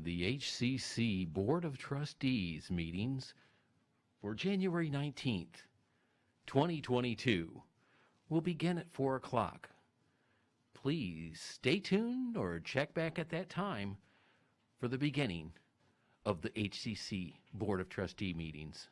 The HCC Board of Trustees meetings for January 19th, 2022 will begin at 4 o'clock. Please stay tuned or check back at that time for the beginning of the HCC Board of Trustee meetings.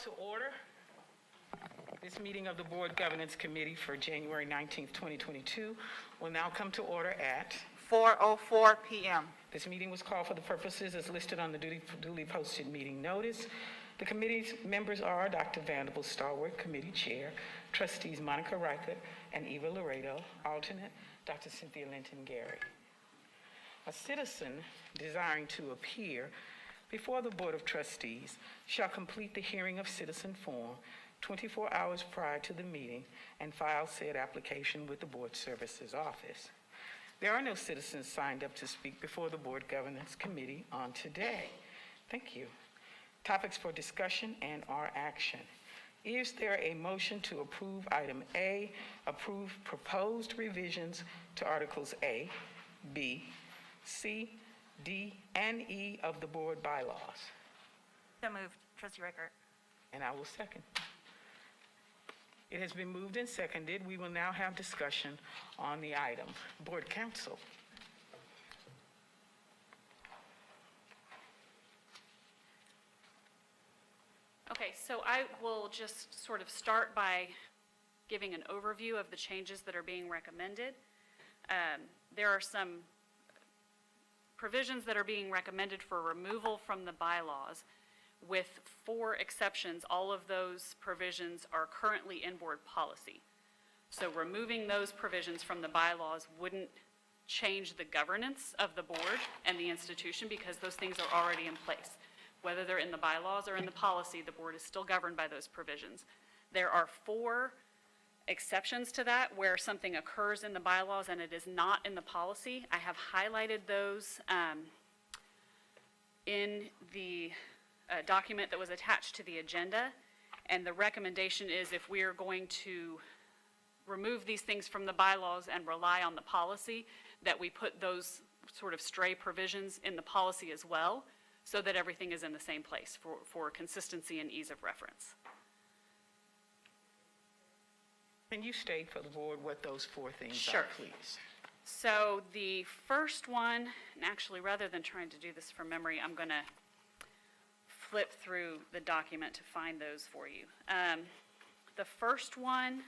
to order. This meeting of the Board Governance Committee for January 19th, 2022 will now come to order at 4:04 p.m. This meeting was called for the purposes as listed on the duly posted meeting notice. The committee's members are Dr. Vanderbilt Starwood, Committee Chair, Trustees Monica Reichert and Eva Laredo, alternate Dr. Cynthia Linton Gary. A citizen desiring to appear before the Board of Trustees shall complete the hearing of citizen form 24 hours prior to the meeting and file said application with the Board Services Office. There are no citizens signed up to speak before the Board Governance Committee on today. Thank you. Topics for discussion and/or action. Is there a motion to approve item A, approve proposed revisions to Articles A, B, C, D, and E of the Board Bylaws? So moved. Trustee Reichert. And I will second. It has been moved and seconded. We will now have discussion on the item. Board Counsel. Okay, so I will just sort of start by giving an overview of the changes that are being recommended. There are some provisions that are being recommended for removal from the bylaws. With 4 exceptions, all of those provisions are currently in board policy. So removing those provisions from the bylaws wouldn't change the governance of the board and the institution because those things are already in place. Whether they're in the bylaws or in the policy, the board is still governed by those provisions. There are 4 exceptions to that where something occurs in the bylaws and it is not in the policy. I have highlighted those in the document that was attached to the agenda, and the recommendation is if we are going to remove these things from the bylaws and rely on the policy, that we put those sort of stray provisions in the policy as well, so that everything is in the same place for consistency and ease of reference. Can you state for the board what those 4 things Sure. are, please? So the first one, and actually rather than trying to do this from memory, I'm going to flip through the document to find those for you. The first one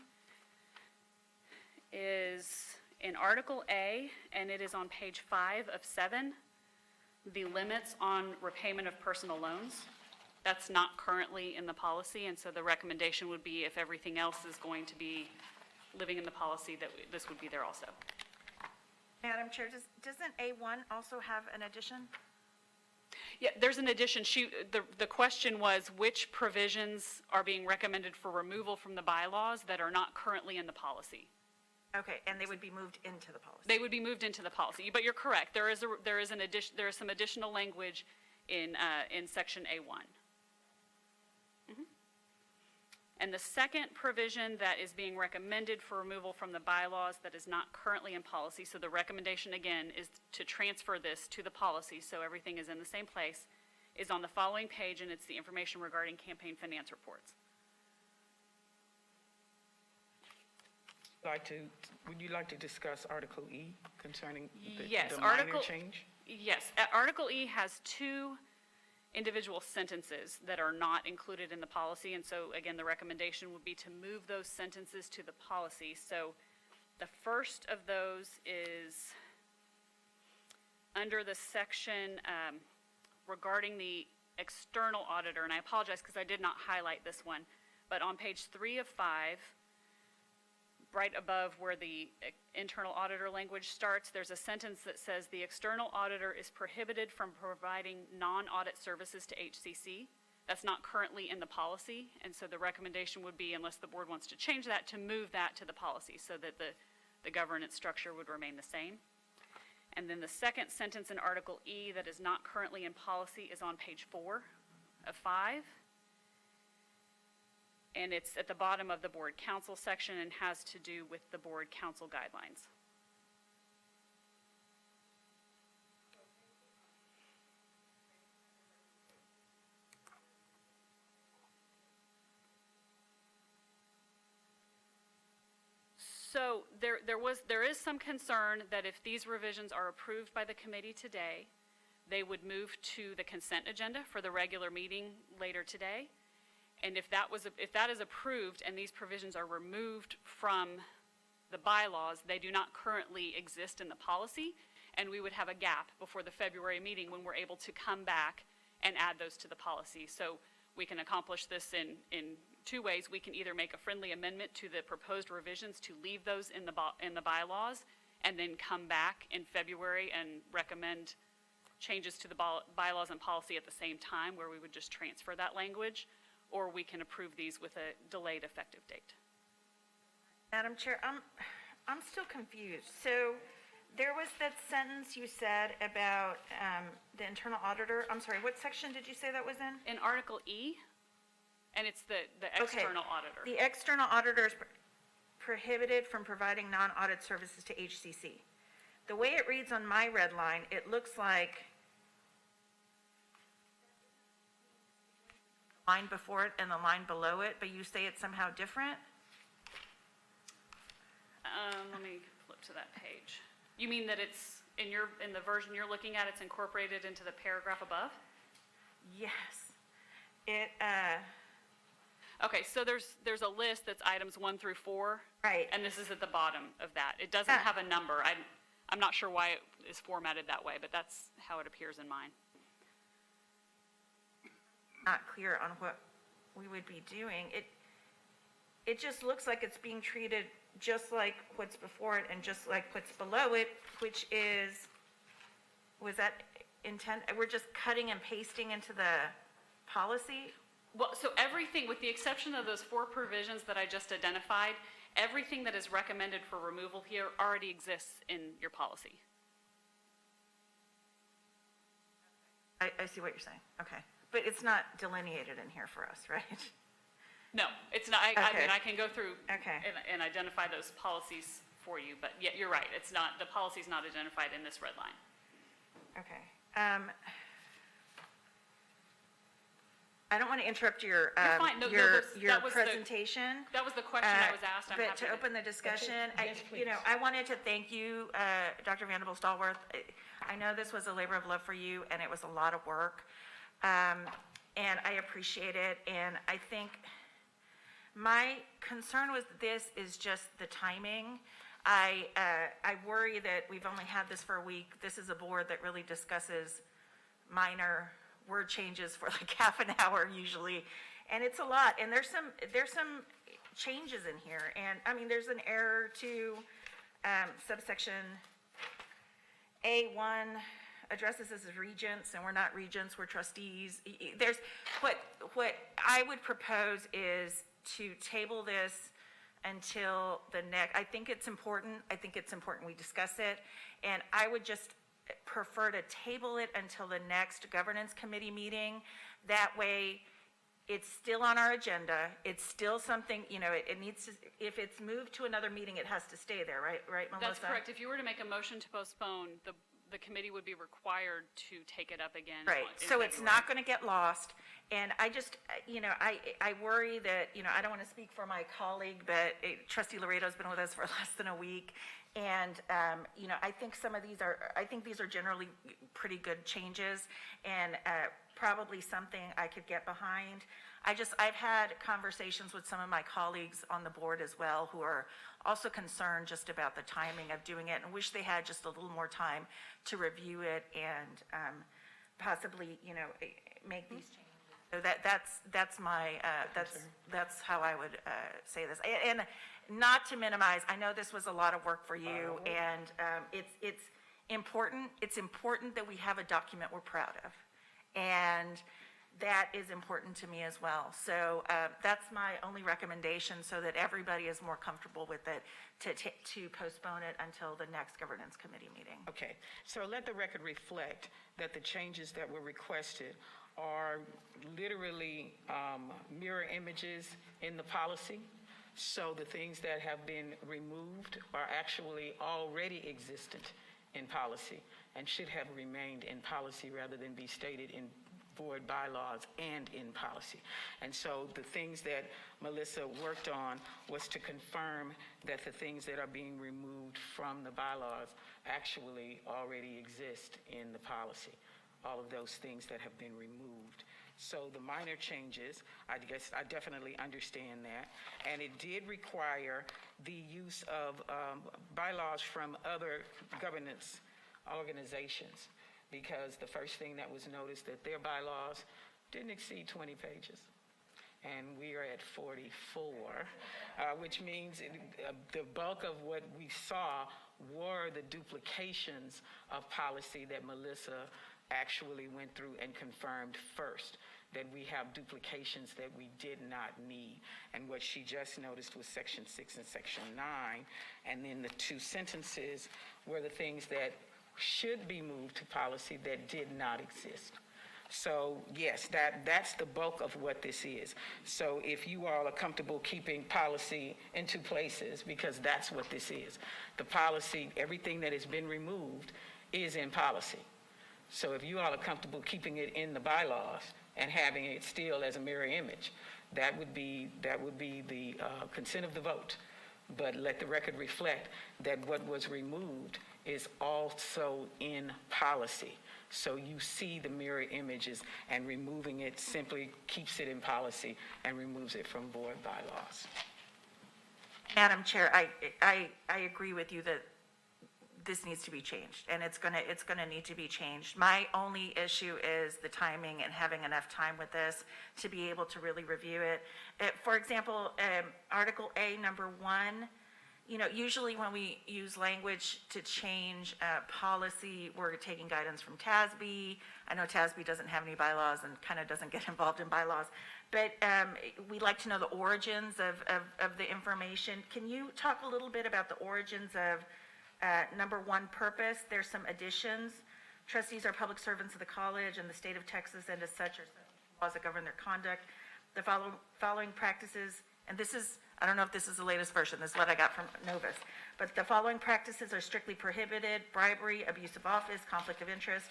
is in Article A, and it is on page 5 of 7, the limits on repayment of personal loans. That's not currently in the policy, and so the recommendation would be if everything else is going to be living in the policy, that this would be there also. Madam Chair, doesn't A1 also have an addition? Yeah, there's an addition. The question was which provisions are being recommended for removal from the bylaws that are not currently in the policy. Okay, and they would be moved into the policy. They would be moved into the policy, but you're correct. There is some additional language in section A1. And the second provision that is being recommended for removal from the bylaws that is not currently in policy, so the recommendation again is to transfer this to the policy so everything is in the same place, is on the following page, and it's the information regarding campaign finance reports. Would you like to discuss Article E concerning Yes, the minor change? Yes, Article E has 2 individual sentences that are not included in the policy, and so again the recommendation would be to move those sentences to the policy. So the first of those is under the section regarding the external auditor, and I apologize because I did not highlight this one, but on page 3 of 5, right above where the internal auditor language starts, there's a sentence that says the external auditor is prohibited from providing non-audit services to HCC. That's not currently in the policy, and so the recommendation would be, unless the board wants to change that, to move that to the policy so that the governance structure would remain the same. And then the second sentence in Article E that is not currently in policy is on page 4 of 5. And it's at the bottom of the board council section and has to do with the board council guidelines. So there is some concern that if these revisions are approved by the committee today, they would move to the consent agenda for the regular meeting later today. And if that is approved and these provisions are removed from the bylaws, they do not currently exist in the policy, and we would have a gap before the February meeting when we're able to come back and add those to the policy. So we can accomplish this in two ways. We can either make a friendly amendment to the proposed revisions to leave those in the bylaws, and then come back in February and recommend changes to the bylaws and policy at the same time, where we would just transfer that language, or we can approve these with a delayed effective date. Madam Chair, I'm still confused. So there was that sentence you said about the internal auditor. I'm sorry, what section did you say that was in? In Article E, and it's the external auditor. The external auditor is prohibited from providing non-audit services to HCC. The way it reads on my red line, it looks like the line before it and the line below it, but you say it's somehow different? Let me flip to that page. You mean that it's, in the version you're looking at, it's incorporated into the paragraph above? Yes. It, Okay, so there's a list that's items 1 through 4. Right. And this is at the bottom of that. It doesn't have a number. I'm not sure why it is formatted that way, but that's how it appears in mine. not clear on what we would be doing. It just looks like it's being treated just like what's before it and just like what's below it, which is, was that intent, we're just cutting and pasting into the policy? Well, so everything, with the exception of those 4 provisions that I just identified, everything that is recommended for removal here already exists in your policy. I see what you're saying, okay. But it's not delineated in here for us, right? No, it's not. I Okay. mean, I can go through Okay. and identify those policies for you, but yeah, you're right. It's not, the policy's not identified in this red line. Okay. I don't want to interrupt your, You're fine. No, your that was the- presentation. That was the question I was asked. I'm But happy to open the discussion, Yes, please. I wanted to thank you, Dr. Vanderbilt-Stallworth. I know this was a labor of love for you, and it was a lot of work. And I appreciate it, and I think my concern with this is just the timing. I worry that we've only had this for a week. This is a board that really discusses minor word changes for like half an hour usually, and it's a lot. And there's some changes in here, and I mean, there's an error to subsection A1 addresses us as regents, and we're not regents, we're trustees. There's what I would propose is to table this until the next. I think it's important we discuss it, and I would just prefer to table it until the next governance committee meeting. That way it's still on our agenda. It's still something, it needs to, if it's moved to another meeting, it has to stay there, right, Melissa? That's correct. If you were to make a motion to postpone, the committee would be required to take it up again. Right, so it's not going to get lost, and I just, I worry that, I don't want to speak for my colleague, but Trustee Laredo's been with us for less than a week, and, I think these are generally pretty good changes, and probably something I could get behind. I've had conversations with some of my colleagues on the board as well, who are also concerned just about the timing of doing it, and wish they had just a little more time to review it and possibly, make these changes. So that's my, that's how I would say this. And not to minimize, I know this was a lot of work for you, and it's important that we have a document we're proud of. And that is important to me as well. So that's my only recommendation, so that everybody is more comfortable with it, to postpone it until the next governance committee meeting. Okay, so let the record reflect that the changes that were requested are literally mirror images in the policy. So the things that have been removed are actually already existent in policy and should have remained in policy rather than be stated in board bylaws and in policy. And so the things that Melissa worked on was to confirm that the things that are being removed from the bylaws actually already exist in the policy, all of those things that have been removed. So the minor changes, I guess I definitely understand that. And it did require the use of bylaws from other governance organizations, because the first thing that was noticed that their bylaws didn't exceed 20 pages. And we are at 44, which means the bulk of what we saw were the duplications of policy that Melissa actually went through and confirmed first, that we have duplications that we did not need. And what she just noticed was section 6 and section 9. And then the 2 sentences were the things that should be moved to policy that did not exist. So yes, that's the bulk of what this is. So if you all are comfortable keeping policy in 2 places, because that's what this is. The policy, everything that has been removed is in policy. So if you all are comfortable keeping it in the bylaws and having it still as a mirror image, that would be the consent of the vote. But let the record reflect that what was removed is also in policy. So you see the mirror images, and removing it simply keeps it in policy and removes it from board bylaws. Madam Chair, I agree with you that this needs to be changed, and it's gonna need to be changed. My only issue is the timing and having enough time with this to be able to really review it. For example, Article A, number 1, usually when we use language to change policy, we're taking guidance from TASB. I know TASB doesn't have any bylaws and kind of doesn't get involved in bylaws, but we'd like to know the origins of the information. Can you talk a little bit about the origins of number 1, purpose? There's some additions. Trustees are public servants of the college and the state of Texas, and as such are laws that govern their conduct. The following practices, and this is, I don't know if this is the latest version, this is what I got from Novus, but the following practices are strictly prohibited: bribery, abuse of office, conflict of interest,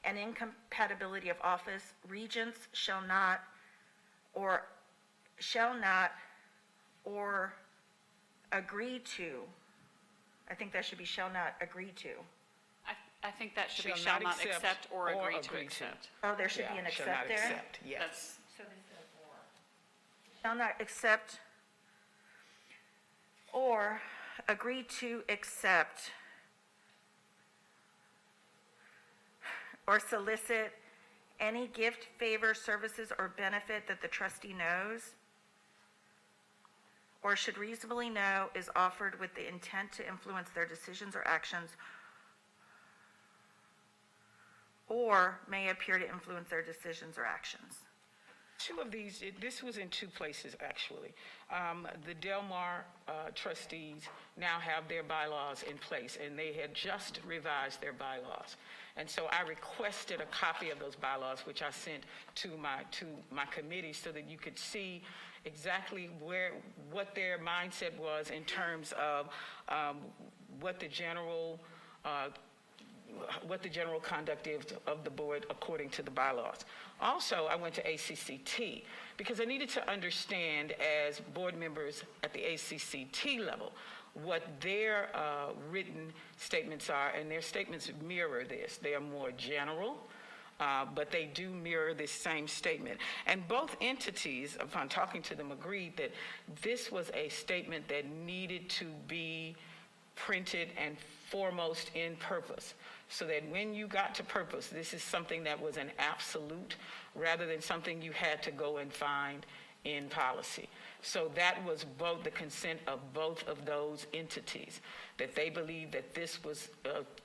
and incompatibility of office. Regents shall not or agree to. I think that should be shall not agree to. I think that should be Shall shall not not accept or agree to accept. Oh, there should be an Yeah, shall accept not there? accept, yes. That's, So this says or. Shall not accept or agree to accept or solicit any gift, favor, services, or benefit that the trustee knows or should reasonably know is offered with the intent to influence their decisions or actions, or may appear to influence their decisions or actions. 2 of these, this was in 2 places, actually. The Del Mar trustees now have their bylaws in place, and they had just revised their bylaws. And so I requested a copy of those bylaws, which I sent to my committee, so that you could see exactly what their mindset was in terms of what the general conduct is of the board according to the bylaws. Also, I went to ACCT because I needed to understand, as board members at the ACCT level, what their written statements are, and their statements mirror this. They are more general, but they do mirror this same statement. And both entities, upon talking to them, agreed that this was a statement that needed to be printed and foremost in purpose, so that when you got to purpose, this is something that was an absolute rather than something you had to go and find in policy. So that was both the consent of both of those entities, that they believed that this was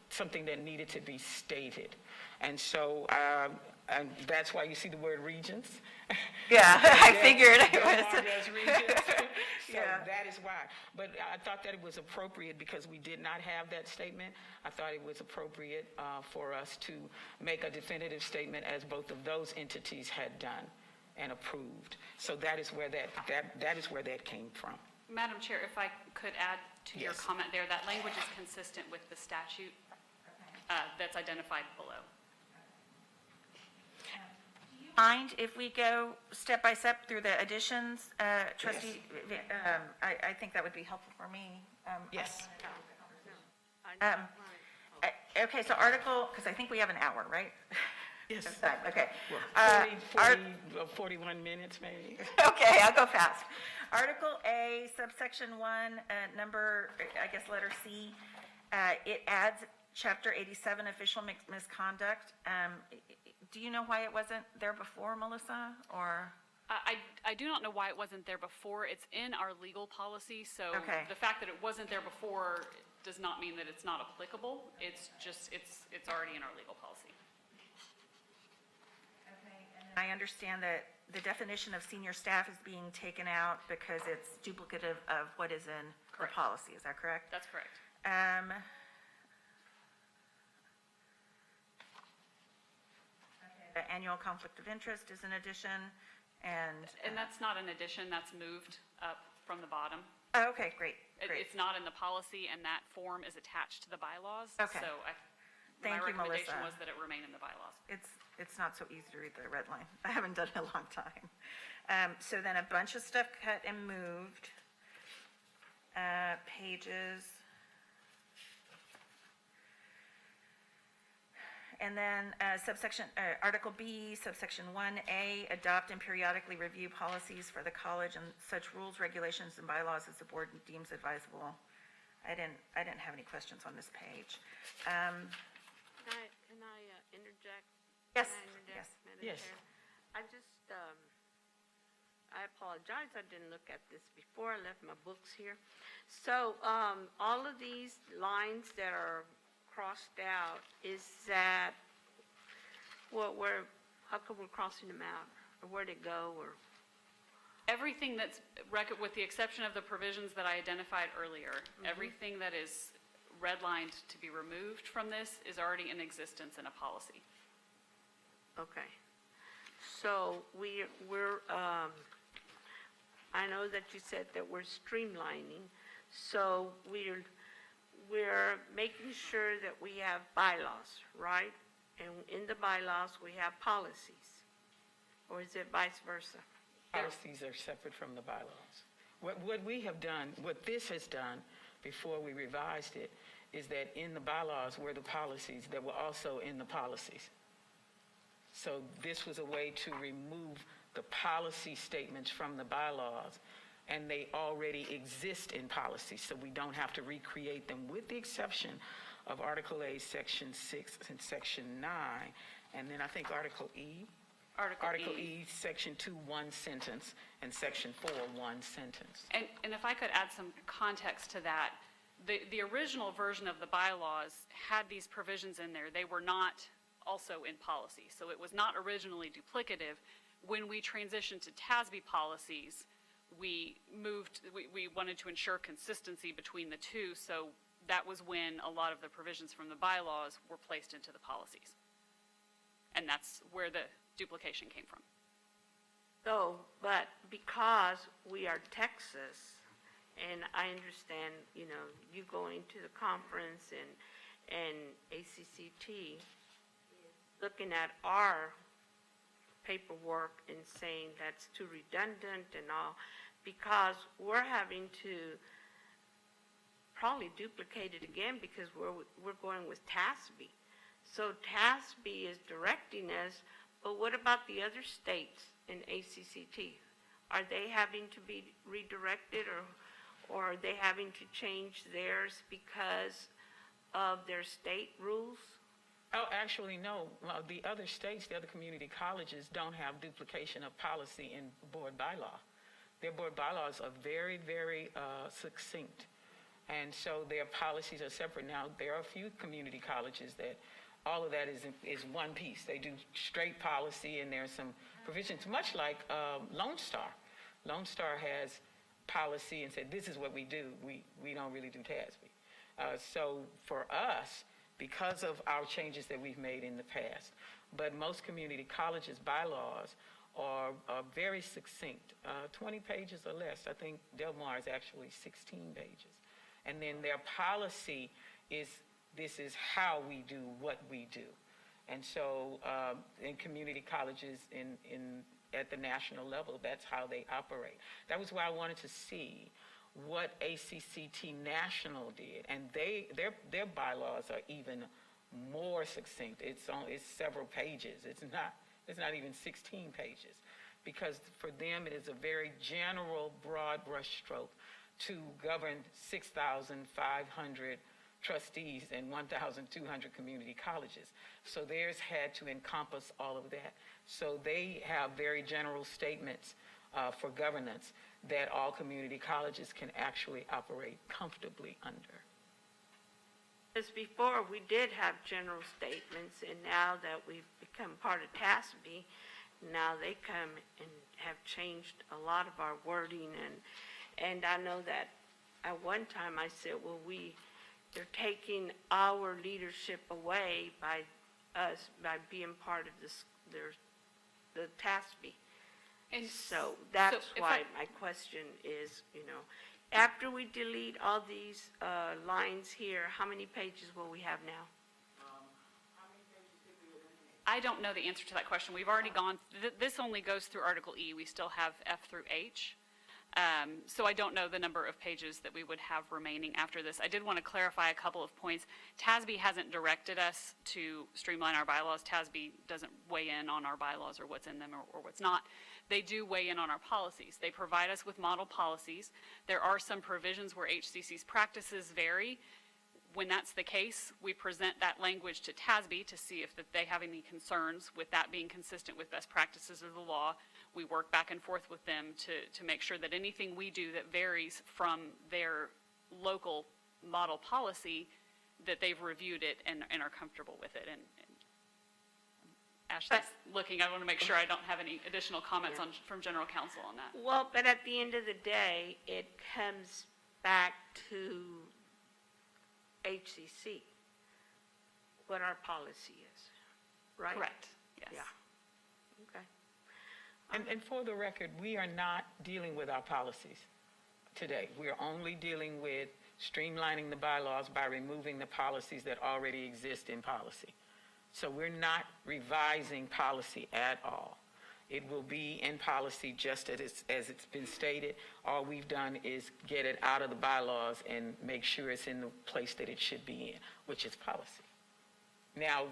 something that needed to be stated. And so and that's why you see the word regions. Yeah, I figured it Del Mar was. does regions. So Yeah. that is why. But I thought that it was appropriate because we did not have that statement. I thought it was appropriate for us to make a definitive statement, as both of those entities had done and approved. So that is where that came from. Madam Chair, if I could add to your Yes. comment there, that language is consistent with the statute that's identified below. Mind if we go step by step through the additions, trustee? I think that would be helpful for me. Yes. Okay, so article, because I think we have an hour, right? Yes. Time, okay. Well, 40, Art- 41 minutes maybe. Okay, I'll go fast. Article A, subsection 1, number, I guess, letter C, it adds Chapter 87, official misconduct. Do you know why it wasn't there before, Melissa, or? I do not know why it wasn't there before. It's in our legal policy, so Okay. the fact that it wasn't there before does not mean that it's not applicable. It's just, it's already in our legal policy. I understand that the definition of senior staff is being taken out because it's duplicative of what is in the Correct. policy, is that correct? That's correct. The annual conflict of interest is an addition, and, And that's not an addition, that's moved up from the bottom. oh, okay, great, great. It's not in the policy, and that form is attached to the bylaws. Okay. So Thank my you, recommendation Melissa. was that it remain in the bylaws. It's not so easy to read the red line. I haven't done it in a long time. So then a bunch of stuff cut and moved. Pages. And then subsection, Article B, subsection 1A, adopt and periodically review policies for the college and such rules, regulations, and bylaws as the board deems advisable. I didn't have any questions on this page. Can I interject? Yes, Can I interject, yes. Madam Yes. Chair? I just, I apologize, I didn't look at this before, I left my books here. So, all of these lines that are crossed out, is that, how come we're crossing them out? Or where'd it go, or? Everything that's, with the exception of the provisions that I identified earlier, everything that is redlined to be removed from this is already in existence in a policy. Okay. So we're, I know that you said that we're streamlining, so we're making sure that we have bylaws, right? And in the bylaws, we have policies, or is it vice versa? Policies are separate from the bylaws. What we have done, what this has done before we revised it, is that in the bylaws were the policies that were also in the policies. So this was a way to remove the policy statements from the bylaws, and they already exist in policy, so we don't have to recreate them, with the exception of Article A, Section 6 and Section 9, and then I think Article E. Article E, Section 2, one sentence, and Section 4, one sentence. And if I could add some context to that, the original version of the bylaws had these provisions in there. They were not also in policy, so it was not originally duplicative. When we transitioned to TASB policies, we wanted to ensure consistency between the two, so that was when a lot of the provisions from the bylaws were placed into the policies. And that's where the duplication came from. So, but because we are Texas, and I understand, you going to the conference and ACCT looking at our paperwork and saying that's too redundant and all, because we're having to probably duplicate it again because we're going with TASB. So TASB is directing us, but what about the other states in ACCT? Are they having to be redirected, or are they having to change theirs because of their state rules? Oh, actually, no. Well, the other states, the other community colleges don't have duplication of policy in board bylaw. Their board bylaws are very, very succinct. And so their policies are separate. Now, there are a few community colleges that all of that is one piece. They do straight policy, and there's some provisions, much like Lone Star. Lone Star has policy and said, this is what we do. We don't really do TASB. So for us, because of our changes that we've made in the past, but most community colleges' bylaws are very succinct, 20 pages or less. I think Del Mar is actually 16 pages. And then their policy is, this is how we do what we do. And so in community colleges at the national level, that's how they operate. That was why I wanted to see what ACCT National did, and their bylaws are even more succinct. It's several pages. It's not even 16 pages, because for them it is a very general, broad brushstroke to govern 6,500 trustees and 1,200 community colleges. So theirs had to encompass all of that. So they have very general statements for governance that all community colleges can actually operate comfortably under. Because before, we did have general statements, and now that we've become part of TASB, now they come and have changed a lot of our wording, and I know that at one time I said, well, they're taking our leadership away by being part of the TASB. And So that's if why my question is, after we delete all these lines here, how many pages will we have now? I don't know the answer to that question. We've already gone, this only goes through Article E. We still have F through H. So I don't know the number of pages that we would have remaining after this. I did want to clarify a couple of points. TASB hasn't directed us to streamline our bylaws. TASB doesn't weigh in on our bylaws or what's in them or what's not. They do weigh in on our policies. They provide us with model policies. There are some provisions where HCC's practices vary. When that's the case, we present that language to TASB to see if they have any concerns with that being consistent with best practices of the law. We work back and forth with them to make sure that anything we do that varies from their local model policy, that they've reviewed it and are comfortable with it. And Ashley's looking. I want to make sure I don't have any additional comments from General Counsel on that. Well, but at the end of the day, it comes back to HCC, what our policy is, right? Correct, yes. Yeah, okay. And for the record, we are not dealing with our policies today. We're only dealing with streamlining the bylaws by removing the policies that already exist in policy. So we're not revising policy at all. It will be in policy just as it's been stated. All we've done is get it out of the bylaws and make sure it's in the place that it should be in, which is policy. Now,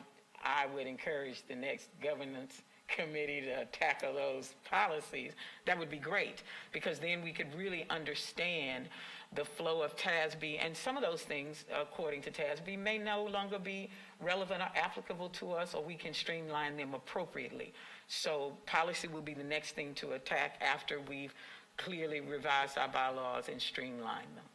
I would encourage the next governance committee to tackle those policies. That would be great, because then we could really understand the flow of TASB, and some of those things, according to TASB, may no longer be relevant or applicable to us, or we can streamline them appropriately. So policy will be the next thing to attack after we've clearly revised our bylaws and streamlined them.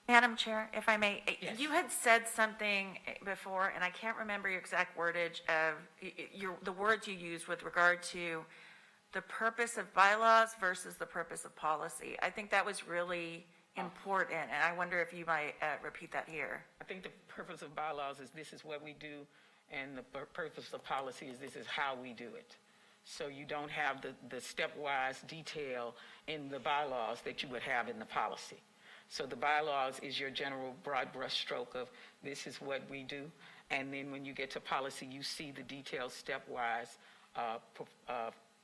Madam Chair, if I may, Yes. you had said something before, and I can't remember your exact wordage of the words you used with regard to the purpose of bylaws versus the purpose of policy. I think that was really important, and I wonder if you might repeat that here. I think the purpose of bylaws is this is what we do, and the purpose of policy is this is how we do it. So you don't have the stepwise detail in the bylaws that you would have in the policy. So the bylaws is your general broad brush stroke of this is what we do, and then when you get to policy, you see the detailed stepwise,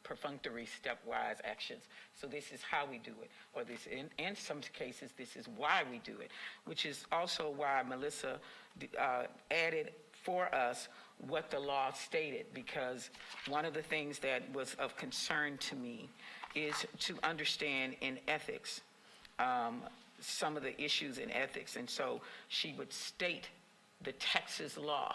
perfunctory stepwise actions. So this is how we do it, or this, in some cases, this is why we do it, which is also why Melissa added for us what the law stated, because one of the things that was of concern to me is to understand in ethics, some of the issues in ethics. And so she would state the Texas law,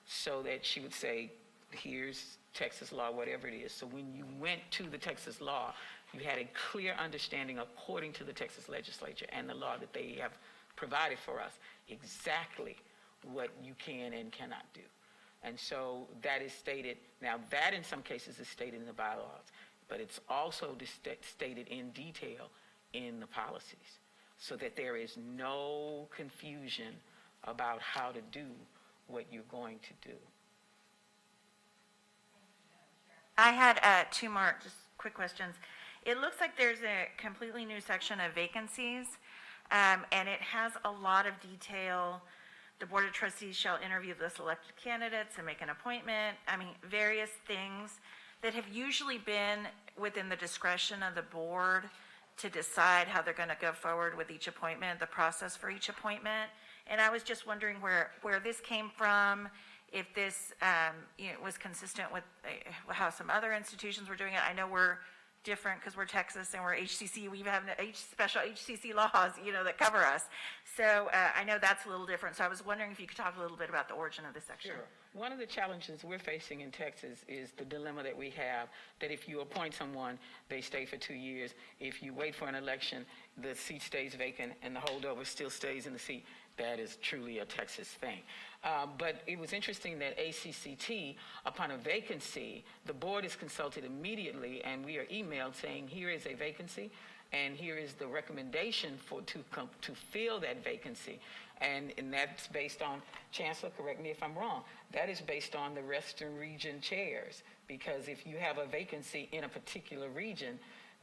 so that she would say, here's Texas law, whatever it is. So when you went to the Texas law, you had a clear understanding, according to the Texas legislature and the law that they have provided for us, exactly what you can and cannot do. And so that is stated. Now, that in some cases is stated in the bylaws, but it's also stated in detail in the policies, so that there is no confusion about how to do what you're going to do. I had two more just quick questions. It looks like there's a completely new section of vacancies, and it has a lot of detail. The Board of Trustees shall interview the selected candidates and make an appointment. I mean, various things that have usually been within the discretion of the board to decide how they're going to go forward with each appointment, the process for each appointment. And I was just wondering where this came from, if this, was consistent with how some other institutions were doing it. I know we're different because we're Texas and we're HCC. We have special HCC laws, that cover us. So I know that's a little different. So I was wondering if you could talk a little bit about the origin of this section. Sure. One of the challenges we're facing in Texas is the dilemma that we have, that if you appoint someone, they stay for 2 years. If you wait for an election, the seat stays vacant and the holdover still stays in the seat. That is truly a Texas thing. But it was interesting that ACCT, upon a vacancy, the board is consulted immediately, and we are emailed saying, here is a vacancy, and here is the recommendation to fill that vacancy. And that's based on, Chancellor, correct me if I'm wrong, that is based on the Western Region chairs. Because if you have a vacancy in a particular region,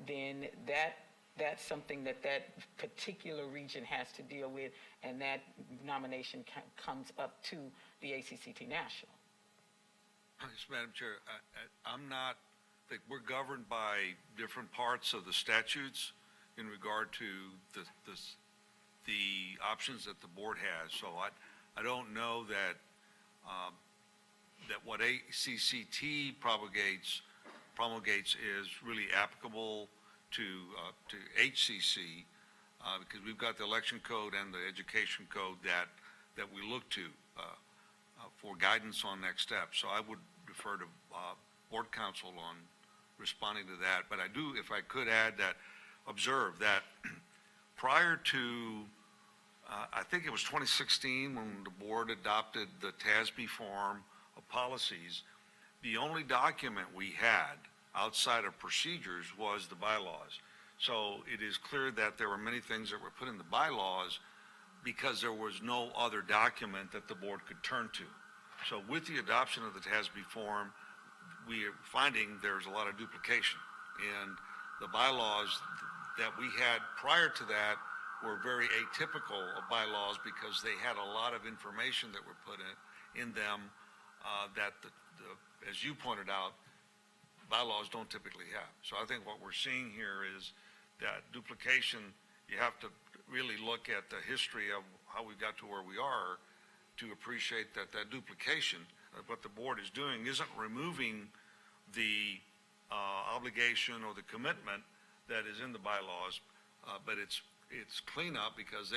then that's something that particular region has to deal with, and that nomination comes up to the ACCT National. Yes, Madam Chair, I think we're governed by different parts of the statutes in regard to the options that the board has. So I don't know that what ACCT promulgates is really applicable to HCC, because we've got the election code and the education code that we look to for guidance on next steps. So I would defer to board counsel on responding to that. But I do, if I could add observe that prior to, I think it was 2016 when the board adopted the TASB form of policies, the only document we had outside of procedures was the bylaws. So it is clear that there were many things that were put in the bylaws because there was no other document that the board could turn to. So with the adoption of the TASB form, we are finding there's a lot of duplication. And the bylaws that we had prior to that were very atypical of bylaws because they had a lot of information that were put in them that, as you pointed out, bylaws don't typically have. So I think what we're seeing here is that duplication, you have to really look at the history of how we got to where we are to appreciate that duplication, what the board is doing isn't removing the obligation or the commitment that is in the bylaws, but it's cleanup because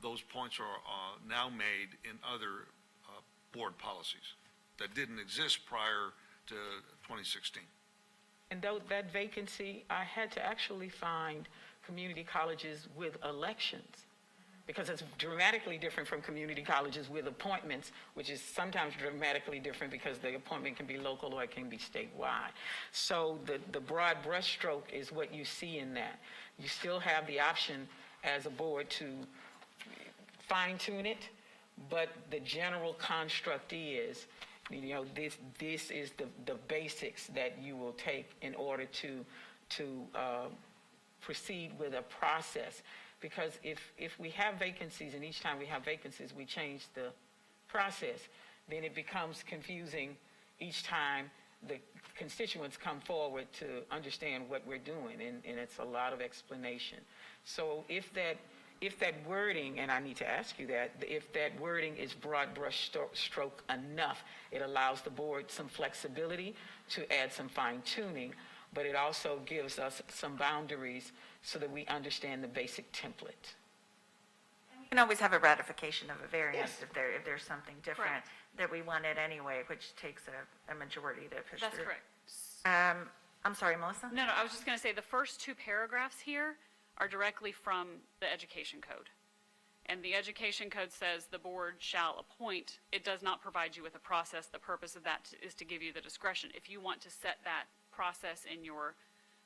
those points are now made in other board policies that didn't exist prior to 2016. And though that vacancy, I had to actually find community colleges with elections, because it's dramatically different from community colleges with appointments, which is sometimes dramatically different because the appointment can be local or it can be statewide. So the broad brushstroke is what you see in that. You still have the option as a board to fine tune it, but the general construct is, this is the basics that you will take in order to proceed with a process. Because if we have vacancies, and each time we have vacancies, we change the process, then it becomes confusing each time the constituents come forward to understand what we're doing, and it's a lot of explanation. So if that wording, and I need to ask you that, if that wording is broad brush stroke enough, it allows the board some flexibility to add some fine tuning, but it also gives us some boundaries so that we understand the basic template. You can always have a ratification of a variance Yes. if there's something different Correct. that we wanted anyway, which takes a majority to push That's through. correct. I'm sorry, Melissa? No, I was just going to say the first two paragraphs here are directly from the education code. And the education code says the board shall appoint. It does not provide you with a process. The purpose of that is to give you the discretion. If you want to set that process in your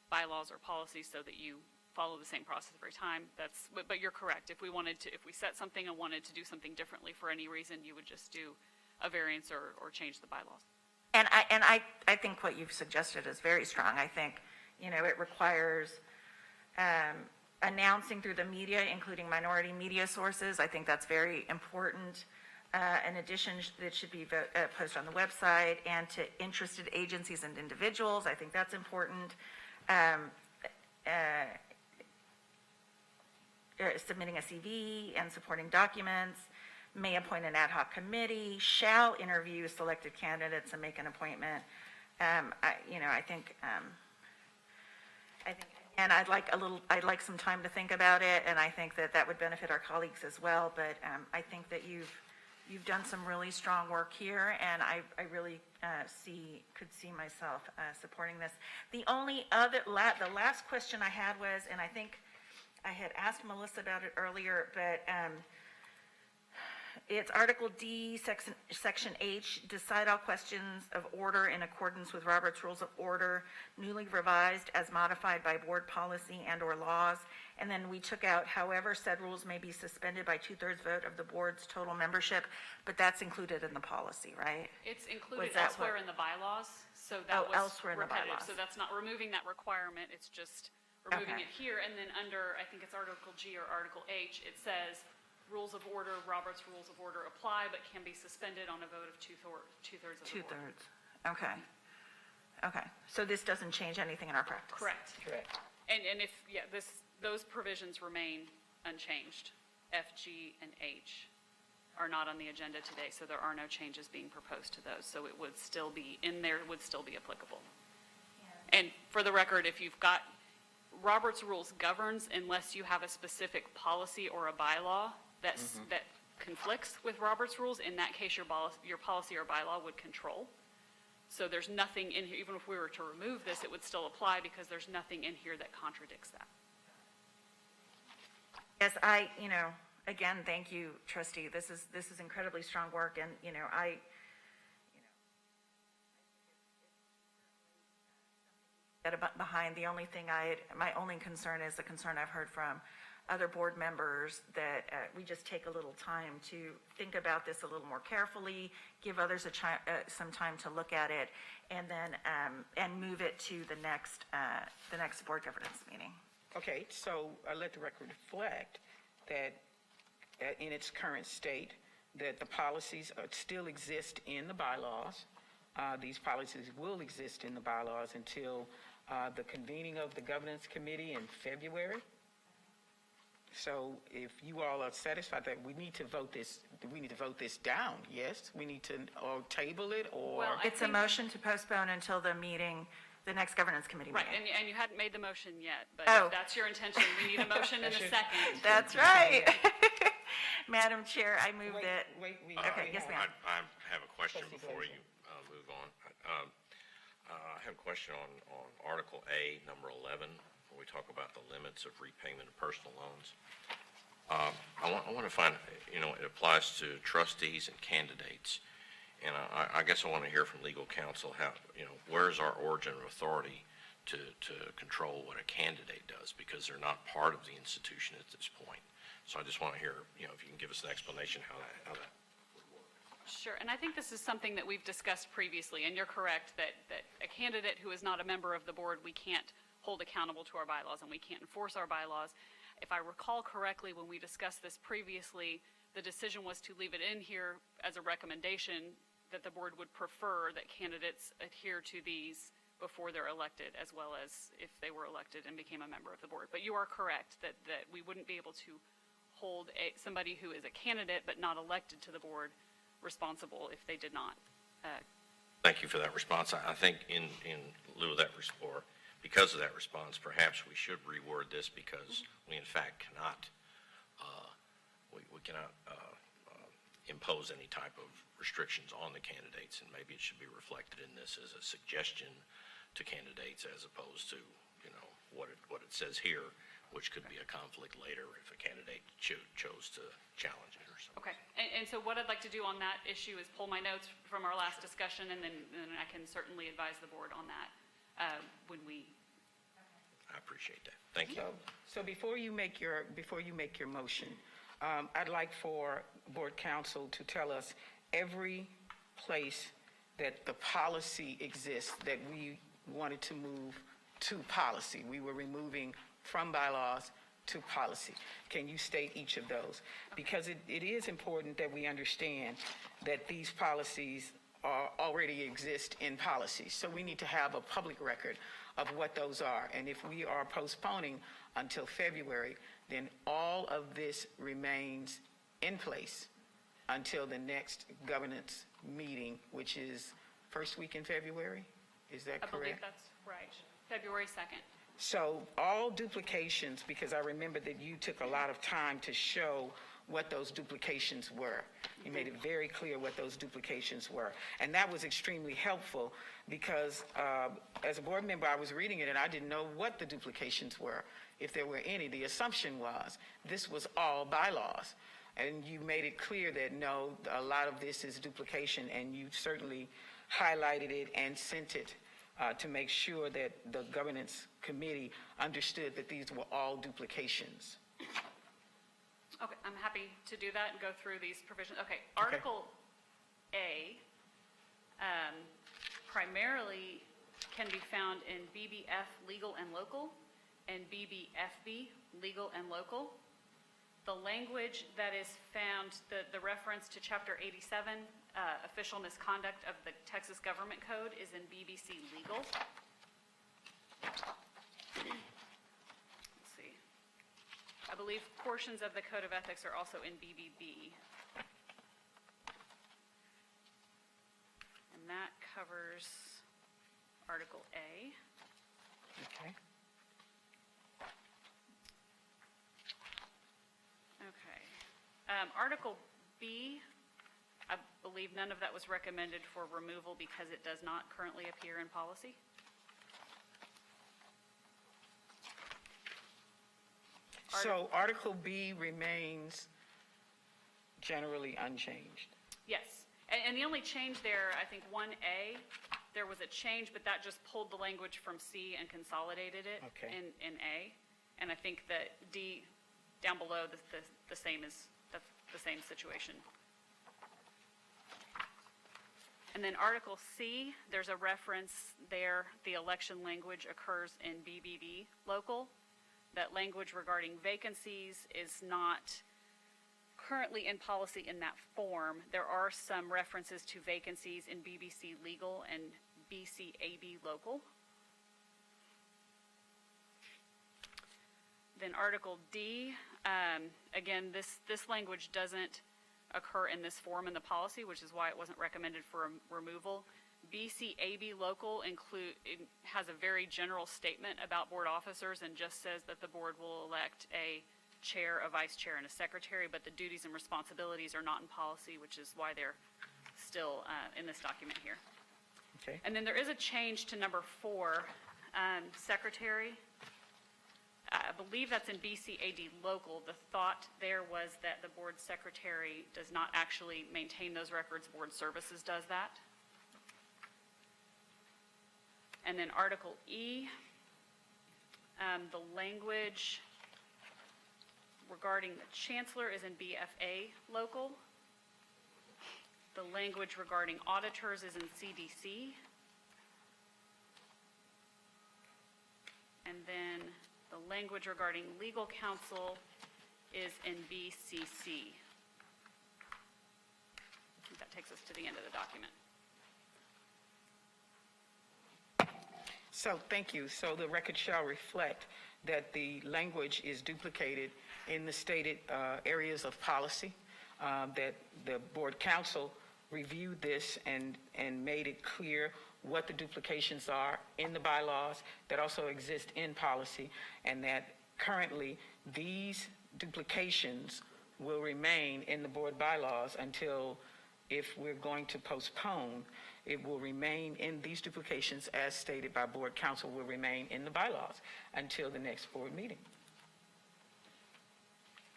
bylaws or policies so that you follow the same process every time, but you're correct. If we set something and wanted to do something differently for any reason, you would just do a variance or change the bylaws. And I think what you've suggested is very strong. I think, it requires announcing through the media, including minority media sources. I think that's very important. In addition, it should be posted on the website and to interested agencies and individuals. I think that's important. submitting a CV and supporting documents, may appoint an ad hoc committee, shall interview selected candidates and make an appointment. I think, and I'd like some time to think about it, and I think that would benefit our colleagues as well, but I think that you've done some really strong work here, and I really could see myself supporting this. The only other, the last question I had was, and I think I had asked Melissa about it earlier, but it's Article D, Section H, decide all questions of order in accordance with Robert's Rules of Order, newly revised as modified by board policy and/or laws. And then we took out, however, said rules may be suspended by 2/3 vote of the board's total membership, but that's included in the policy, right? It's included Was that elsewhere what- in the bylaws, so that was elsewhere in the repetitive. bylaws. So that's not removing that requirement, it's just removing Okay. it here. And then under, I think it's Article G or Article H, it says, rules of order, Robert's Rules of Order apply, but can be suspended on a vote of two-thirds of the board. 2/3, okay. Okay, so this doesn't change anything in our practice? Correct. Correct. And if, yeah, those provisions remain unchanged. F, G, and H are not on the agenda today, so there are no changes being proposed to those. So it would still be in there, would still be applicable. And for the record, if you've got, Robert's Rules governs unless you have a specific policy or a bylaw that conflicts with Robert's Rules. In that case, your policy or bylaw would control. So there's nothing in here, even if we were to remove this, it would still apply because there's nothing in here that contradicts that. Yes, again, thank you, trustee. This is incredibly strong work, and, behind, the only thing my only concern is the concern I've heard from other board members that we just take a little time to think about this a little more carefully, give others some time to look at it, and then, and move it to the next board governance meeting. Okay, so let the record reflect that in its current state, that the policies still exist in the bylaws. These policies will exist in the bylaws until the convening of the governance committee in February. So if you all are satisfied that we need to vote this down, yes? We need to, or table it, or? Well, It's a motion to postpone until the next governance committee Right, meeting. and you hadn't made the motion yet, but Oh. if that's your intention, we need a motion and a second. That's right. Madam Chair, I move that. Okay, yes, ma'am. I have a question Trustee before Blazer. you move on. I have a question on Article A, number 11, where we talk about the limits of repayment of personal loans. I want to find, it applies to trustees and candidates, and I guess I want to hear from legal counsel how, where's our origin of authority to control what a candidate does, because they're not part of the institution at this point. So I just want to hear, if you can give us an explanation how that would work. Sure, and I think this is something that we've discussed previously, and you're correct that a candidate who is not a member of the board, we can't hold accountable to our bylaws, and we can't enforce our bylaws. If I recall correctly, when we discussed this previously, the decision was to leave it in here as a recommendation that the board would prefer that candidates adhere to these before they're elected, as well as if they were elected and became a member of the board. But you are correct that we wouldn't be able to hold somebody who is a candidate but not elected to the board responsible if they did not. Thank you for that response. I think in lieu of that, or because of that response, perhaps we should reword this, because we in fact cannot, we cannot impose any type of restrictions on the candidates, and maybe it should be reflected in this as a suggestion to candidates as opposed to, what it says here, which could be a conflict later if a candidate chose to challenge it or something. Okay, and so what I'd like to do on that issue is pull my notes from our last discussion, and then I can certainly advise the board on that when we. I appreciate that. Thank you. So before you make your motion, I'd like for board counsel to tell us every place that the policy exists that we wanted to move to policy. We were removing from bylaws to policy. Can you state each of those? Because it is important that we understand that these policies already exist in policies. So we need to have a public record of what those are. And if we are postponing until February, then all of this remains in place until the next governance meeting, which is first week in February? Is that correct? I believe that's right, February 2nd. So all duplications, because I remember that you took a lot of time to show what those duplications were. You made it very clear what those duplications were. And that was extremely helpful because as a board member, I was reading it and I didn't know what the duplications were, if there were any. The assumption was this was all bylaws. And you made it clear that no, a lot of this is duplication, and you certainly highlighted it and sent it to make sure that the governance committee understood that these were all duplications. Okay, I'm happy to do that and go through these provisions. Okay, Article A primarily can be found in BBF legal and local and BBFB legal and local. The language that is found, the reference to Chapter 87, official misconduct of the Texas Government Code, is in BBC legal. Let's see. I believe portions of the Code of Ethics are also in BBB. And that covers Article A. Okay. Okay. Article B, I believe none of that was recommended for removal because it does not currently appear in policy. So Article B remains generally unchanged. Yes. And the only change there, I think 1A, there was a change, but that just pulled the language from C and consolidated it Okay. in A. And I think that D, down below, the same is, that's the same situation. And then Article C, there's a reference there, the election language occurs in BBB local. That language regarding vacancies is not currently in policy in that form. There are some references to vacancies in BBC legal and BCAB local. Then Article D, again, this language doesn't occur in this form in the policy, which is why it wasn't recommended for removal. BCAB local has a very general statement about board officers and just says that the board will elect a chair, a vice chair, and a secretary, but the duties and responsibilities are not in policy, which is why they're still in this document here. Okay. And then there is a change to number 4, secretary. I believe that's in BCAD local. The thought there was that the board secretary does not actually maintain those records. Board services does that. And then Article E, the language regarding the chancellor is in BFA local. The language regarding auditors is in CDC. And then the language regarding legal counsel is in BCC. I think that takes us to the end of the document. So, thank you. So the record shall reflect that the language is duplicated in the stated areas of policy, that the board counsel reviewed this and made it clear what the duplications are in the bylaws that also exist in policy, and that currently these duplications will remain in the board bylaws until, if we're going to postpone, it will remain in these duplications as stated by board counsel will remain in the bylaws until the next board meeting.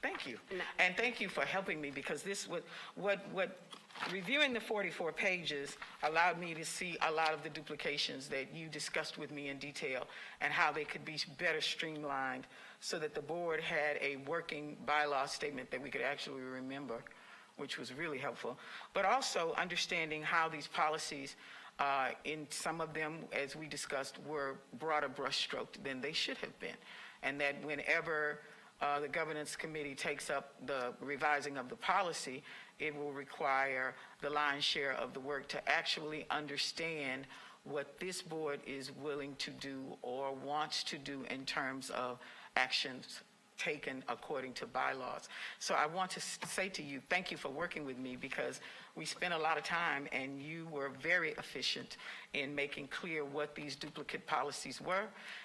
Thank you. And thank you for helping me, because this was what reviewing the 44 pages allowed me to see a lot of the duplications that you discussed with me in detail and how they could be better streamlined so that the board had a working bylaw statement that we could actually remember, which was really helpful. But also understanding how these policies, in some of them, as we discussed, were broader brushstroked than they should have been. And that whenever the governance committee takes up the revising of the policy, it will require the lion's share of the work to actually understand what this board is willing to do or wants to do in terms of actions taken according to bylaws. So I want to say to you, thank you for working with me, because we spent a lot of time and you were very efficient in making clear what these duplicate policies were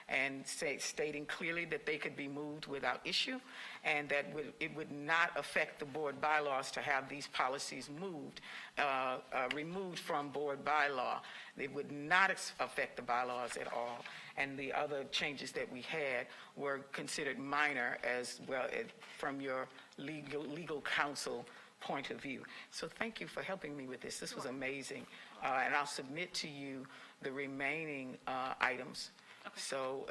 and stating clearly that they could be moved without issue, and that it would not affect the board bylaws to have these policies moved, removed from board bylaw. It would not affect the bylaws at all. And the other changes that we had were considered minor as well from your legal counsel point of view. So thank you for helping me with this. This was amazing. And I'll submit to you the remaining items. Okay. So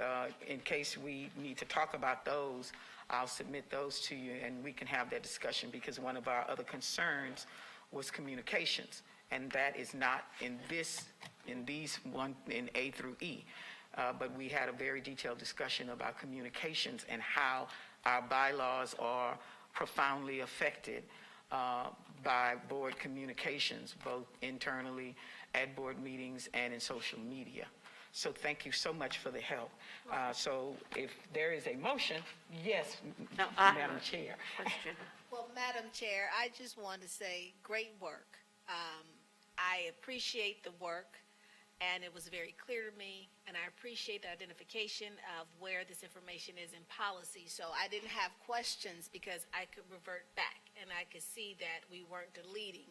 in case we need to talk about those, I'll submit those to you and we can have that discussion, because one of our other concerns was communications. And that is not in these in A through E. But we had a very detailed discussion about communications and how our bylaws are profoundly affected by board communications, both internally at board meetings and in social media. So thank you so much for the help. So if there is a motion, yes, No, I have Madam a Chair. question. Well, Madam Chair, I just want to say great work. I appreciate the work, and it was very clear to me, and I appreciate the identification of where this information is in policy. So I didn't have questions because I could revert back, and I could see that we weren't deleting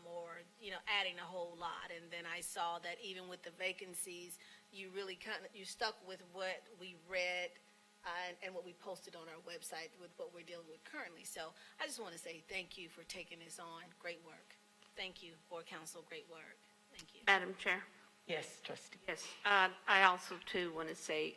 or, adding a whole lot. And then I saw that even with the vacancies, you really you stuck with what we read and what we posted on our website with what we're dealing with currently. So I just want to say thank you for taking this on. Great work. Thank you, Board Council. Great work. Thank you. Madam Chair? Yes, trustee. Yes, I also too want to say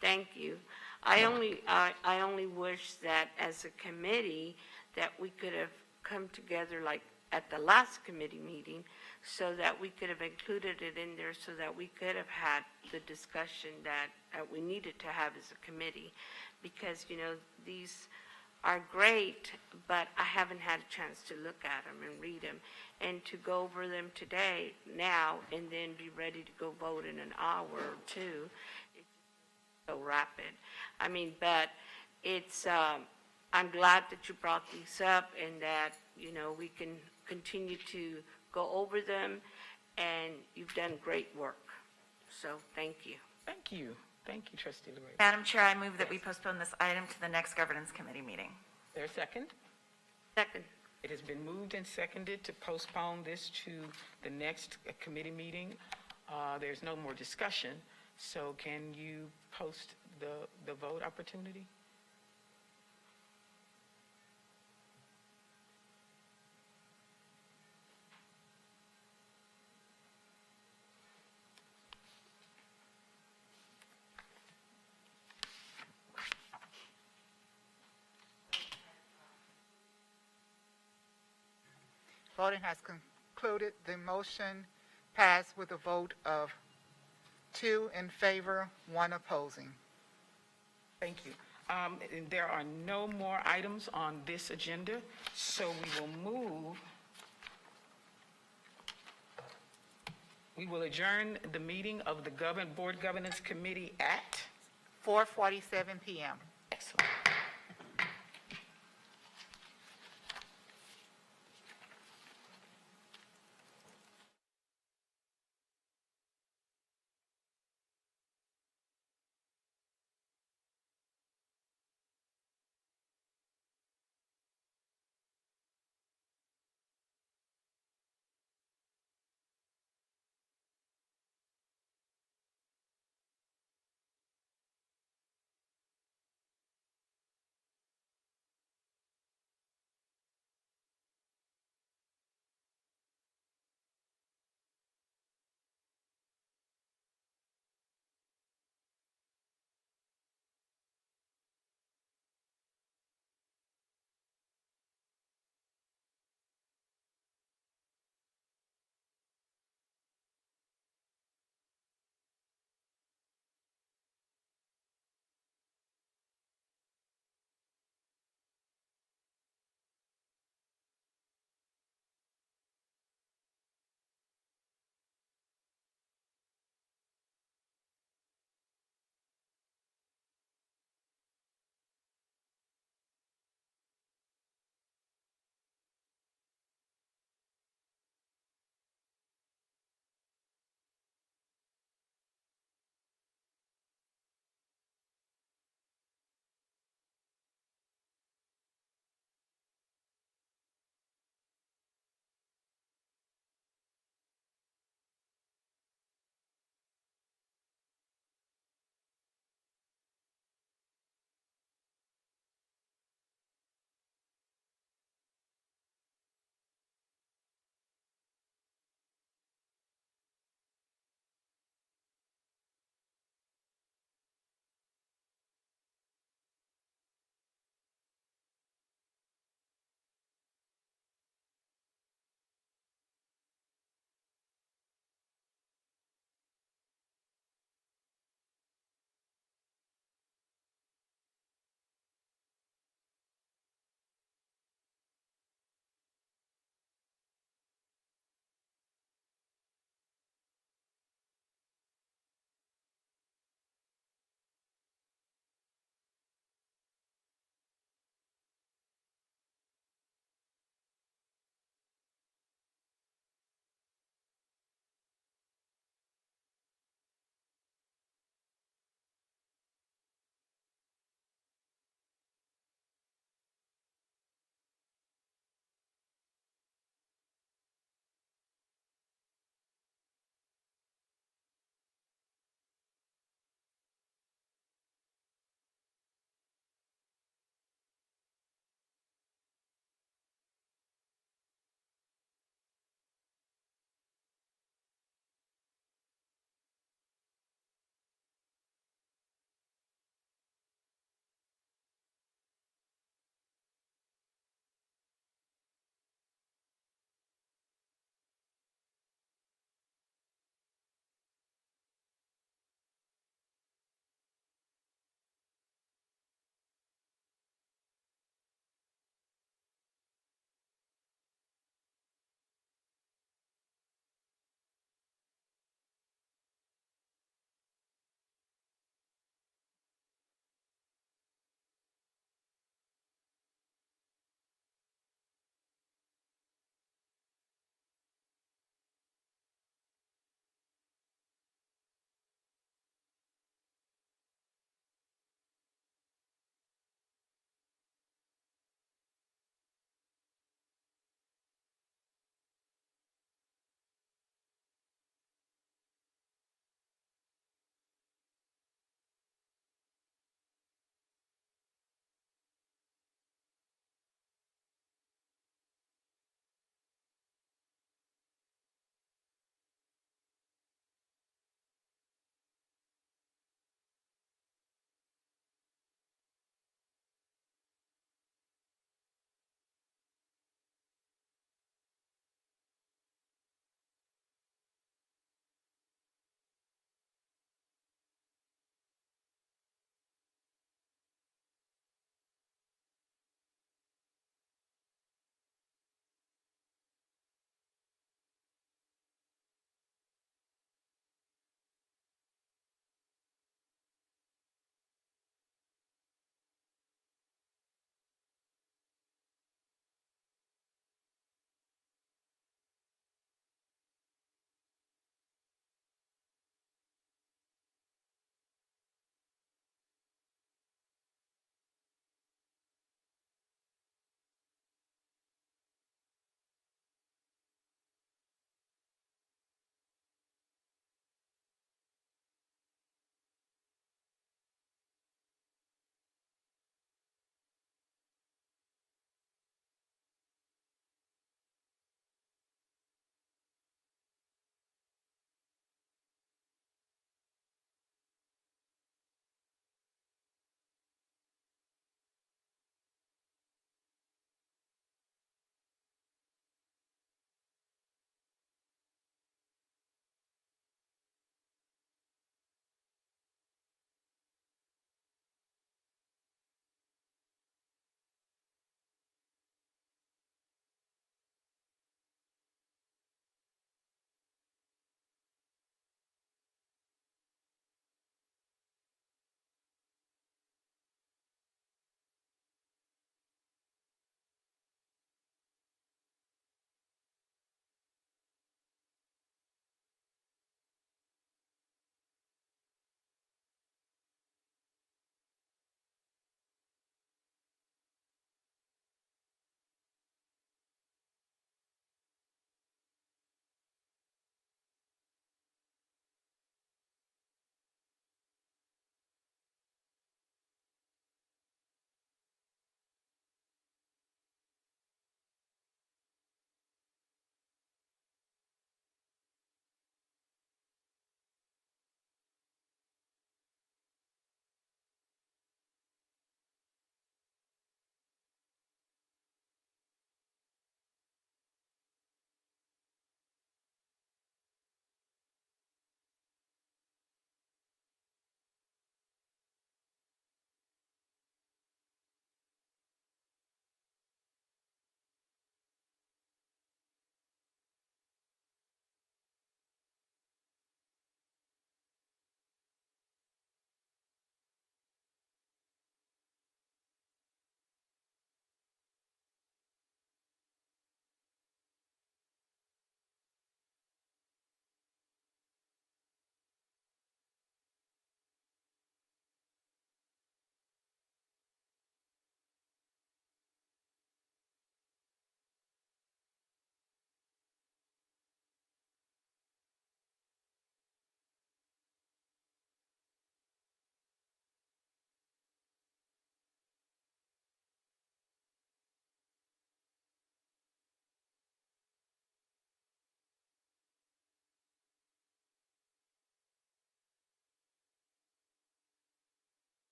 thank you. I only wish that as a committee that we could have come together like at the last committee meeting, so that we could have included it in there, so that we could have had the discussion that we needed to have as a committee, because these are great, but I haven't had a chance to look at them and read them, and to go over them today, now, and then be ready to go vote in an hour or two. It's so rapid. But it's, I'm glad that you brought these up, and that, we can continue to go over them, and you've done great work. So, thank you. Thank you. Thank you, Trustee Loretta. Madam Chair, I move that we postpone this item to the next governance committee meeting. There a second? Second. It has been moved and seconded to postpone this to the next committee meeting. There's no more discussion, so can you post the vote opportunity? Voting has concluded. The motion passed with a vote of 2 in favor, 1 opposing. Thank you. And there are no more items on this agenda, so we will adjourn the meeting of the Board Governance Committee at 4:47 p.m. Excellent.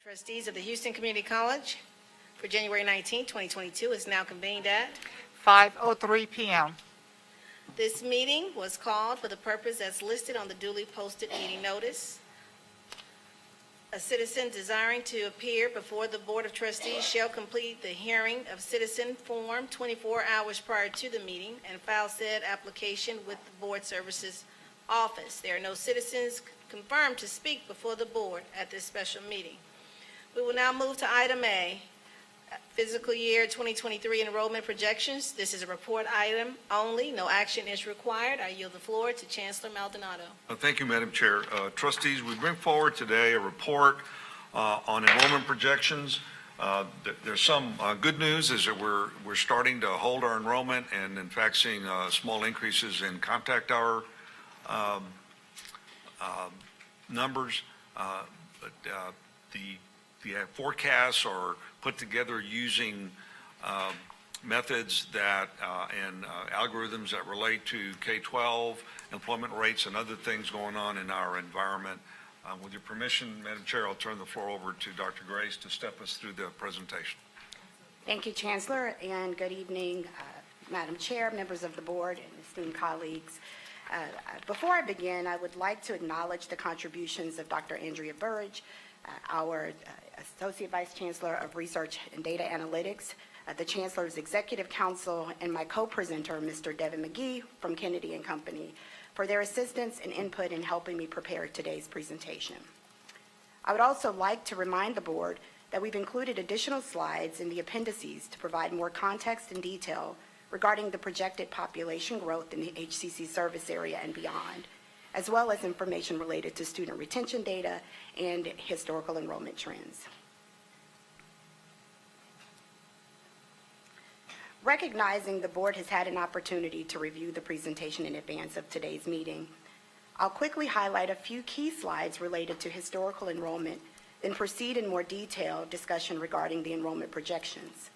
Trustees of the Houston Community College for January 19, 2022 is now convened at. 5:03 p.m. This meeting was called for the purpose as listed on the duly posted meeting notice. A citizen desiring to appear before the Board of Trustees shall complete the hearing of citizen form 24 hours prior to the meeting and file said application with the Board Services Office. There are no citizens confirmed to speak before the board at this special meeting. We will now move to item A, fiscal year 2023 enrollment projections. This is a report item only. No action is required. I yield the floor to Chancellor Maldonado. Thank you, Madam Chair. Trustees, we bring forward today a report on enrollment projections. There's some good news is that we're starting to hold our enrollment and in fact seeing small increases in contact hour numbers. But the forecasts are put together using methods that and algorithms that relate to K-12 employment rates and other things going on in our environment. With your permission, Madam Chair, I'll turn the floor over to Dr. Grace to step us through the presentation. Thank you, Chancellor, and good evening, Madam Chair, members of the board, and esteemed colleagues. Before I begin, I would like to acknowledge the contributions of Dr. Andrea Burridge, our Associate Vice Chancellor of Research and Data Analytics, the Chancellor's Executive Council, and my co-presenter, Mr. Devin McGee from Kennedy & Company, for their assistance and input in helping me prepare today's presentation. I would also like to remind the board that we've included additional slides in the appendices to provide more context and detail regarding the projected population growth in the HCC service area and beyond, as well as information related to student retention data and historical enrollment trends. Recognizing the board has had an opportunity to review the presentation in advance of today's meeting, I'll quickly highlight a few key slides related to historical enrollment, then proceed in more detailed discussion regarding the enrollment projections.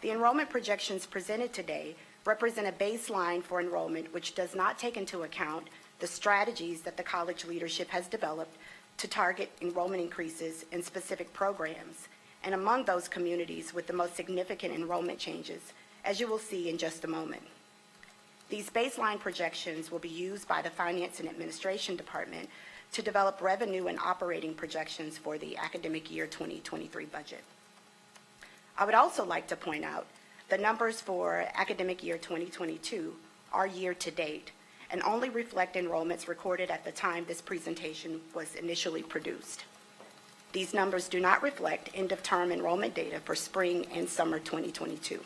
The enrollment projections presented today represent a baseline for enrollment which does not take into account the strategies that the college leadership has developed to target enrollment increases in specific programs, and among those communities with the most significant enrollment changes, as you will see in just a moment. These baseline projections will be used by the Finance and Administration Department to develop revenue and operating projections for the academic year 2023 budget. I would also like to point out the numbers for academic year 2022 are year to date and only reflect enrollments recorded at the time this presentation was initially produced. These numbers do not reflect end-of-term enrollment data for spring and summer 2022.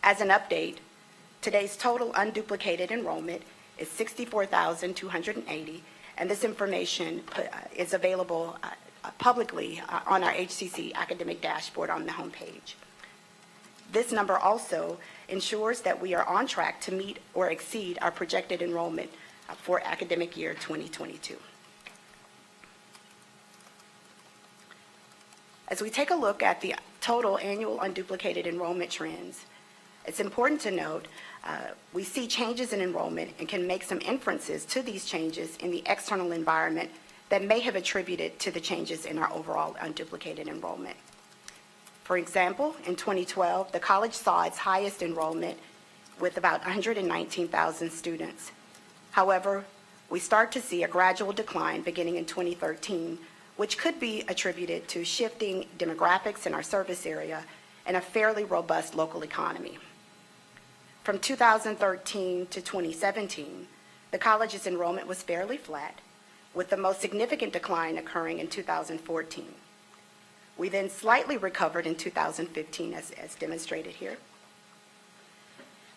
As an update, today's total unduplicated enrollment is 64,280, and this information is available publicly on our HCC academic dashboard on the homepage. This number also ensures that we are on track to meet or exceed our projected enrollment for academic year 2022. As we take a look at the total annual unduplicated enrollment trends, it's important to note we see changes in enrollment and can make some inferences to these changes in the external environment that may have attributed to the changes in our overall unduplicated enrollment. For example, in 2012, the college saw its highest enrollment with about 119,000 students. However, we start to see a gradual decline beginning in 2013, which could be attributed to shifting demographics in our service area and a fairly robust local economy. From 2013 to 2017, the college's enrollment was fairly flat, with the most significant decline occurring in 2014. We then slightly recovered in 2015, as demonstrated here.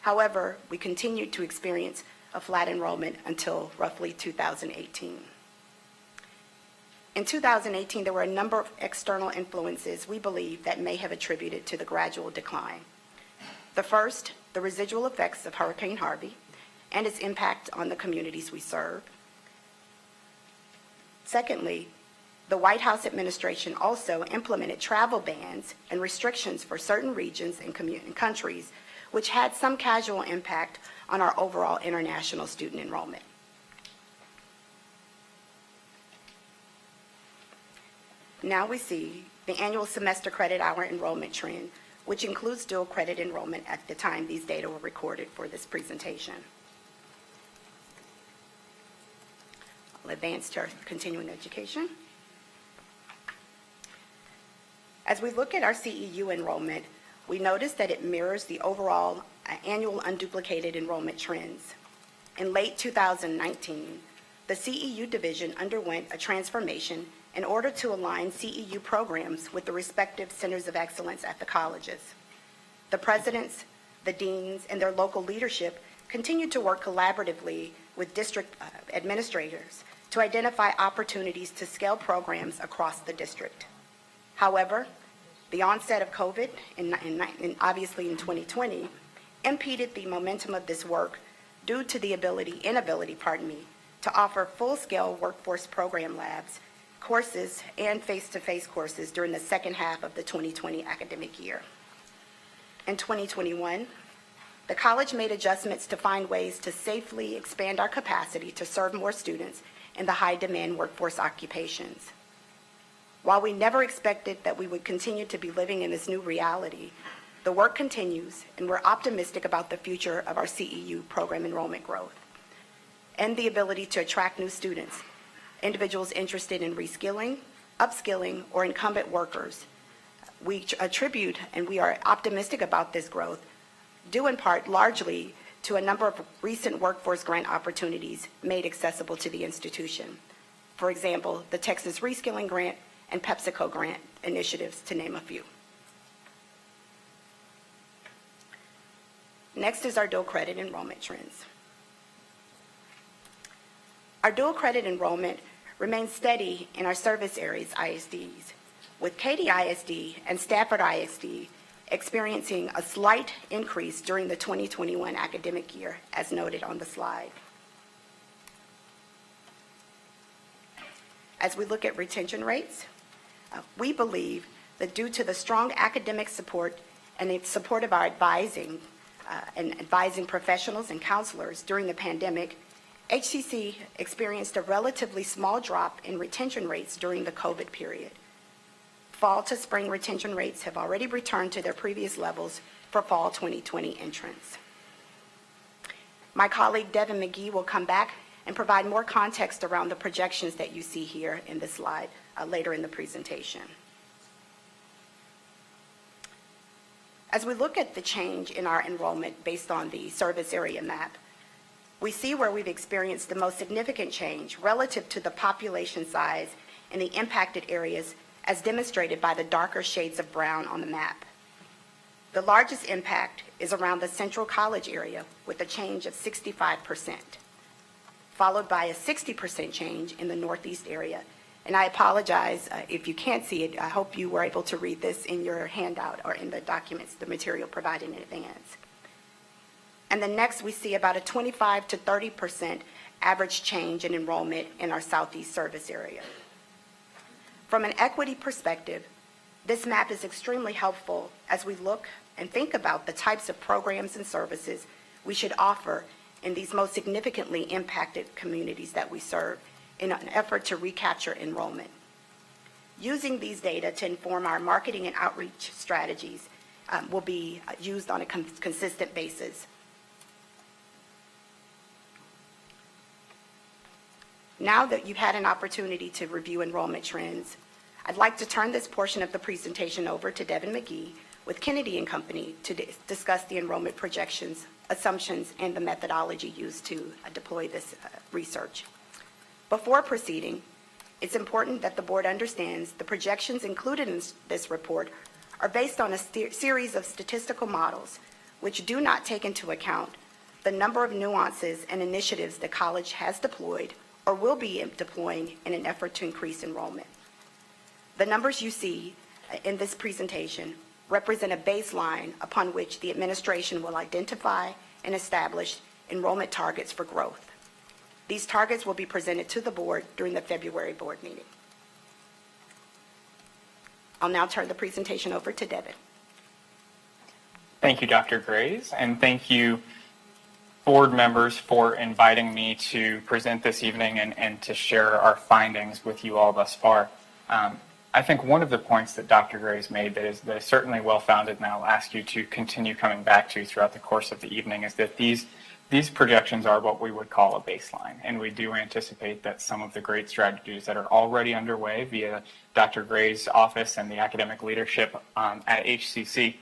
However, we continued to experience a flat enrollment until roughly 2018. In 2018, there were a number of external influences we believe that may have attributed to the gradual decline. The first, the residual effects of Hurricane Harvey and its impact on the communities we serve. Secondly, the White House administration also implemented travel bans and restrictions for certain regions and countries, which had some casual impact on our overall international student enrollment. Now we see the annual semester credit hour enrollment trend, which includes dual credit enrollment at the time these data were recorded for this presentation. I'll advance to our continuing education. As we look at our CEU enrollment, we notice that it mirrors the overall annual unduplicated enrollment trends. In late 2019, the CEU division underwent a transformation in order to align CEU programs with the respective centers of excellence at the colleges. The presidents, the deans, and their local leadership continue to work collaboratively with district administrators to identify opportunities to scale programs across the district. However, the onset of COVID, obviously in 2020, impeded the momentum of this work due to the inability, to offer full-scale workforce program labs, courses, and face-to-face courses during the second half of the 2020 academic year. In 2021, the college made adjustments to find ways to safely expand our capacity to serve more students in the high-demand workforce occupations. While we never expected that we would continue to be living in this new reality, the work continues, and we're optimistic about the future of our CEU program enrollment growth and the ability to attract new students, individuals interested in reskilling, upskilling, or incumbent workers. We attribute, and we are optimistic about this growth, due in part largely to a number of recent workforce grant opportunities made accessible to the institution. For example, the Texas Reskilling Grant and PepsiCo grant initiatives, to name a few. Next is our dual credit enrollment trends. Our dual credit enrollment remains steady in our service areas ISDs, with Katy ISD and Stafford ISD experiencing a slight increase during the 2021 academic year, as noted on the slide. As we look at retention rates, we believe that due to the strong academic support and the support of our advising professionals and counselors during the pandemic, HCC experienced a relatively small drop in retention rates during the COVID period. Fall to spring retention rates have already returned to their previous levels for fall 2020 entrants. My colleague Devin McGee will come back and provide more context around the projections that you see here in this slide later in the presentation. As we look at the change in our enrollment based on the service area map, we see where we've experienced the most significant change relative to the population size in the impacted areas, as demonstrated by the darker shades of brown on the map. The largest impact is around the Central College area with a change of 65%, followed by a 60% change in the Northeast area. And I apologize if you can't see it. I hope you were able to read this in your handout or in the documents, the material provided in advance. And then next, we see about a 25 to 30% average change in enrollment in our Southeast service area. From an equity perspective, this map is extremely helpful as we look and think about the types of programs and services we should offer in these most significantly impacted communities that we serve in an effort to recapture enrollment. Using these data to inform our marketing and outreach strategies will be used on a consistent basis. Now that you've had an opportunity to review enrollment trends, I'd like to turn this portion of the presentation over to Devin McGee with Kennedy and Company to discuss the enrollment projections, assumptions, and the methodology used to deploy this research. Before proceeding, it's important that the board understands the projections included in this report are based on a series of statistical models which do not take into account the number of nuances and initiatives the college has deployed or will be deploying in an effort to increase enrollment. The numbers you see in this presentation represent a baseline upon which the administration will identify and establish enrollment targets for growth. These targets will be presented to the board during the February board meeting. I'll now turn the presentation over to Devin. Thank you, Dr. Grays, and thank you, board members, for inviting me to present this evening and to share our findings with you all thus far. I think one of the points that Dr. Gray's made that is certainly well-founded, and I'll ask you to continue coming back to throughout the course of the evening, is that these projections are what we would call a baseline, and we do anticipate that some of the great strategies that are already underway via Dr. Gray's office and the academic leadership at HCC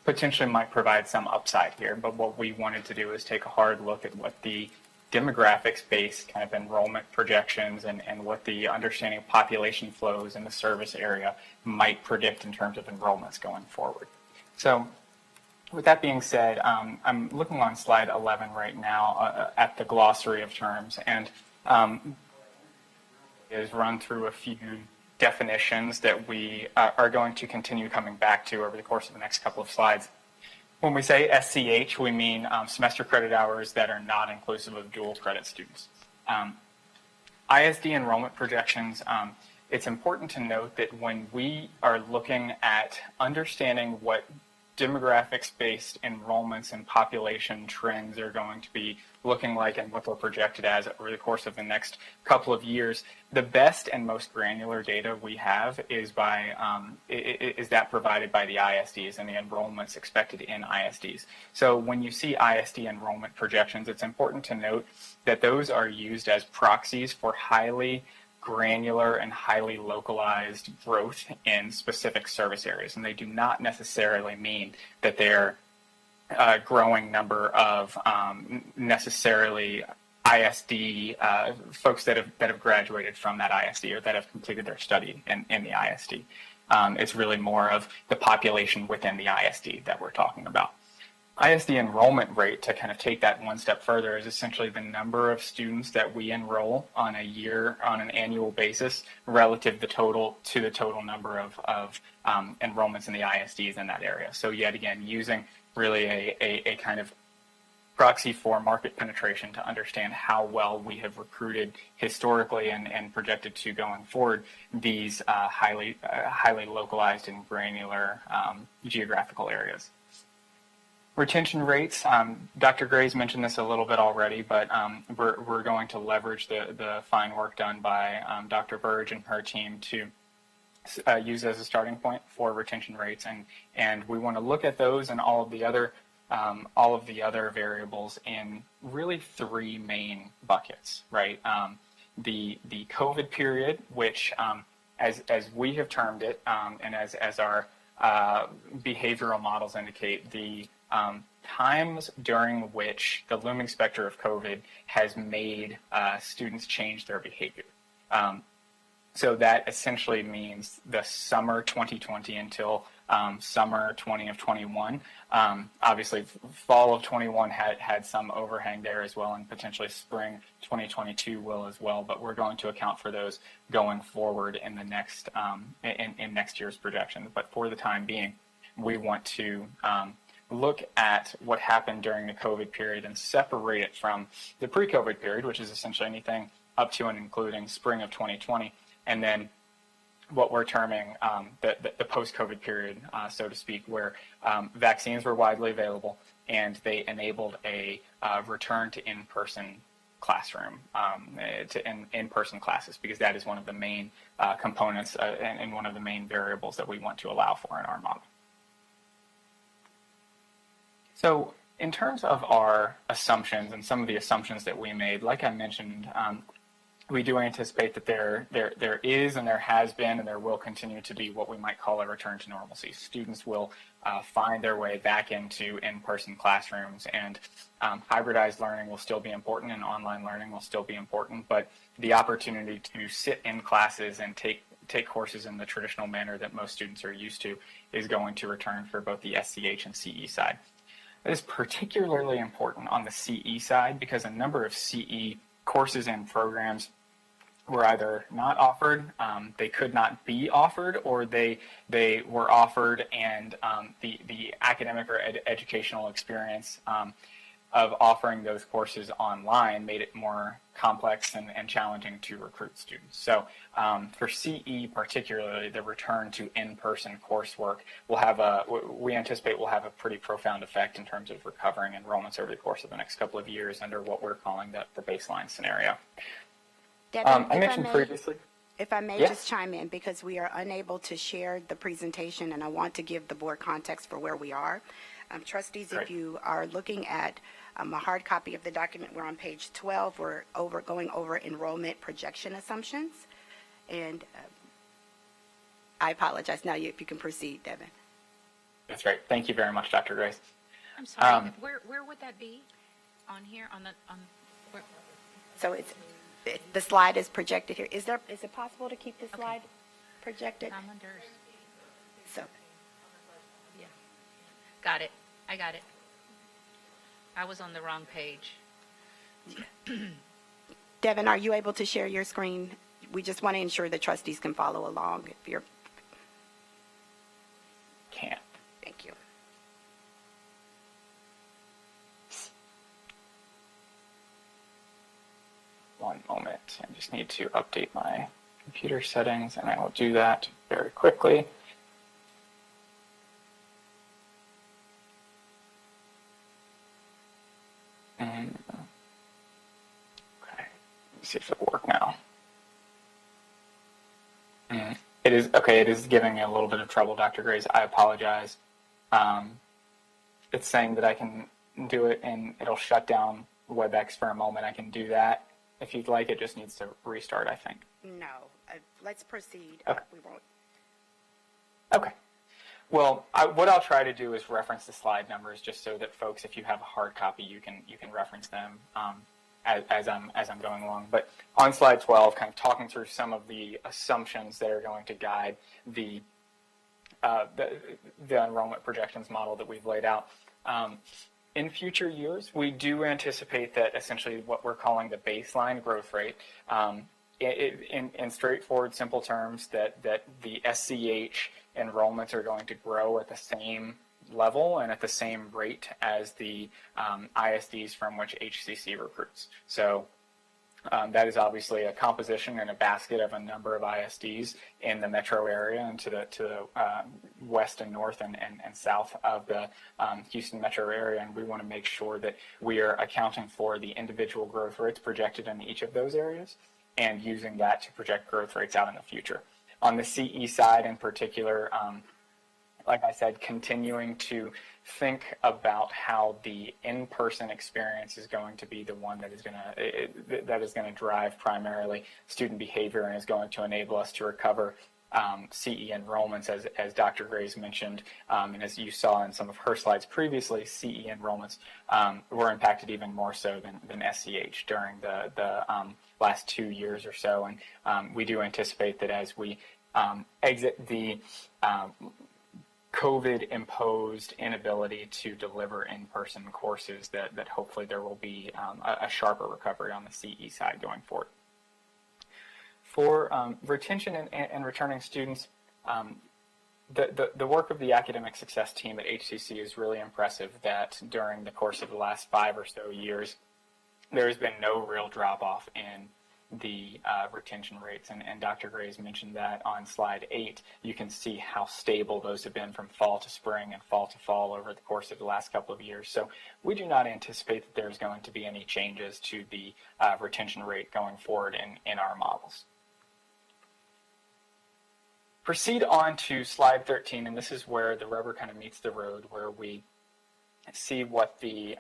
potentially might provide some upside here. But what we wanted to do is take a hard look at what the demographics-based kind of enrollment projections and what the understanding of population flows in the service area might predict in terms of enrollments going forward. So with that being said, I'm looking on slide 11 right now at the glossary of terms, and is run through a few definitions that we are going to continue coming back to over the course of the next couple of slides. When we say SCH, we mean semester credit hours that are not inclusive of dual credit students. Isd Enrollment Projections, it's important to note that when we are looking at understanding what demographics-based enrollments and population trends are going to be looking like and what they're projected as over the course of the next couple of years, the best and most granular data we have is that provided by the ISDs and the enrollments expected in ISDs. So when you see ISD enrollment projections, it's important to note that those are used as proxies for highly granular and highly localized growth in specific service areas, and they do not necessarily mean that they're a growing number of necessarily ISD folks that have graduated from that ISD or that have completed their study in the ISD. It's really more of the population within the ISD that we're talking about. ISD enrollment rate, to kind of take that one step further, is essentially the number of students that we enroll on an annual basis relative to the total number of enrollments in the ISDs in that area. So yet again, using really a kind of proxy for market penetration to understand how well we have recruited historically and projected to going forward these highly localized and granular geographical areas. Retention rates, Dr. Gray's mentioned this a little bit already, but we're going to leverage the fine work done by Dr. Burge and her team to use as a starting point for retention rates, and we want to look at those and all of the other variables in really three main buckets, right? The COVID period, which as we have termed it, and as our behavioral models indicate, the times during which the looming specter of COVID has made students change their behavior. So that essentially means the summer 2020 until summer 2021. Obviously, fall of 21 had some overhang there as well, and potentially spring 2022 will as well. But we're going to account for those going forward in the next in next year's projections. But for the time being, we want to look at what happened during the COVID period and separate it from the pre-COVID period, which is essentially anything up to and including spring of 2020, and then what we're terming the post-COVID period, so to speak, where vaccines were widely available and they enabled a return to in-person classroom, in-person classes, because that is one of the main components and one of the main variables that we want to allow for in our model. So in terms of our assumptions and some of the assumptions that we made, like I mentioned, we do anticipate that there is and there has been and there will continue to be what we might call a return to normalcy. Students will find their way back into in-person classrooms, and hybridized learning will still be important and online learning will still be important, but the opportunity to sit in classes and take courses in the traditional manner that most students are used to is going to return for both the SCH and CE side. That is particularly important on the CE side because a number of CE courses and programs were either not offered, they could not be offered, or they were offered and the academic or educational experience of offering those courses online made it more complex and challenging to recruit students. So for CE particularly, the return to in-person coursework we anticipate will have a pretty profound effect in terms of recovering enrollments over the course of the next couple of years under what we're calling the baseline scenario. Devin, I mentioned previously. If I may Yes. just chime in, because we are unable to share the presentation, and I want to give the board context for where we are. Trustees, if Great. you are looking at a hard copy of the document, we're on page 12. We're going over enrollment projection assumptions. And I apologize. Now, if you can proceed, Devin. That's great. Thank you very much, Dr. Grace. I'm sorry, where would that be? On here, where? So the slide is projected here. Is it possible to keep the slide projected? I'm under, So, yeah. Got it, I got it. I was on the wrong page. Devin, are you able to share your screen? We just want to ensure the trustees can follow along. If you're, Can't. thank you. One moment. I just need to update my computer settings, and I will do that very quickly. Okay, let's see if it will work now. It is okay. It is giving me a little bit of trouble, Dr. Grace. I apologize. It's saying that I can do it, and it'll shut down WebEx for a moment. I can do that. If you'd like, it just needs to restart, I think. No, let's proceed. Okay. We won't. Okay. Well, what I'll try to do is reference the slide numbers, just so that folks, if you have a hard copy, you can reference them as I'm going along. But on slide 12, kind of talking through some of the assumptions that are going to guide the enrollment projections model that we've laid out. In future years, we do anticipate that essentially what we're calling the baseline growth rate, in straightforward, simple terms, that the SCH enrollments are going to grow at the same level and at the same rate as the ISDs from which HCC recruits. So that is obviously a composition and a basket of a number of ISDs in the metro area and to the west and north and south of the Houston metro area. And we want to make sure that we are accounting for the individual growth rates projected in each of those areas and using that to project growth rates out in the future. On the CE side in particular, like I said, continuing to think about how the in-person experience is going to be the one that is going to drive primarily student behavior and is going to enable us to recover CE enrollments, as Dr. Grace mentioned, and as you saw in some of her slides previously, CE enrollments were impacted even more so than SCH during the last 2 years or so. And we do anticipate that as we exit the COVID-imposed inability to deliver in-person courses, that hopefully there will be a sharper recovery on the CE side going forward. For retention and returning students, the work of the academic success team at HCC is really impressive. That during the course of the last 5 or so years, there has been no real drop-off in the retention rates, and Dr. Graves mentioned that on slide 8. You can see how stable those have been from fall to spring and fall to fall over the course of the last couple of years. So we do not anticipate that there's going to be any changes to the retention rate going forward in our models. Proceed on to slide 13, and this is where the rubber kind of meets the road, where we see what the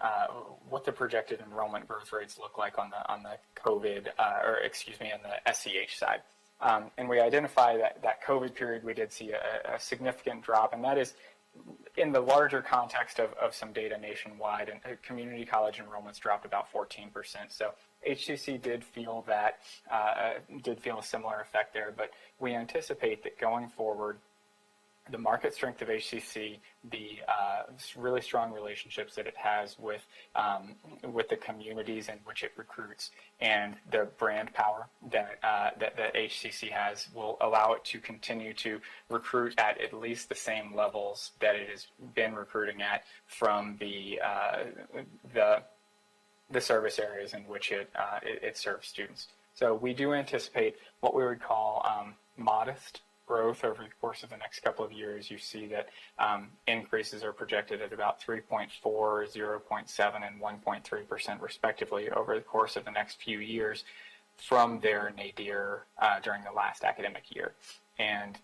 projected enrollment growth rates look like on the COVID, on the SCH side. And we identify that COVID period, we did see a significant drop, and that is in the larger context of some data nationwide, and community college enrollments dropped about 14%. So HCC did feel a similar effect there, but we anticipate that going forward, the market strength of HCC, the really strong relationships that it has with the communities in which it recruits, and the brand power that HCC has will allow it to continue to recruit at least the same levels that it has been recruiting at from the service areas in which it serves students. So we do anticipate what we would call modest growth over the course of the next couple of years. You see that increases are projected at about 3.4, 0.7, and 1.3% respectively over the course of the next few years. from their nadir during the last academic year. And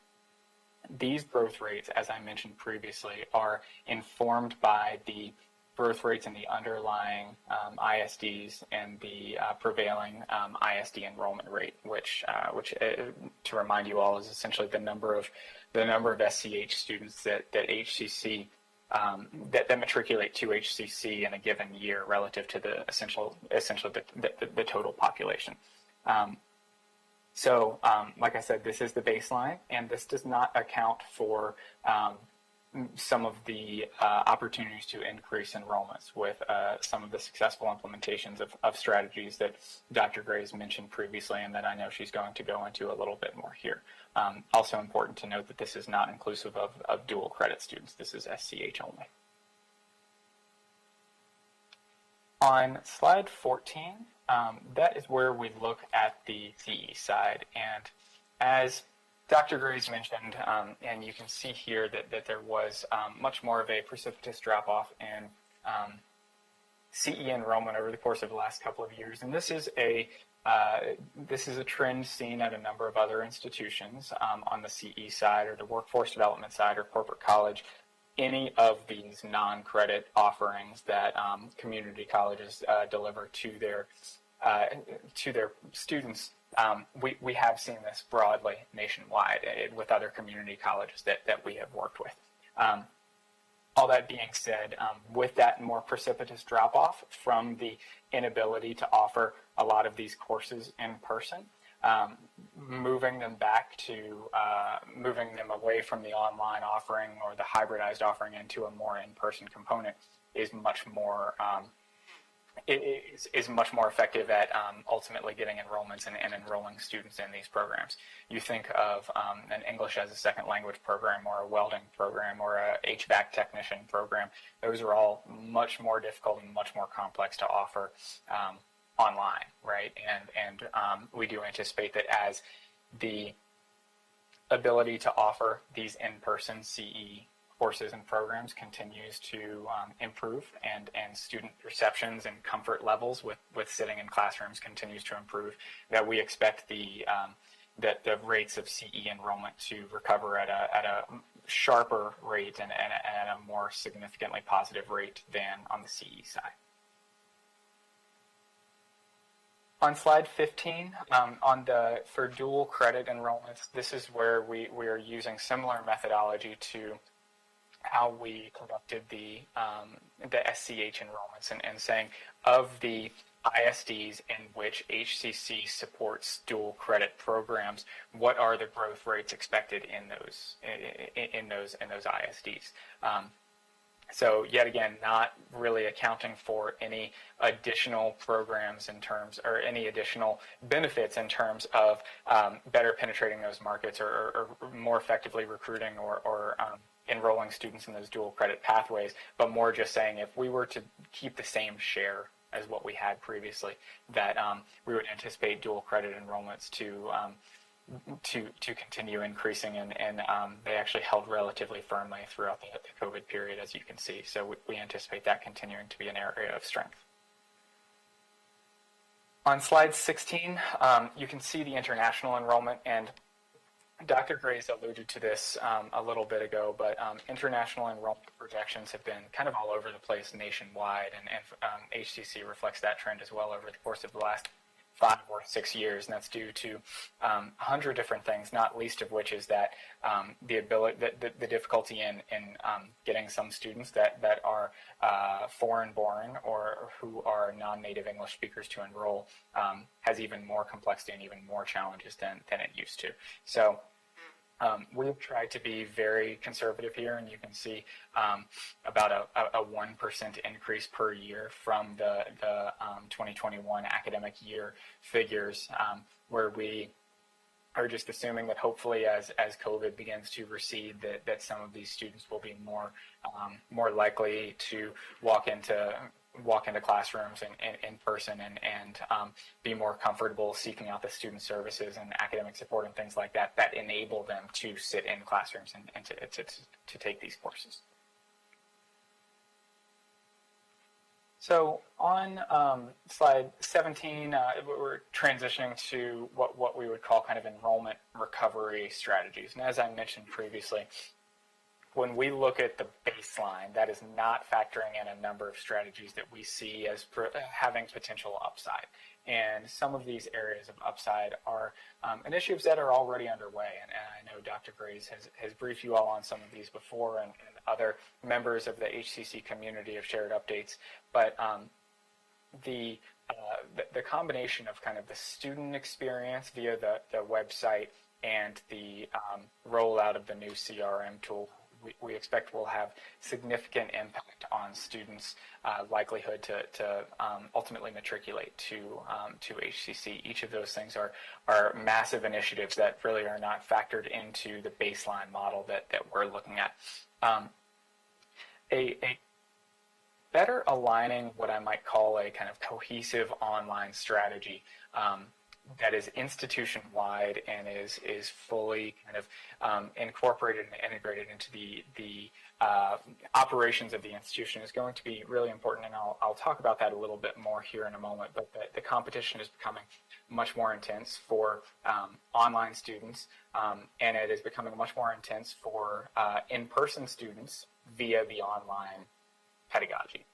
these growth rates, as I mentioned previously, are informed by the growth rates in the underlying ISDs and the prevailing ISD enrollment rate, which to remind you all, is essentially the number of SCH students that HCC that matriculate to HCC in a given year relative to the essentially the total population. So, like I said, this is the baseline, and this does not account for some of the opportunities to increase enrollments with some of the successful implementations of strategies that Dr. Gray's mentioned previously, and that I know she's going to go into a little bit more here. Also important to note that this is not inclusive of dual credit students. This is SCH only. On slide 14, that is where we look at the CE side. And as Dr. Gray's mentioned, and you can see here that there was much more of a precipitous drop-off in CE enrollment over the course of the last couple of years. And this is a trend seen at a number of other institutions on the CE side or the workforce development side or corporate college. Any of these non-credit offerings that community colleges deliver to their students, we have seen this broadly nationwide with other community colleges that we have worked with. All that being said, with that more precipitous drop-off from the inability to offer a lot of these courses in person, moving them away from the online offering or the hybridized offering into a more in-person component is much more is much more effective at ultimately getting enrollments and enrolling students in these programs. You think of an English as a second language program or a welding program or a HVAC technician program. Those are all much more difficult and much more complex to offer online, right? And we do anticipate that as the ability to offer these in-person CE courses and programs continues to improve, and student perceptions and comfort levels with sitting in classrooms continues to improve, that we expect that the rates of CE enrollment to recover at a sharper rate and at a more significantly positive rate than on the CE side. On slide 15, for dual credit enrollments, this is where we are using similar methodology to how we conducted the SCH enrollments, and saying of the ISDs in which HCC supports dual credit programs, what are the growth rates expected in those ISDs? So yet again, not really accounting for any additional programs in terms, or any additional benefits in terms of better penetrating those markets or more effectively recruiting or enrolling students in those dual credit pathways, but more just saying if we were to keep the same share as what we had previously, that we would anticipate dual credit enrollments to continue increasing, and they actually held relatively firmly throughout the COVID period, as you can see. So we anticipate that continuing to be an area of strength. On slide 16, you can see the international enrollment, and Dr. Gray's alluded to this a little bit ago, but international enrollment projections have been kind of all over the place nationwide, and HCC reflects that trend as well over the course of the last 5 or 6 years, and that's due to 100 different things, not least of which is that the difficulty in getting some students that are foreign-born or who are non-native English speakers to enroll has even more complexity and even more challenges than it used to. So we've tried to be very conservative here, and you can see about a 1% increase per year from the 2021 academic year figures, where we are just assuming that hopefully as COVID begins to recede, that some of these students will be more likely to walk into classrooms in person and be more comfortable seeking out the student services and academic support and things like that enable them to sit in classrooms and to take these courses. So on slide 17, we're transitioning to what we would call kind of enrollment recovery strategies. And as I mentioned previously, when we look at the baseline, that is not factoring in a number of strategies that we see as having potential upside. And some of these areas of upside are initiatives that are already underway. And I know Dr. Graves has briefed you all on some of these before, and other members of the HCC community have shared updates. But the combination of kind of the student experience via the website and the rollout of the new CRM tool, we expect will have significant impact on students' likelihood to ultimately matriculate to HCC. Each of those things are massive initiatives that really are not factored into the baseline model that we're looking at. A better aligning what I might call a kind of cohesive online strategy that is institution-wide and is fully kind of incorporated and integrated into the operations of the institution is going to be really important, and I'll talk about that a little bit more here in a moment. But the competition is becoming much more intense for online students, and it is becoming much more intense for in-person students via the online pedagogy.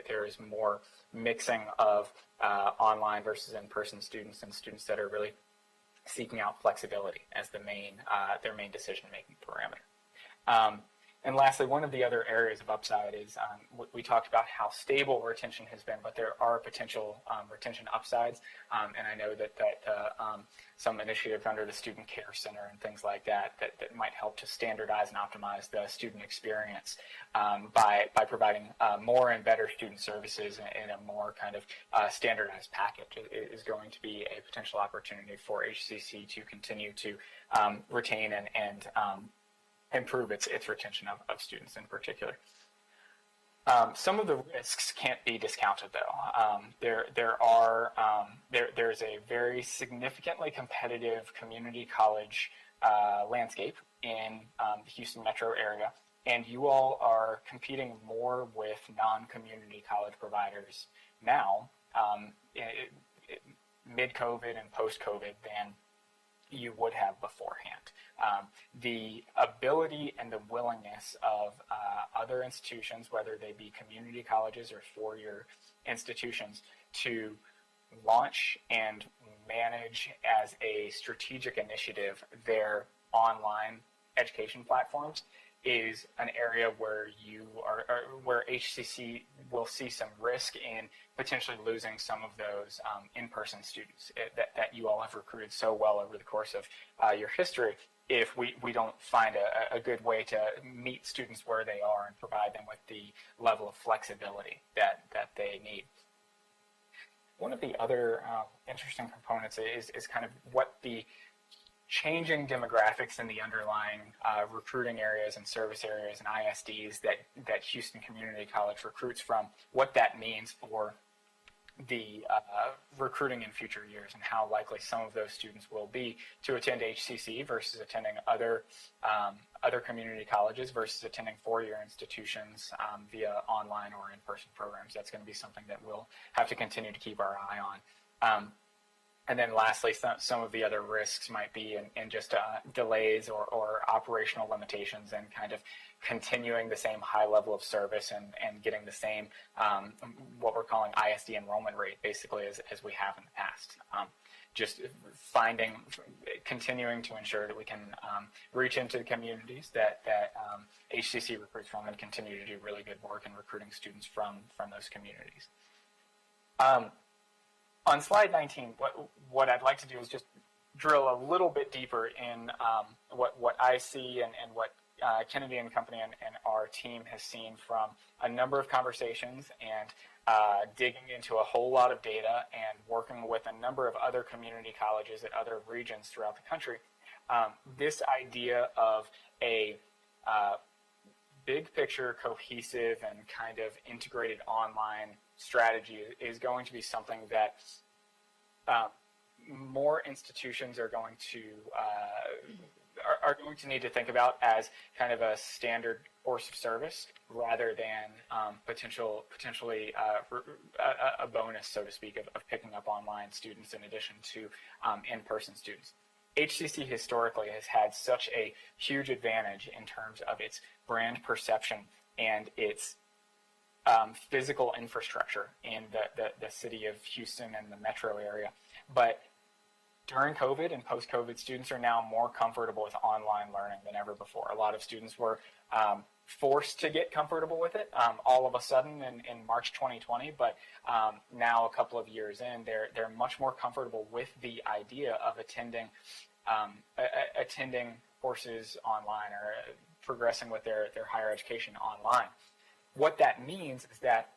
There is more mixing of online versus in-person students and students that are really seeking out flexibility as their main decision-making parameter. And lastly, one of the other areas of upside is we talked about how stable retention has been, but there are potential retention upsides. And I know that some initiatives under the Student Care Center and things like that might help to standardize and optimize the student experience by providing more and better student services in a more kind of standardized package. It is going to be a potential opportunity for HCC to continue to retain and improve its retention of students in particular. Some of the risks can't be discounted, though. There's a very significantly competitive community college landscape in the Houston metro area, and you all are competing more with non-community college providers now, mid-COVID and post-COVID, than you would have beforehand. The ability and the willingness of other institutions, whether they be community colleges or four-year institutions, to launch and manage as a strategic initiative their online education platforms is an area where where HCC will see some risk in potentially losing some of those in-person students that you all have recruited so well over the course of your history, if we don't find a good way to meet students where they are and provide them with the level of flexibility that they need. One of the other interesting components is kind of what the changing demographics in the underlying recruiting areas and service areas and ISDs that Houston Community College recruits from, what that means for the recruiting in future years and how likely some of those students will be to attend HCC versus attending other community colleges versus attending four-year institutions via online or in-person programs. That's going to be something that we'll have to continue to keep our eye on. And then lastly, some of the other risks might be in just delays or operational limitations and kind of continuing the same high level of service and getting the same, what we're calling ISD enrollment rate, basically, as we have in the past. Just continuing to ensure that we can reach into the communities that HCC recruits from and continue to do really good work in recruiting students from those communities. On slide 19, what I'd like to do is just drill a little bit deeper in what I see and what Kennedy and Company and our team has seen from a number of conversations and digging into a whole lot of data and working with a number of other community colleges at other regions throughout the country. This idea of a big picture, cohesive, and kind of integrated online strategy is going to be something that more institutions are going to are going to need to think about as kind of a standard course of service rather than potentially a bonus, so to speak, of picking up online students in addition to in-person students. HCC historically has had such a huge advantage in terms of its brand perception and its physical infrastructure in the city of Houston and the metro area. But during COVID and post-COVID, students are now more comfortable with online learning than ever before. A lot of students were forced to get comfortable with it all of a sudden in March 2020, but now a couple of years in, they're much more comfortable with the idea of attending courses online or progressing with their higher education online. What that means is that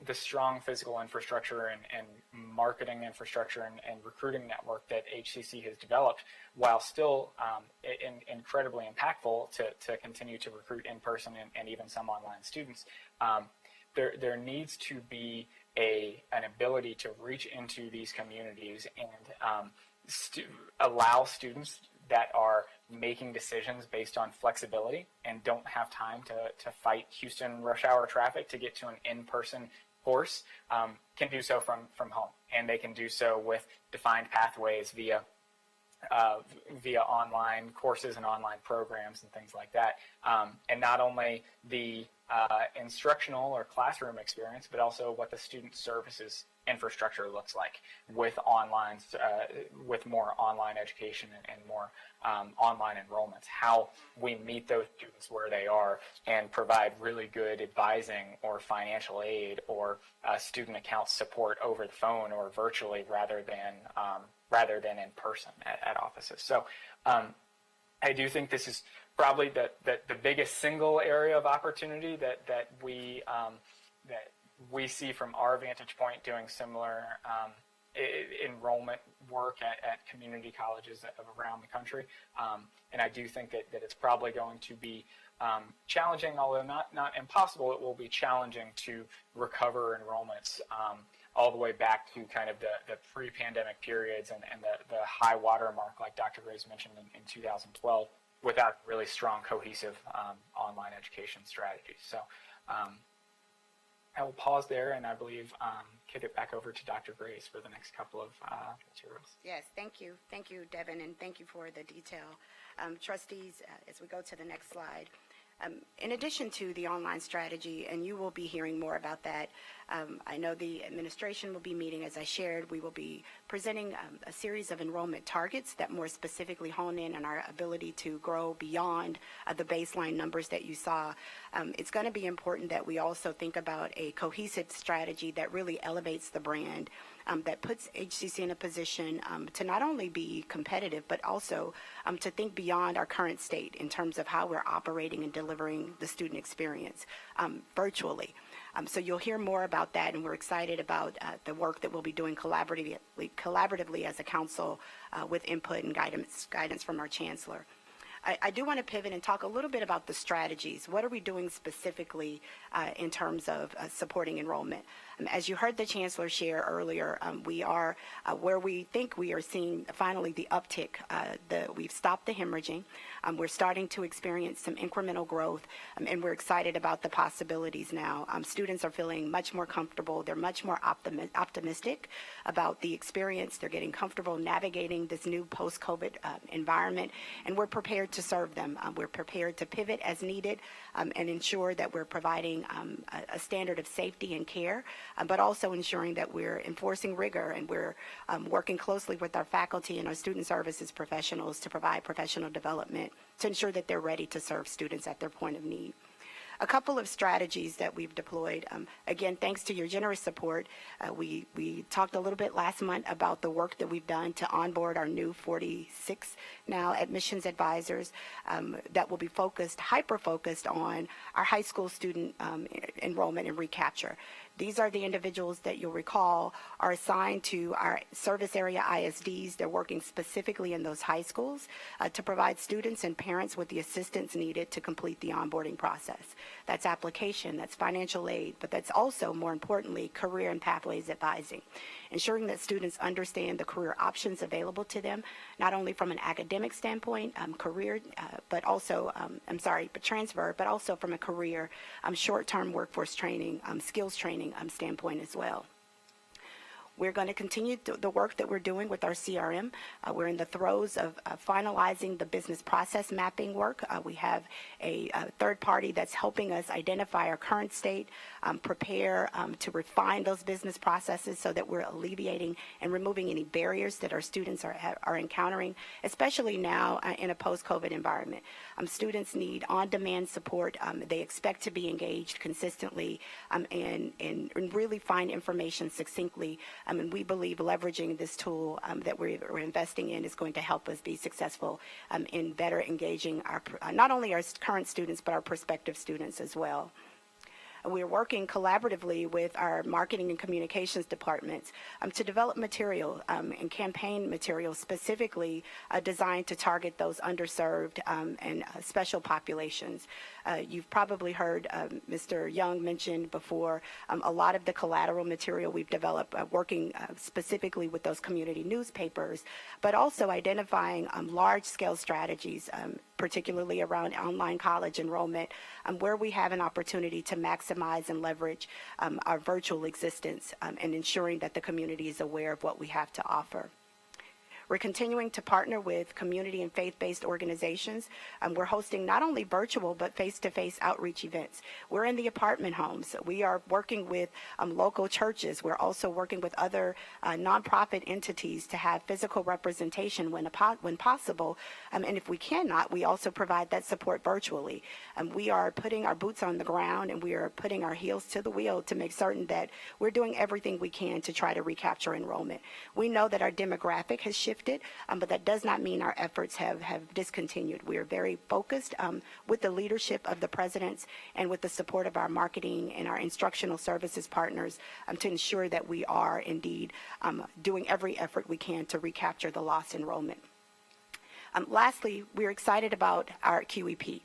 the strong physical infrastructure and marketing infrastructure and recruiting network that HCC has developed, while still incredibly impactful to continue to recruit in person and even some online students, there needs to be an ability to reach into these communities and allow students that are making decisions based on flexibility and don't have time to fight Houston rush hour traffic to get to an in-person course, can do so from home. And they can do so with defined pathways via online courses and online programs and things like that. And not only the instructional or classroom experience, but also what the student services infrastructure looks like with with more online education and more online enrollments, how we meet those students where they are and provide really good advising or financial aid or student account support over the phone or virtually rather than in person at offices. So I do think this is probably the biggest single area of opportunity that we see from our vantage point doing similar enrollment work at community colleges around the country. And I do think that it's probably going to be challenging, although not impossible. It will be challenging to recover enrollments all the way back to kind of the pre-pandemic periods and the high water mark, like Dr. Graves mentioned in 2012, without really strong, cohesive online education strategies. So I will pause there, and I believe kick it back over to Dr. Grace for the next couple of materials. Yes, thank you. Thank you, Devin, and thank you for the detail. Trustees, as we go to the next slide, in addition to the online strategy, and you will be hearing more about that, I know the administration will be meeting, as I shared. We will be presenting a series of enrollment targets that more specifically hone in on our ability to grow beyond the baseline numbers that you saw. It's going to be important that we also think about a cohesive strategy that really elevates the brand, that puts HCC in a position to not only be competitive, but also to think beyond our current state in terms of how we're operating and delivering the student experience virtually. So you'll hear more about that, and we're excited about the work that we'll be doing collaboratively as a council with input and guidance from our chancellor. I do want to pivot and talk a little bit about the strategies. What are we doing specifically in terms of supporting enrollment? As you heard the chancellor share earlier, we are where we think we are seeing finally the uptick. We've stopped the hemorrhaging. We're starting to experience some incremental growth, and we're excited about the possibilities now. Students are feeling much more comfortable. They're much more optimistic about the experience. They're getting comfortable navigating this new post-COVID environment, and we're prepared to serve them. We're prepared to pivot as needed and ensure that we're providing a standard of safety and care, but also ensuring that we're enforcing rigor and we're working closely with our faculty and our student services professionals to provide professional development to ensure that they're ready to serve students at their point of need. A couple of strategies that we've deployed. Again, thanks to your generous support, we talked a little bit last month about the work that we've done to onboard our new 46 now admissions advisors that will be hyper-focused on our high school student enrollment and recapture. These are the individuals that you'll recall are assigned to our service area ISDs. They're working specifically in those high schools to provide students and parents with the assistance needed to complete the onboarding process. That's application, that's financial aid, but that's also, more importantly, career and pathways advising, ensuring that students understand the career options available to them, not only from an academic standpoint, career, but also, transfer, but also from a career, short-term workforce training, skills training standpoint as well. We're going to continue the work that we're doing with our CRM. We're in the throes of finalizing the business process mapping work. We have a third party that's helping us identify our current state, prepare to refine those business processes so that we're alleviating and removing any barriers that our students are encountering, especially now in a post-COVID environment. Students need on-demand support. They expect to be engaged consistently and really find information succinctly. And we believe leveraging this tool that we're investing in is going to help us be successful in better engaging not only our current students, but our prospective students as well. We're working collaboratively with our marketing and communications departments to develop material and campaign material specifically designed to target those underserved and special populations. You've probably heard Mr. Young mention before a lot of the collateral material we've developed working specifically with those community newspapers, but also identifying large-scale strategies, particularly around online college enrollment, where we have an opportunity to maximize and leverage our virtual existence and ensuring that the community is aware of what we have to offer. We're continuing to partner with community and faith-based organizations. We're hosting not only virtual but face-to-face outreach events. We're in the apartment homes. We are working with local churches. We're also working with other nonprofit entities to have physical representation when possible. And if we cannot, we also provide that support virtually. We are putting our boots on the ground and we are putting our heels to the wheel to make certain that we're doing everything we can to try to recapture enrollment. We know that our demographic has shifted, but that does not mean our efforts have discontinued. We are very focused with the leadership of the presidents and with the support of our marketing and our instructional services partners to ensure that we are indeed doing every effort we can to recapture the lost enrollment. Lastly, we're excited about our QEP,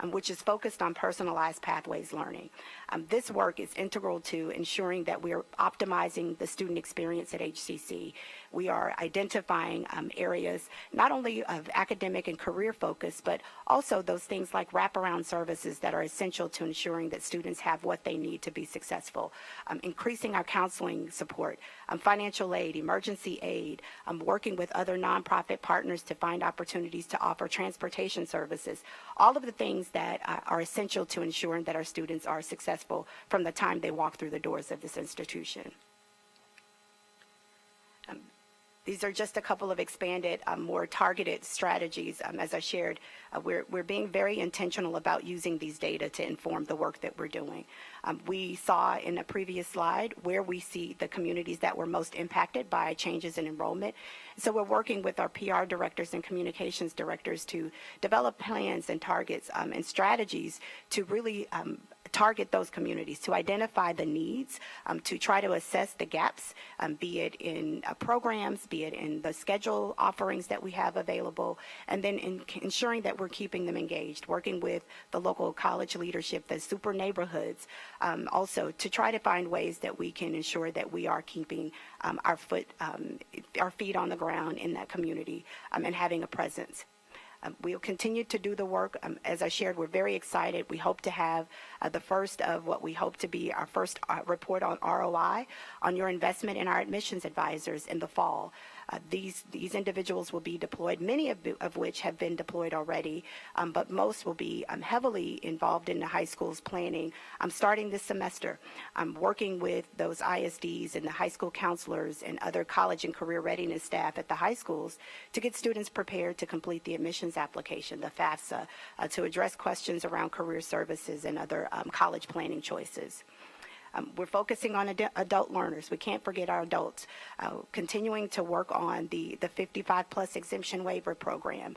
which is focused on personalized pathways learning. This work is integral to ensuring that we are optimizing the student experience at HCC. We are identifying areas not only of academic and career focus, but also those things like wraparound services that are essential to ensuring that students have what they need to be successful. Increasing our counseling support, financial aid, emergency aid, working with other nonprofit partners to find opportunities to offer transportation services, all of the things that are essential to ensuring that our students are successful from the time they walk through the doors of this institution. These are just a couple of expanded, more targeted strategies. As I shared, we're being very intentional about using these data to inform the work that we're doing. We saw in a previous slide where we see the communities that were most impacted by changes in enrollment. So we're working with our PR directors and communications directors to develop plans and targets and strategies to really target those communities, to identify the needs, to try to assess the gaps, be it in programs, be it in the schedule offerings that we have available, and then ensuring that we're keeping them engaged, working with the local college leadership, the super neighborhoods, also to try to find ways that we can ensure that we are keeping our feet on the ground in that community and having a presence. We'll continue to do the work. As I shared, we're very excited. We hope to have the first of what we hope to be our first report on ROI on your investment in our admissions advisors in the fall. These individuals will be deployed, many of which have been deployed already, but most will be heavily involved in the high school's planning. Starting this semester, working with those ISDs and the high school counselors and other college and career readiness staff at the high schools to get students prepared to complete the admissions application, the FAFSA, to address questions around career services and other college planning choices. We're focusing on adult learners. We can't forget our adults. Continuing to work on the 55-plus exemption waiver program.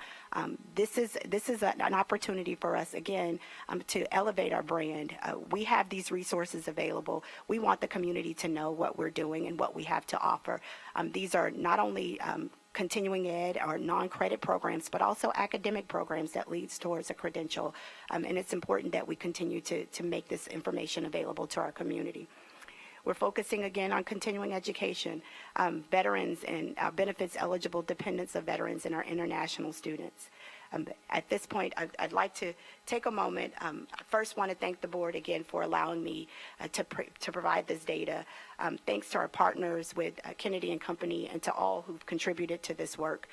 This is an opportunity for us, again, to elevate our brand. We have these resources available. We want the community to know what we're doing and what we have to offer. These are not only continuing ed or non-credit programs, but also academic programs that leads towards a credential. And it's important that we continue to make this information available to our community. We're focusing again on continuing education, veterans and benefits eligible dependents of veterans and our international students. At this point, I'd like to take a moment. First, want to thank the board again for allowing me to provide this data. Thanks to our partners with Kennedy and Company and to all who've contributed to this work.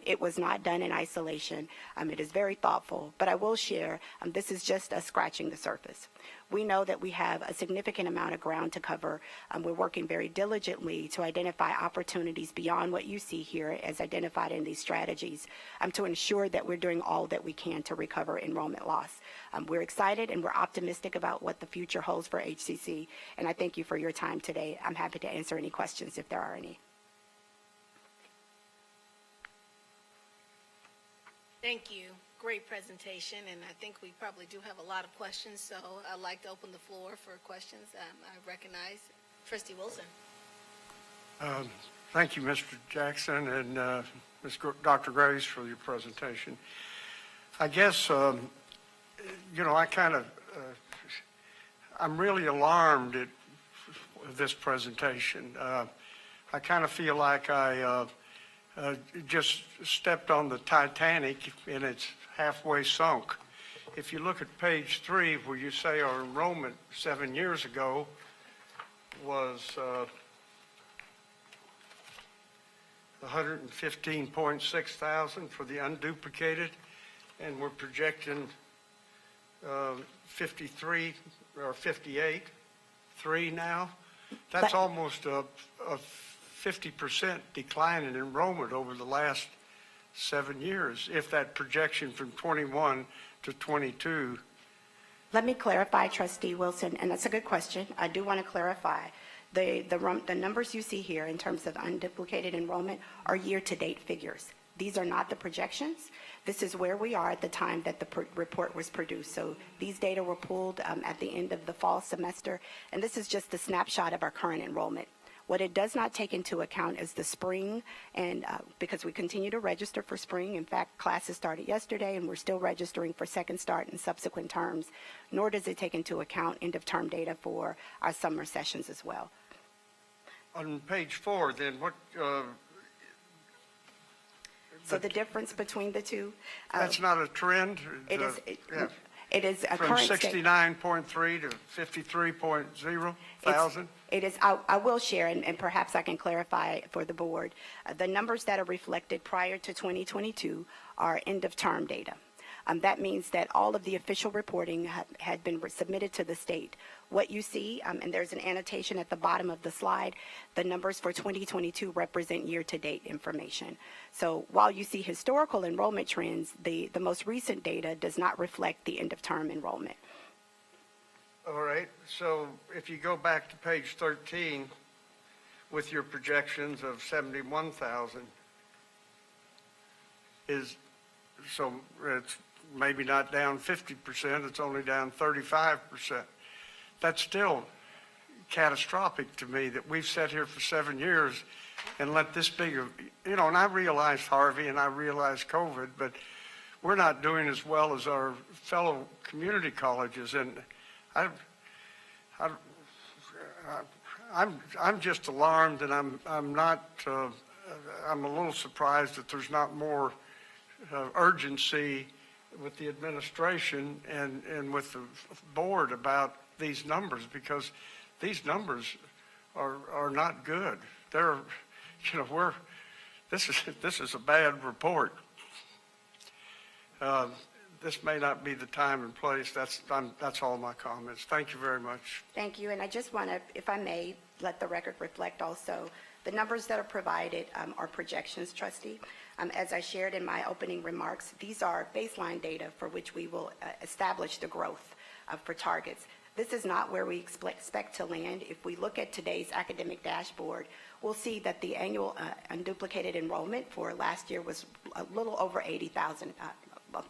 It was not done in isolation. It is very thoughtful, but I will share, this is just us scratching the surface. We know that we have a significant amount of ground to cover. We're working very diligently to identify opportunities beyond what you see here as identified in these strategies to ensure that we're doing all that we can to recover enrollment loss. We're excited and we're optimistic about what the future holds for HCC, and I thank you for your time today. I'm happy to answer any questions if there are any. Thank you. Great presentation, and I think we probably do have a lot of questions, so I'd like to open the floor for questions. I recognize Trustee Wilson. Thank you, Mr. Jackson and Dr. Graves for your presentation. I guess, I'm really alarmed at this presentation. I kind of feel like I just stepped on the Titanic and it's halfway sunk. If you look at page 3, where you say our enrollment 7 years ago was 115.6 thousand for the unduplicated, and we're projecting 53 or 58.3 now. That's almost a 50% decline in enrollment over the last 7 years, if that projection from 21 to 22. Let me clarify, Trustee Wilson, and that's a good question. I do want to clarify. The numbers you see here in terms of unduplicated enrollment are year-to-date figures. These are not the projections. This is where we are at the time that the report was produced. So these data were pulled at the end of the fall semester, and this is just a snapshot of our current enrollment. What it does not take into account is the spring, and because we continue to register for spring. In fact, classes started yesterday, and we're still registering for second start and subsequent terms, nor does it take into account end-of-term data for our summer sessions as well. On page 4, then, what... So the difference between the two? That's not a trend? It is. Yeah. It is a From current state. 69.3 to 53.0 thousand? It is. I will share, and perhaps I can clarify for the board. The numbers that are reflected prior to 2022 are end-of-term data. That means that all of the official reporting had been submitted to the state. What you see, and there's an annotation at the bottom of the slide, the numbers for 2022 represent year-to-date information. So while you see historical enrollment trends, the most recent data does not reflect the end-of-term enrollment. All right, so if you go back to page 13 with your projections of 71,000, so it's maybe not down 50%, it's only down 35%. That's still catastrophic to me that we've sat here for 7 years and let this big of, and I realize Harvey and I realize COVID, but we're not doing as well as our fellow community colleges. And I'm just alarmed, and I'm a little surprised that there's not more urgency with the administration and with the board about these numbers, because these numbers are not good. They're, this is a bad report. This may not be the time and place. That's all my comments. Thank you very much. Thank you, and I just want to, if I may, let the record reflect also the numbers that are provided are projections, Trustee. As I shared in my opening remarks, these are baseline data for which we will establish the growth for targets. This is not where we expect to land. If we look at today's academic dashboard, we'll see that the annual unduplicated enrollment for last year was a little over 80,000,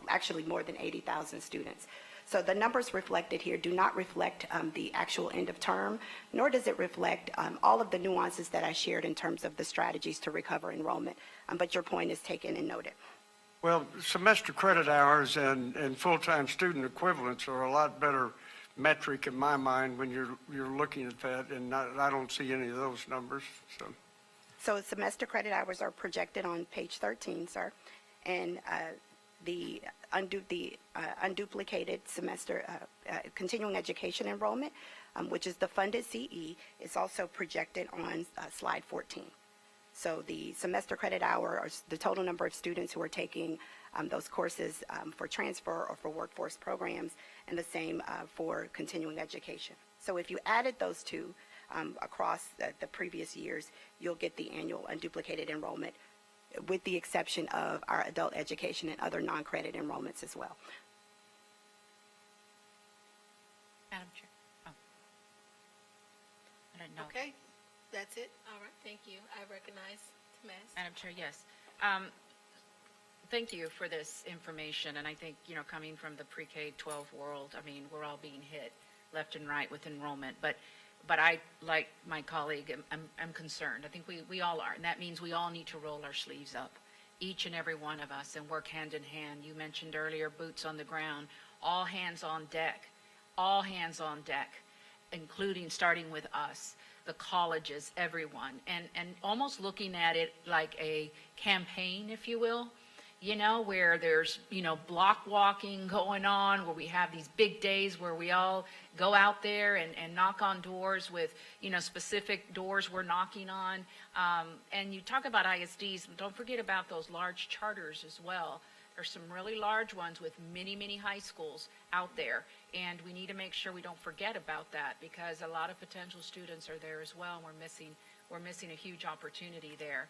actually more than 80,000 students. So the numbers reflected here do not reflect the actual end of term, nor does it reflect all of the nuances that I shared in terms of the strategies to recover enrollment. But your point is taken and noted. Well, semester credit hours and full-time student equivalents are a lot better metric in my mind when you're looking at that, and I don't see any of those numbers, so. So semester credit hours are projected on page 13, sir, and the unduplicated semester continuing education enrollment, which is the funded CE, is also projected on slide 14. So the semester credit hour, or the total number of students who are taking those courses for transfer or for workforce programs, and the same for continuing education. So if you added those two across the previous years, you'll get the annual unduplicated enrollment, with the exception of our adult education and other non-credit enrollments as well. Madam Chair. Oh. I don't know. Okay, that's it. All right, thank you. I recognize Tamaz. Madam Chair, yes. Thank you for this information, and I think, you know, coming from the pre-K-12 world, I mean, we're all being hit left and right with enrollment, but I, like my colleague, I'm concerned. I think we all are, and that means we all need to roll our sleeves up, each and every one of us, and work hand in hand. You mentioned earlier boots on the ground, all hands on deck, including starting with us, the colleges, everyone, and almost looking at it like a campaign, if you will, you know, where there's, you know, block walking going on, where we have these big days where we all go out there and knock on doors with, you know, specific doors we're knocking on. And you talk about ISDs, and don't forget about those large charters as well. There's some really large ones with many, many high schools out there, and we need to make sure we don't forget about that, because a lot of potential students are there as well, and we're missing a huge opportunity there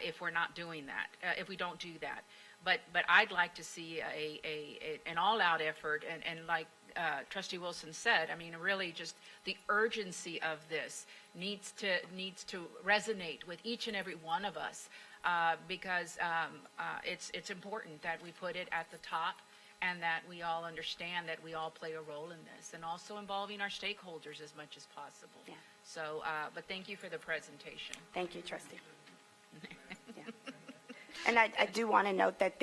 if we're not doing that, if we don't do that. But I'd like to see an all-out effort, and like Trustee Wilson said, I mean, really just the urgency of this needs to resonate with each and every one of us, because it's important that we put it at the top, and that we all understand that we all play a role in this, and also involving our stakeholders as much as possible. Yeah. So, but thank you for the presentation. Thank you, Trustee. Yeah. And I do want to note that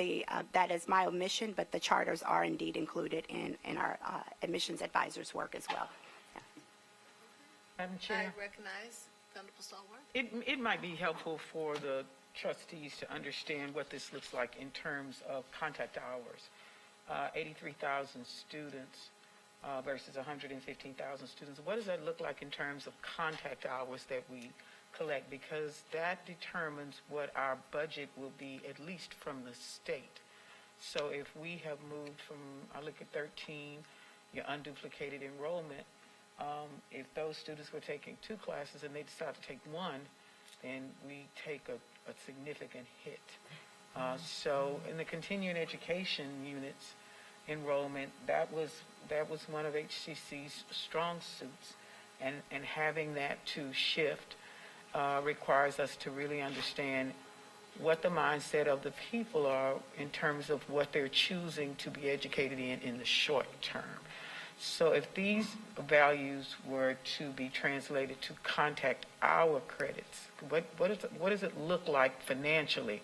that is my omission, but the charters are indeed included in our admissions advisors' work as well. Yeah. Madam I Chair, recognize Venerable Stallworth. it might be helpful for the trustees to understand what this looks like in terms of contact hours. 83,000 students versus 115,000 students. What does that look like in terms of contact hours that we collect? Because that determines what our budget will be, at least from the state. So if we have moved from, I look at 13, your unduplicated enrollment, if those students were taking 2 classes and they decide to take 1, then we take a significant hit. So in the continuing education units enrollment, that was one of HCC's strong suits, and having that to shift requires us to really understand what the mindset of the people are in terms of what they're choosing to be educated in the short term. So if these values were to be translated to contact hour credits, what does it look like financially?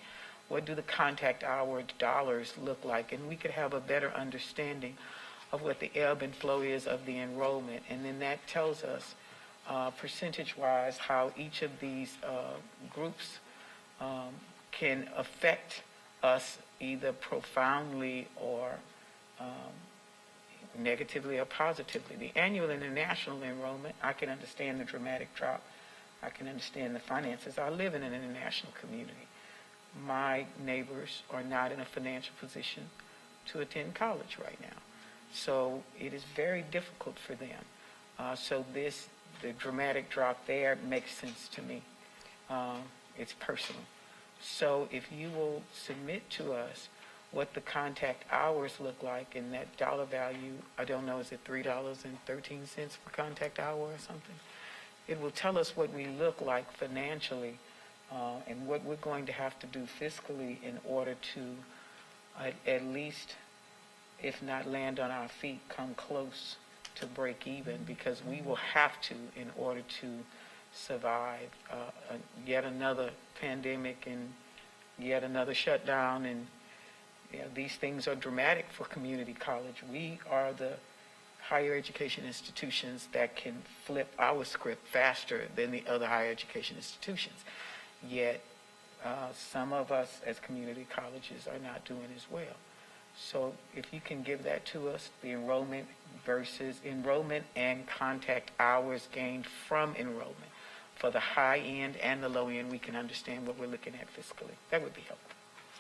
What do the contact hour dollars look like? And we could have a better understanding of what the ebb and flow is of the enrollment. And then that tells us percentage-wise how each of these groups can affect us either profoundly or negatively or positively. The annual international enrollment, I can understand the dramatic drop. I can understand the finances. I live in an international community. My neighbors are not in a financial position to attend college right now. So it is very difficult for them. So the dramatic drop there makes sense to me. It's personal. So if you will submit to us what the contact hours look like and that dollar value. I don't know, is it $3.13 per contact hour or something? It will tell us what we look like financially and what we're going to have to do fiscally in order to at least, if not land on our feet, come close to break even, because we will have to in order to survive yet another pandemic and yet another shutdown. And these things are dramatic for community college. We are the higher education institutions that can flip our script faster than the other higher education institutions. Yet some of us as community colleges are not doing as well. So if you can give that to us, the enrollment versus enrollment and contact hours gained from enrollment for the high end and the low end, we can understand what we're looking at fiscally. That would be helpful.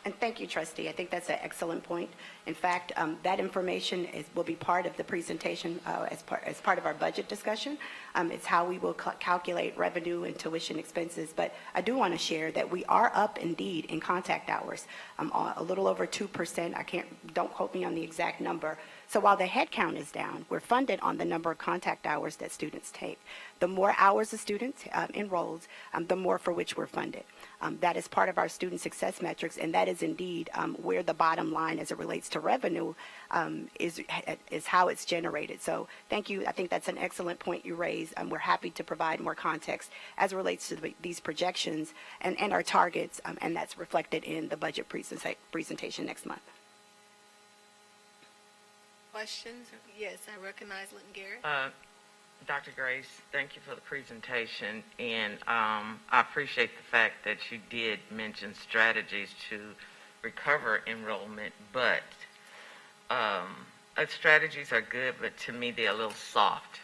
And thank you, Trustee. I think that's an excellent point. In fact, that information will be part of the presentation as part of our budget discussion. It's how we will calculate revenue and tuition expenses. But I do want to share that we are up indeed in contact hours, a little over 2%. Don't quote me on the exact number. So while the head count is down, we're funded on the number of contact hours that students take. The more hours a student enrolls, the more for which we're funded. That is part of our student success metrics, and that is indeed where the bottom line as it relates to revenue is how it's generated. So thank you. I think that's an excellent point you raised. We're happy to provide more context as it relates to these projections and our targets, and that's reflected in the budget presentation next month. Questions? Yes, I recognize Linton Garrett. Dr. Grace, thank you for the presentation, and I appreciate the fact that you did mention strategies to recover enrollment, but strategies are good, but to me they're a little soft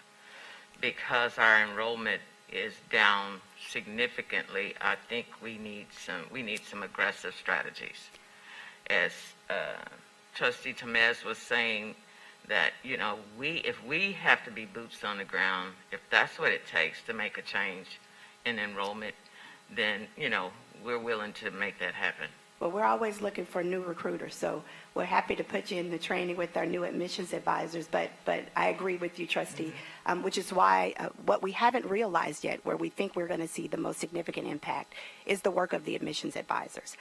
because our enrollment is down significantly. I think we need some aggressive strategies. As Trustee Tamez was saying, that, if we have to be boots on the ground, if that's what it takes to make a change in enrollment, then, we're willing to make that happen. Well, we're always looking for new recruiters, so we're happy to put you in the training with our new admissions advisors, but I agree with you, Trustee, which is why what we haven't realized yet, where we think we're going to see the most significant impact, is the work of the admissions advisors.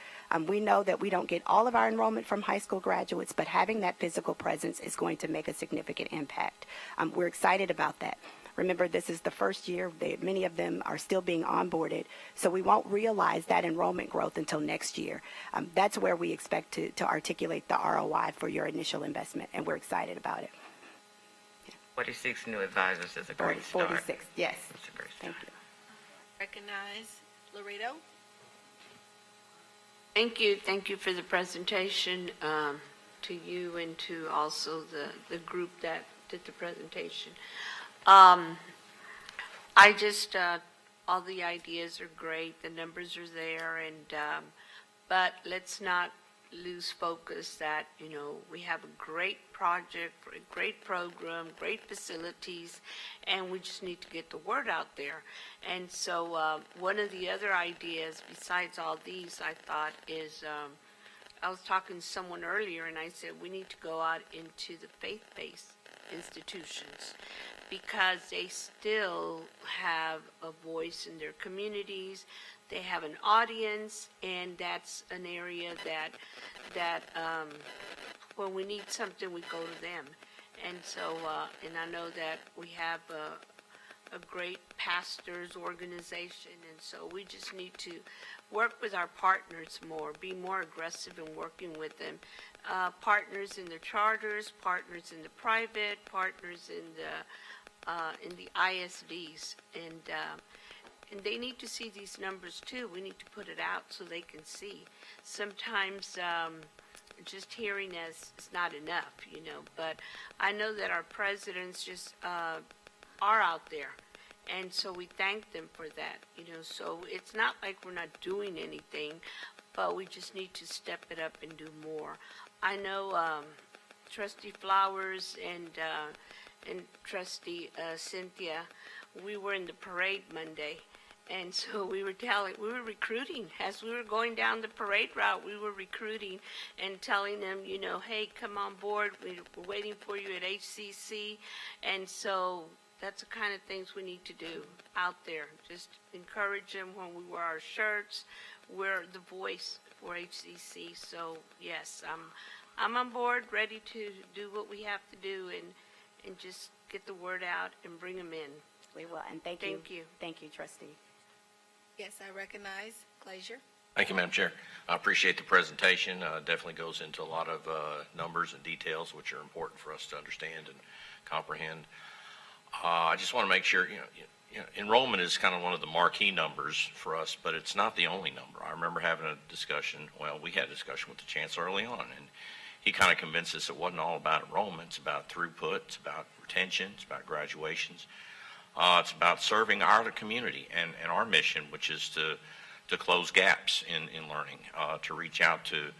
We know that we don't get all of our enrollment from high school graduates, but having that physical presence is going to make a significant impact. We're excited about that. Remember, this is the first year. Many of them are still being onboarded, so we won't realize that enrollment growth until next year. That's where we expect to articulate the ROI for your initial investment, and we're excited about it. 46 new advisors is a great start. 46, yes. That's a great start. Thank you. Recognize Laredo. Thank you for the presentation, to you and to also the group that did the presentation. All the ideas are great, the numbers are there, but let's not lose focus that, we have a great project, a great program, great facilities, and we just need to get the word out there. And so one of the other ideas besides all these, I thought, is I was talking to someone earlier, and I said we need to go out into the faith-based institutions, because they still have a voice in their communities. They have an audience, and that's an area that when we need something, we go to them. And so, and I know that we have a great pastors organization, and so we just need to work with our partners more, be more aggressive in working with them. Partners in the charters, partners in the private, partners in the ISDs, and they need to see these numbers too. We need to put it out so they can see. Sometimes just hearing us is not enough, but I know that our presidents just are out there, and so we thank them for that, so it's not like we're not doing anything, but we just need to step it up and do more. I know Trustee Flowers and Trustee Cynthia, we were in the parade Monday, And so we were recruiting. As we were going down the parade route, we were recruiting and telling them, you know, hey, come on board. We're waiting for you at HCC. And so that's the kind of things we need to do out there. Just encourage them when we wear our shirts. We're the voice for HCC. So, yes, I'm on board, ready to do what we have to do and just get the word out and bring them in. We will, and thank you. Thank you. Thank you, trustee. Yes, I recognize Glazier. Thank you, Madam Chair. I appreciate the presentation. Definitely goes into a lot of numbers and details, which are important for us to understand and comprehend. I just want to make sure, enrollment is kind of one of the marquee numbers for us, but it's not the only number. I remember having a discussion, we had a discussion with the chancellor early on, and he kind of convinced us it wasn't all about enrollment. It's about throughput, it's about retention, it's about graduations. It's about serving our community and our mission, which is to close gaps in learning, to reach out to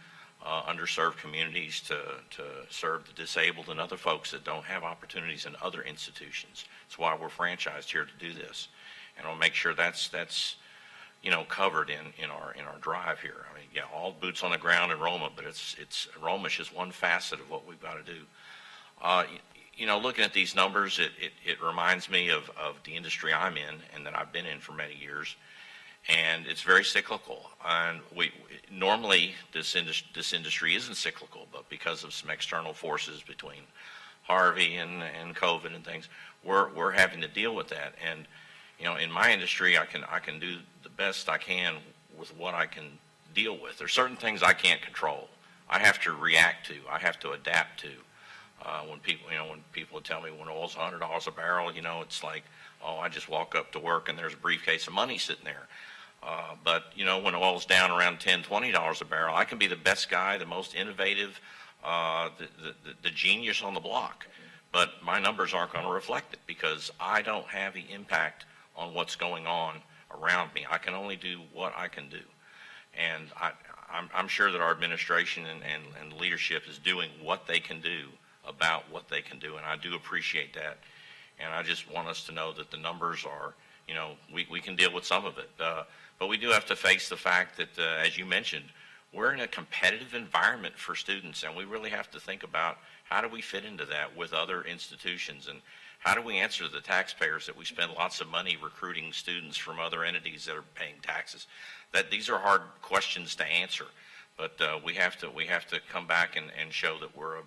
underserved communities, to serve the disabled and other folks that don't have opportunities in other institutions. That's why we're franchised here to do this. And I'll make sure that's covered in our drive here. I mean, yeah, all boots on the ground enrollment, but it's enrollment is just one facet of what we've got to do. Looking at these numbers, it reminds me of the industry I'm in and that I've been in for many years, and it's very cyclical. And normally this industry isn't cyclical, but because of some external forces between Harvey and COVID and things, we're having to deal with that. And in my industry, I can do the best I can with what I can deal with. There's certain things I can't control. I have to react to. I have to adapt to. When people tell me when oil's $100 a barrel, it's like, oh, I just walk up to work and there's a briefcase of money sitting there. But when oil's down around $10, $20 a barrel, I can be the best guy, the most innovative, the genius on the block. But my numbers aren't going to reflect it because I don't have the impact on what's going on around me. I can only do what I can do. And I'm sure that our administration and leadership is doing what they can do about what they can do, and I do appreciate that. And I just want us to know that the numbers are, we can deal with some of it. But we do have to face the fact that, as you mentioned, we're in a competitive environment for students, and we really have to think about how do we fit into that with other institutions, and how do we answer the taxpayers that we spend lots of money recruiting students from other entities that are paying taxes. That these are hard questions to answer. But we have to come back and show that we're a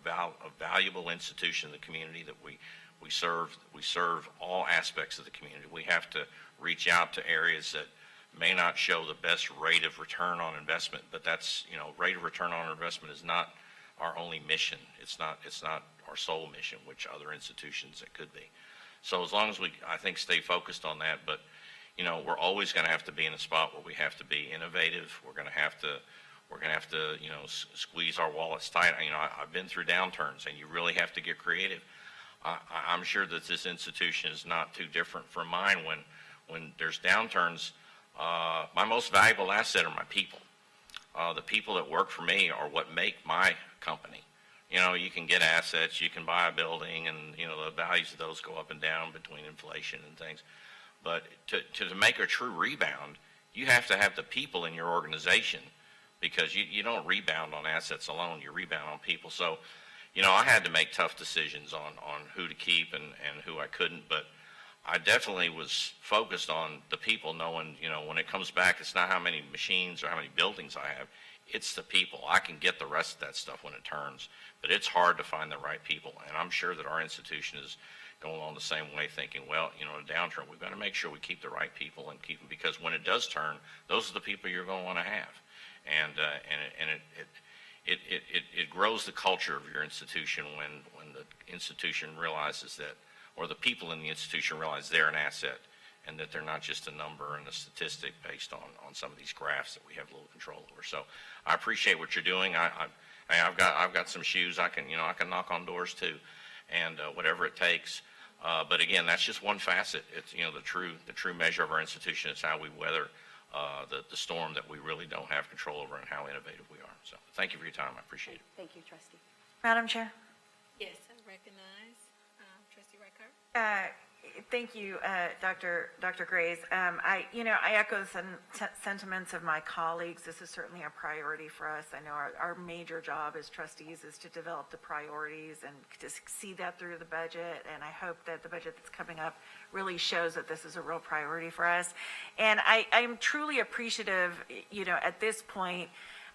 valuable institution in the community, that we serve all aspects of the community. We have to reach out to areas that may not show the best rate of return on investment, but that's, rate of return on investment is not our only mission. It's not our sole mission, which other institutions it could be. So as long as we, I think, stay focused on that, but we're always going to have to be in a spot where we have to be innovative. We're going to have to squeeze our wallets tight. I've been through downturns, and you really have to get creative. I'm sure that this institution is not too different from mine. When there's downturns, my most valuable asset are my people. The people that work for me are what make my company. You can get assets, you can buy a building, and the values of those go up and down between inflation and things. But to make a true rebound, you have to have the people in your organization, because you don't rebound on assets alone, you rebound on people. So, I had to make tough decisions on who to keep and who I couldn't, but I definitely was focused on the people, knowing, when it comes back, it's not how many machines or how many buildings I have, it's the people. I can get the rest of that stuff when it turns, but it's hard to find the right people. And I'm sure that our institution is going on the same way, thinking, well, in a downturn, we've got to make sure we keep the right people and keep them, because when it does turn, those are the people you're going to want to have. And it grows the culture of your institution when the institution realizes that, or the people in the institution realize they're an asset and that they're not just a number and a statistic based on some of these graphs that we have little control over. So I appreciate what you're doing. I've got some shoes. I can knock on doors too, and whatever it takes. But again, that's just one facet. It's the true measure of our institution is how we weather the storm that we really don't have control over, and how innovative we are. So thank you for your time. I appreciate it. Thank you, trustee. Madam Chair? Yes, I recognize trustee Reichert. Thank you, Dr. Grays. I echo the sentiments of my colleagues. This is certainly a priority for us. I know our major job as trustees is to develop the priorities and to see that through the budget. And I hope that the budget that's coming up really shows that this is a real priority for us. And I'm truly appreciative, at this point.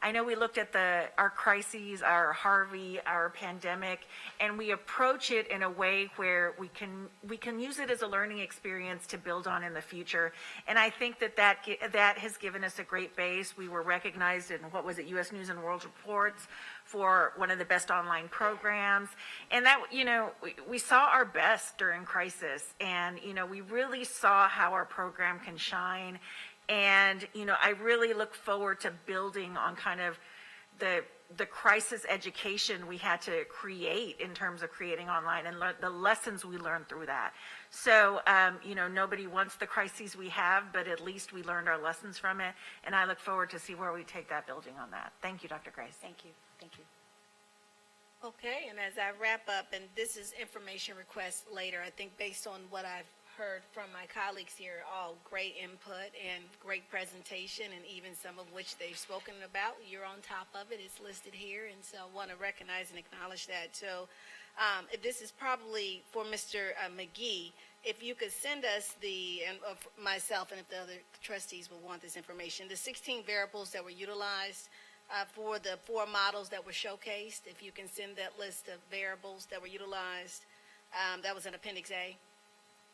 I know we looked at our crises, our Harvey, our pandemic, and we approach it in a way where we can use it as a learning experience to build on in the future. And I think that has given us a great base. We were recognized in, U.S. News and World Reports for one of the best online programs. And that, we saw our best during crisis. And, we really saw how our program can shine. And, I really look forward to building on kind of the crisis education we had to create in terms of creating online and the lessons we learned through that. So, nobody wants the crises we have, but at least we learned our lessons from it. And I look forward to see where we take that building on that. Thank you, Dr. Grace. Thank you. Thank you. Okay, and as I wrap up, and this is information requests later, I think based on what I've heard from my colleagues here, all great input and great presentation, and even some of which they've spoken about. You're on top of it. It's listed here, and so I want to recognize and acknowledge that. So this is probably for Mr. McGee. If you could send us myself, and if the other trustees would want this information, the 16 variables that were utilized for the 4 models that were showcased, if you can send that list of variables that were utilized, that was in Appendix A.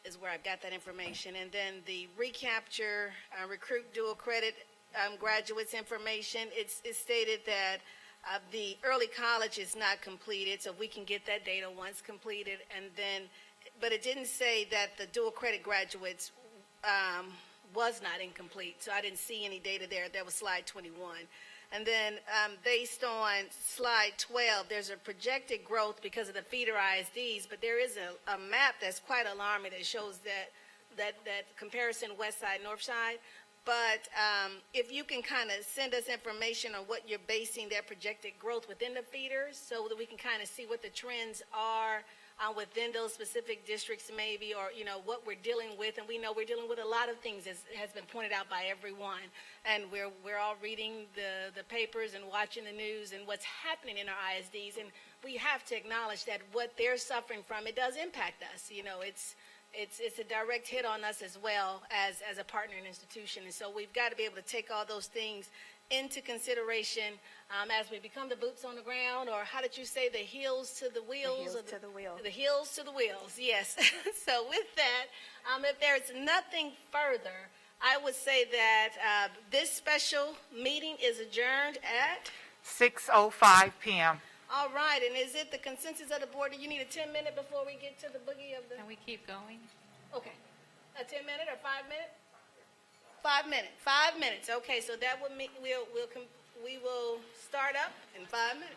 Is where I've got that information. And then the recapture, recruit dual credit graduates information, it's stated that the early college is not completed, so we can get that data once completed. And then, but it didn't say that the dual credit graduates was not incomplete, so I didn't see any data there. That was slide 21. And then based on slide 12, there's a projected growth because of the feeder ISDs, but there is a map that's quite alarming that shows that comparison west side, north side. But if you can kind of send us information on what you're basing that projected growth within the feeders so that we can kind of see what the trends are within those specific districts maybe, or, what we're dealing with. And we know we're dealing with a lot of things, as has been pointed out by everyone. And we're all reading the papers and watching the news and what's happening in our ISDs. And we have to acknowledge that what they're suffering from, it does impact us. It's a direct hit on us as well as a partnering institution. And so we've got to be able to take all those things into consideration as we become the boots on the ground, or how did you say, the heels to the wheels? The heels to the wheel. The heels to the wheels, yes. So with that, if there's nothing further, I would say that this special meeting is adjourned at 6:05 p.m. All right, and is it the consensus of the board that you need a 10-minute before we get to the boogie of the? Can we keep going? Okay, a 10-minute or 5-minute? 5 minutes. 5 minutes. Okay, so that would mean we will start up in 5 minutes.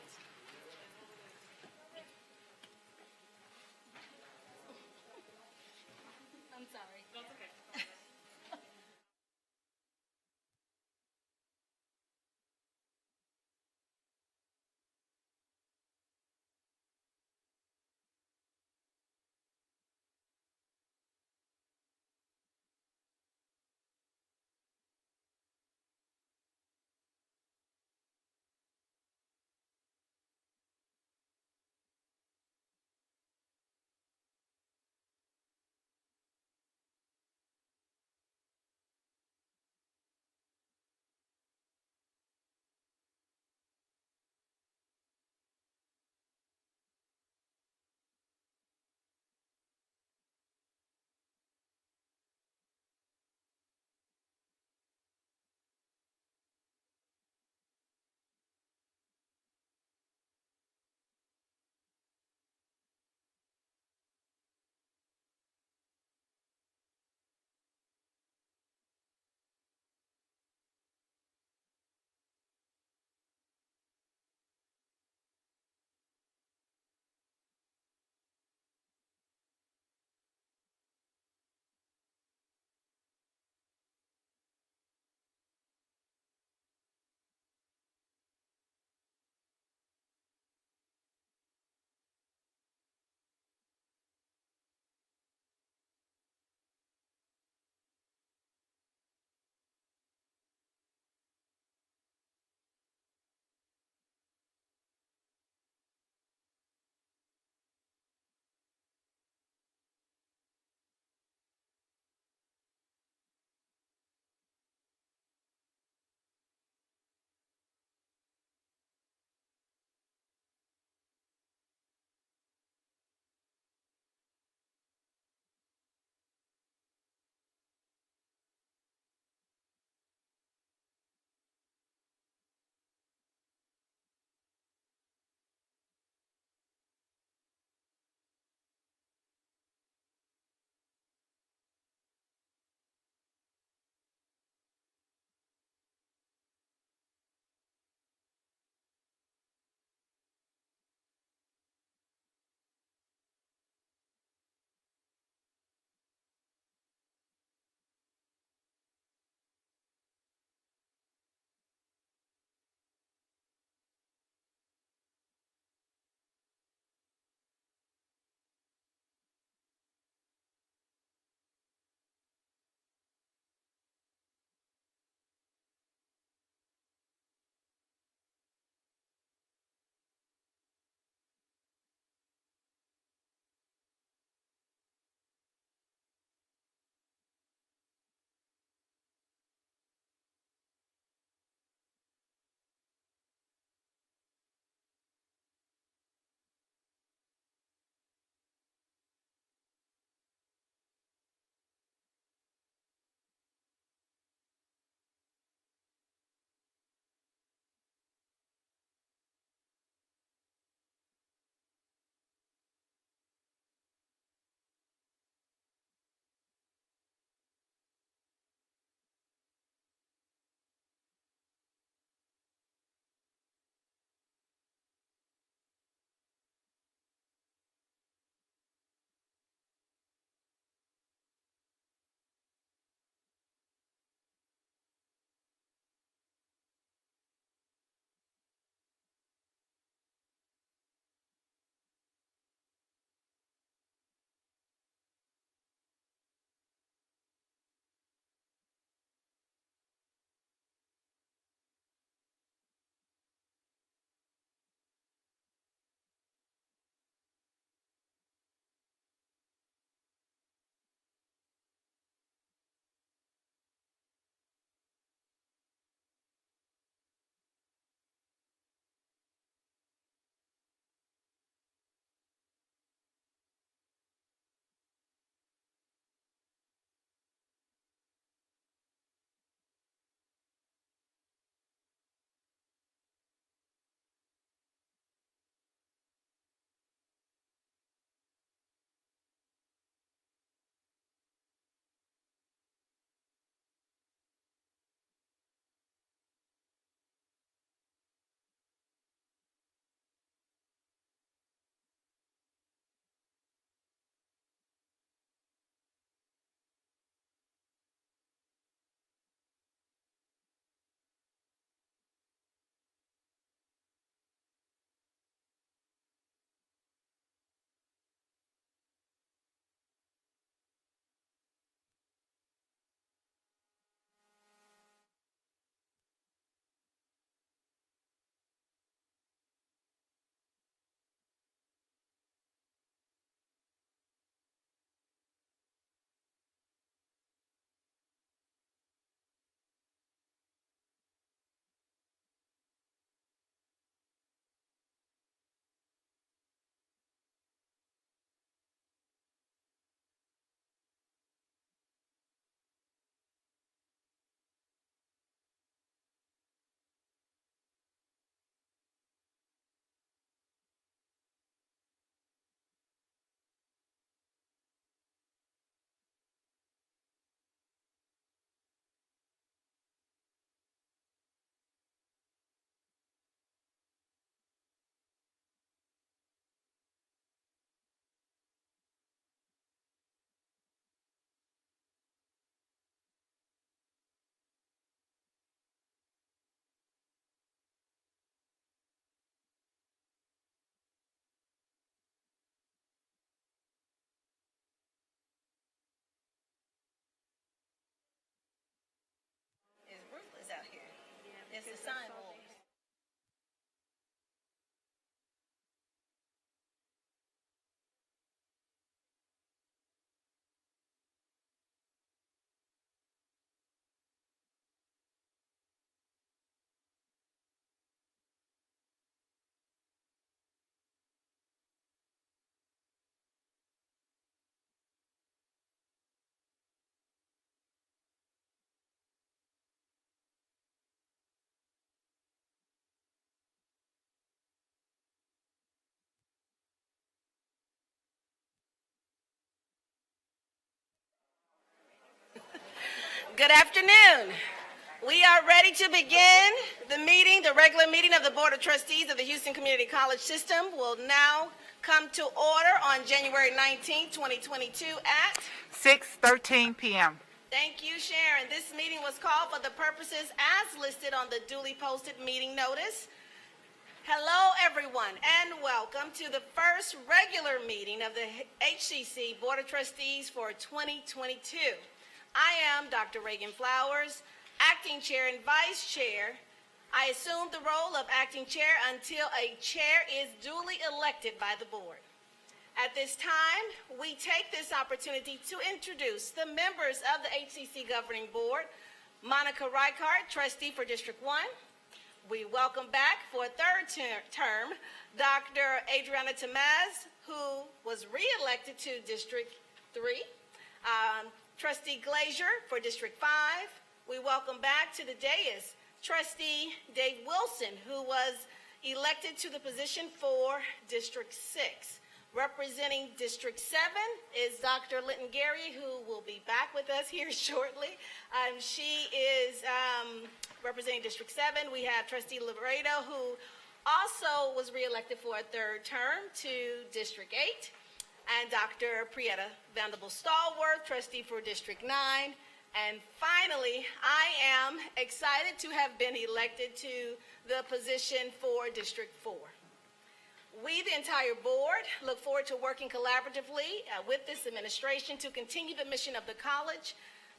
Mrs. Simon. Good afternoon. We are ready to begin the meeting. The regular meeting of the Board of Trustees of the Houston Community College System will now come to order on January 19, 2022 at 6:13 p.m. Thank you, Sharon. This meeting was called for the purposes as listed on the duly posted meeting notice. Hello, everyone, and welcome to the first regular meeting of the HCC Board of Trustees for 2022. I am Dr. Reagan Flowers, Acting Chair and Vice Chair. I assume the role of Acting Chair until a chair is duly elected by the Board. At this time, we take this opportunity to introduce the members of the HCC Governing Board. Monica Reichart, Trustee for District 1. We welcome back for a third term, Dr. Adriana Tamaz, who was re-elected to District 3. Trustee Glazier for District 5. We welcome back to the dais Trustee Dave Wilson, who was elected to the position for District 6. Representing District 7 is Dr. Linton Gary, who will be back with us here shortly. She is representing District 7. We have Trustee Laredo, who also was reelected for a third term to District 8. And Dr. Prieta Vanderbilt-Stallworth, Trustee for District 9. And finally, I am excited to have been elected to the position for District 4. We, the entire board, look forward to working collaboratively with this administration to continue the mission of the college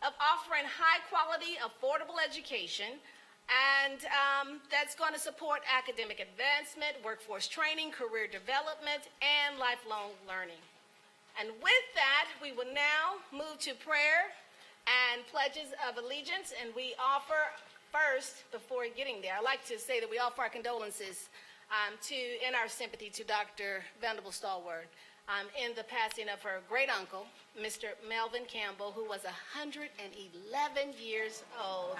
of offering high-quality, affordable education, and that's going to support academic advancement, workforce training, career development, and lifelong learning. And with that, we will now move to prayer and pledges of allegiance, and we offer first, before getting there, I'd like to say that we offer our condolences and our sympathy to Dr. Vanderbilt-Stallworth in the passing of her great uncle, Mr. Melvin Campbell, who was 111 years old,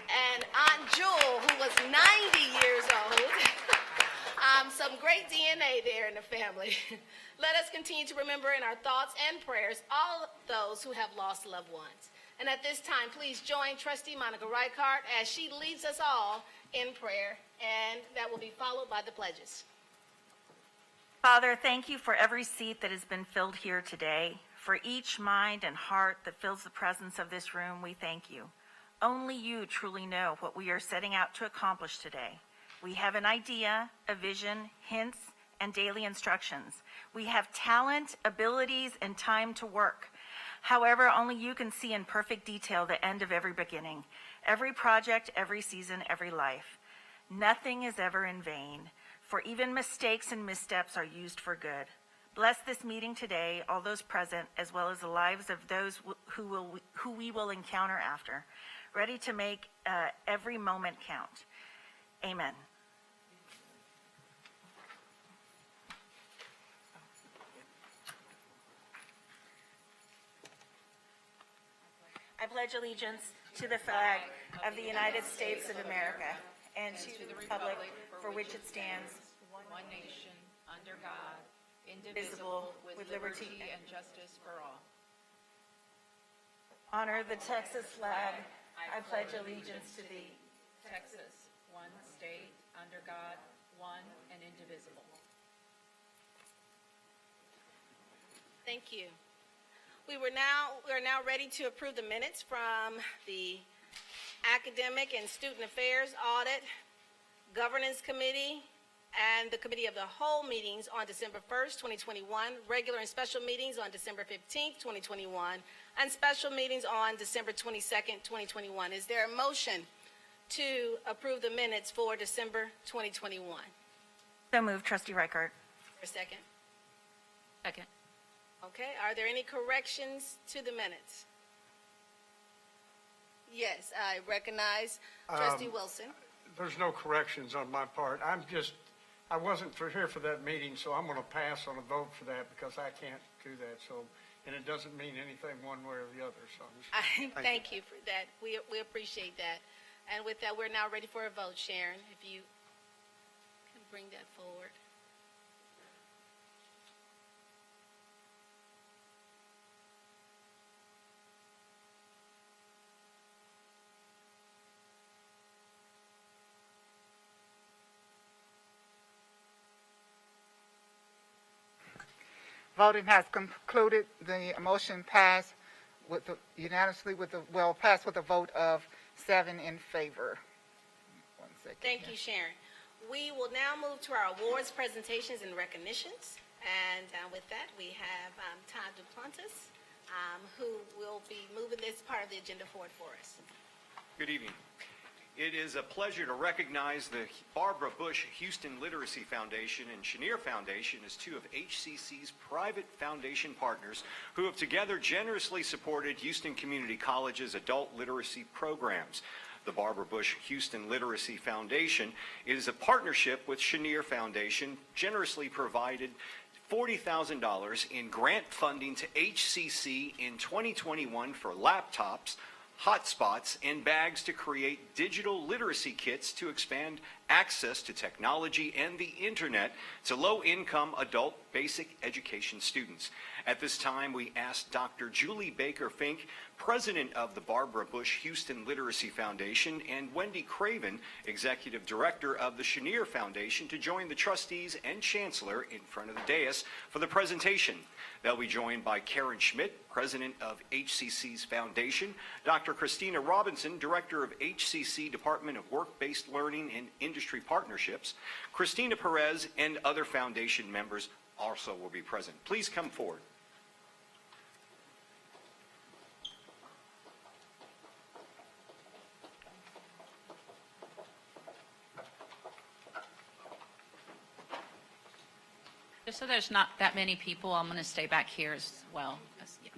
and Aunt Jewel, who was 90 years old. Some great DNA there in the family. Let us continue to remember in our thoughts and prayers all those who have lost loved ones. And at this time, please join Trustee Monica Reichart as she leads us all in prayer, and that will be followed by the pledges. Father, thank you for every seat that has been filled here today. For each mind and heart that fills the presence of this room, we thank you. Only you truly know what we are setting out to accomplish today. We have an idea, a vision, hints, and daily instructions. We have talent, abilities, and time to work. However, only you can see in perfect detail the end of every beginning, every project, every season, every life. Nothing is ever in vain, for even mistakes and missteps are used for good. Bless this meeting today, all those present, as well as the lives of those who we will encounter after, ready to make every moment count. Amen. I pledge allegiance to the flag of the United States of America and to the republic for which it stands, one nation, under God, indivisible, with liberty and justice for all. Honor the Texas flag. I pledge allegiance to thee. Texas, one state, under God, one and indivisible. Thank you. We are now ready to approve the minutes from the Academic and Student Affairs Audit, Governance Committee, and the Committee of the Whole meetings on December 1st, 2021, regular and special meetings on December 15th, 2021, and special meetings on December 22nd, 2021. Is there a motion to approve the minutes for December 2021. So moved, trustee Reichert. For a second. Second. Okay, are there any corrections to the minutes? Yes, I recognize trustee Wilson. There's no corrections on my part. I wasn't here for that meeting, so I'm going to pass on a vote for that because I can't do that. So, and it doesn't mean anything one way or the other, so. Thank you for that. We appreciate that. And with that, we're now ready for a vote. Sharon, if you can bring that forward. Voting has concluded. The motion passed unanimously passed with a vote of 7 in favor. 1 second. Thank you, Sharon. We will now move to our awards, presentations, and recognitions. And with that, we have Todd Duplantis, who will be moving this part of the agenda forward for us. Good evening. It is a pleasure to recognize the Barbara Bush Houston Literacy Foundation and Chenier Foundation as two of HCC's private foundation partners who have together generously supported Houston Community College's adult literacy programs. The Barbara Bush Houston Literacy Foundation is a partnership with Chenier Foundation, generously provided $40,000 in grant funding to HCC in 2021 for laptops, hotspots, and bags to create digital literacy kits to expand access to technology and the internet to low-income adult basic education students. At this time, we asked Dr. Julie Baker Fink, president of the Barbara Bush Houston Literacy Foundation, and Wendy Craven, executive director of the Chenier Foundation, to join the trustees and chancellor in front of the dais for the presentation. They'll be joined by Karen Schmidt, president of HCC's foundation, Dr. Christina Robinson, director of HCC Department of Work-Based Learning and Industry Partnerships, Christina Perez, and other foundation members also will be present. Please come forward. Just so there's not that many people, I'm going to stay back here as well. Yeah.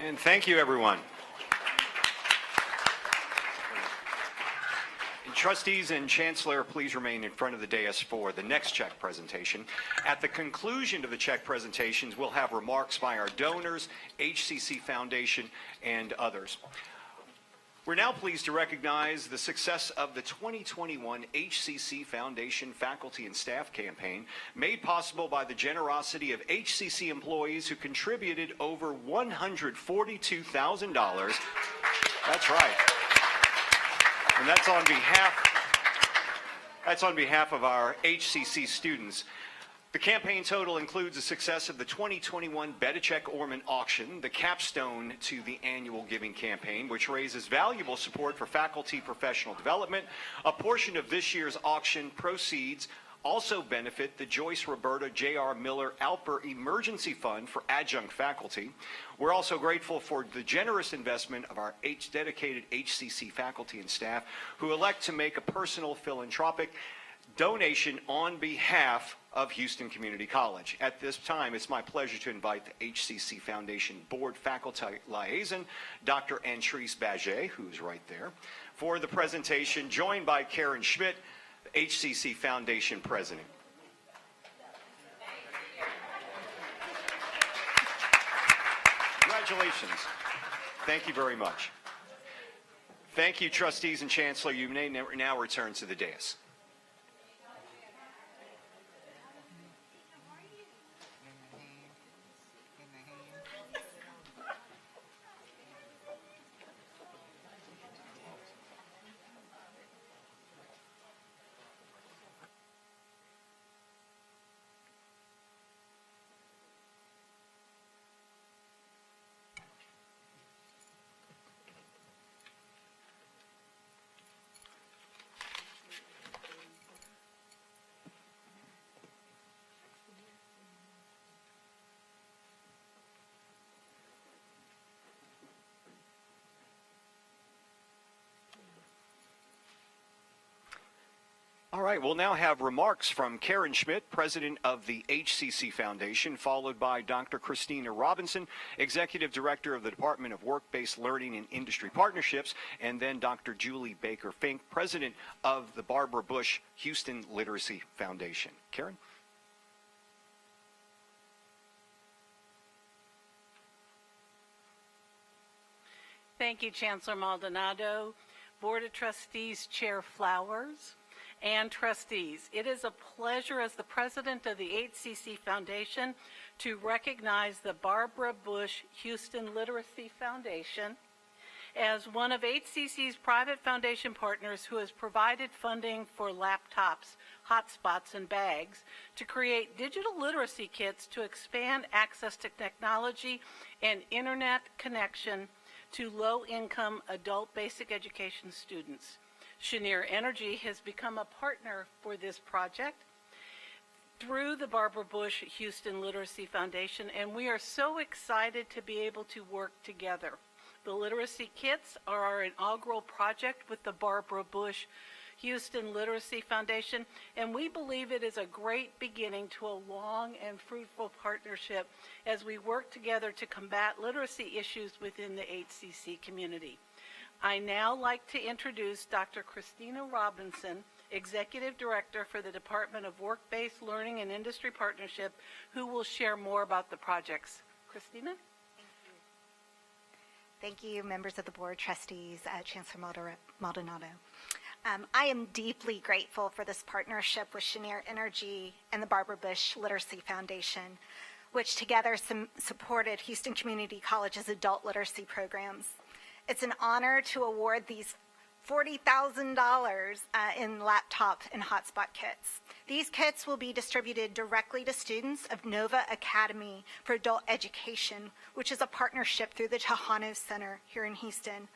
And thank you, everyone. And trustees and chancellor, please remain in front of the dais for the next check presentation. At the conclusion of the check presentations, we'll have remarks by our donors, HCC Foundation, and others. We're now pleased to recognize the success of the 2021 HCC Foundation Faculty and Staff Campaign, made possible by the generosity of HCC employees who contributed over $142,000. That's right. And that's on behalf of our HCC students. The campaign total includes the success of the 2021 Bedichek Orman auction, the capstone to the annual giving campaign, which raises valuable support for faculty professional development. A portion of this year's auction proceeds also benefit the Joyce Roberta J.R. Miller Alper Emergency Fund for adjunct faculty. We're also grateful for the generous investment of our dedicated HCC faculty and staff who elect to make a personal philanthropic donation on behalf of Houston Community College. At this time, it's my pleasure to invite the HCC Foundation Board Faculty Liaison, Dr. Antrice Baget, who's right there, for the presentation, joined by Karen Schmidt, the HCC Foundation President. Congratulations. Thank you very much. Thank you, trustees and chancellor. You may now return to the dais. All right, we'll now have remarks from Karen Schmidt, president of the HCC Foundation, followed by Dr. Christina Robinson, executive director of the Department of Work-Based Learning and Industry Partnerships, and then Dr. Julie Baker-Fink, president of the Barbara Bush Houston Literacy Foundation. Karen? Thank you, Chancellor Maldonado, Board of Trustees Chair Flowers, and trustees. It is a pleasure as the president of the HCC Foundation to recognize the Barbara Bush Houston Literacy Foundation as one of HCC's private foundation partners who has provided funding for laptops, hotspots, and bags to create digital literacy kits to expand access to technology and internet connection to low-income adult basic education students. Cheniere Energy has become a partner for this project through the Barbara Bush Houston Literacy Foundation, and we are so excited to be able to work together. The literacy kits are our inaugural project with the Barbara Bush Houston Literacy Foundation, and we believe it is a great beginning to a long and fruitful partnership as we work together to combat literacy issues within the HCC community. I now like to introduce Dr. Christina Robinson, Executive Director for the Department of Work-Based Learning and Industry Partnership, who will share more about the projects. Christina? Thank you, members of the board, trustees, Chancellor Maldonado. I am deeply grateful for this partnership with Cheniere Energy and the Barbara Bush Literacy Foundation, which together supported Houston Community College's adult literacy programs. It's an honor to award these $40,000 in laptop and hotspot kits. These kits will be distributed directly to students of Nova Academy for Adult Education, which is a partnership through the Tejano Center here in Houston.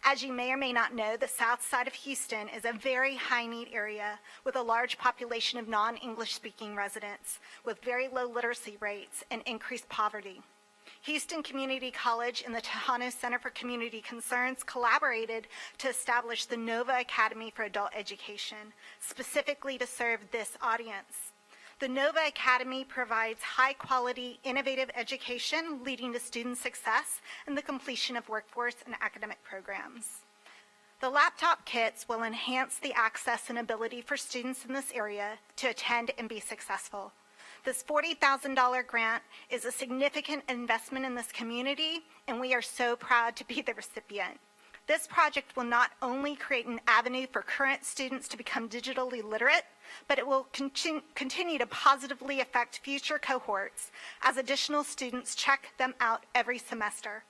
As you may or may not know, the south side of Houston is a very high-need area with a large population of non-English speaking residents with very low literacy rates and increased poverty. Houston Community College and the Tejano Center for Community Concerns collaborated to establish the Nova Academy for Adult Education, specifically to serve this audience. The Nova Academy provides high-quality, innovative education leading to student success and the completion of workforce and academic programs. The laptop kits will enhance the access and ability for students in this area to attend and be successful. This $40,000 grant is a significant investment in this community, and we are so proud to be the recipient. This project will not only create an avenue for current students to become digitally literate, but it will continue to positively affect future cohorts as additional students check them out every semester.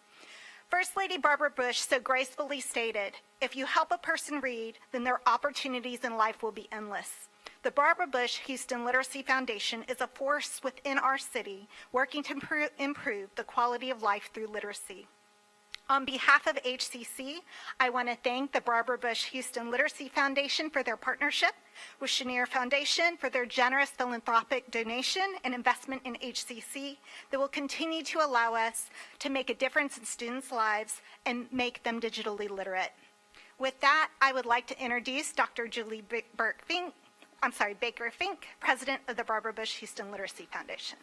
First Lady Barbara Bush so gracefully stated, "If you help a person read, then their opportunities in life will be endless." The Barbara Bush Houston Literacy Foundation is a force within our city working to improve the quality of life through literacy. On behalf of HCC, I want to thank the Barbara Bush Houston Literacy Foundation for their partnership with Chenier Foundation for their generous philanthropic donation and investment in HCC that will continue to allow us to make a difference in students' lives and make them digitally literate. With that, I would like to introduce Dr. Julie Baker Fink, President of the Barbara Bush Houston Literacy Foundation.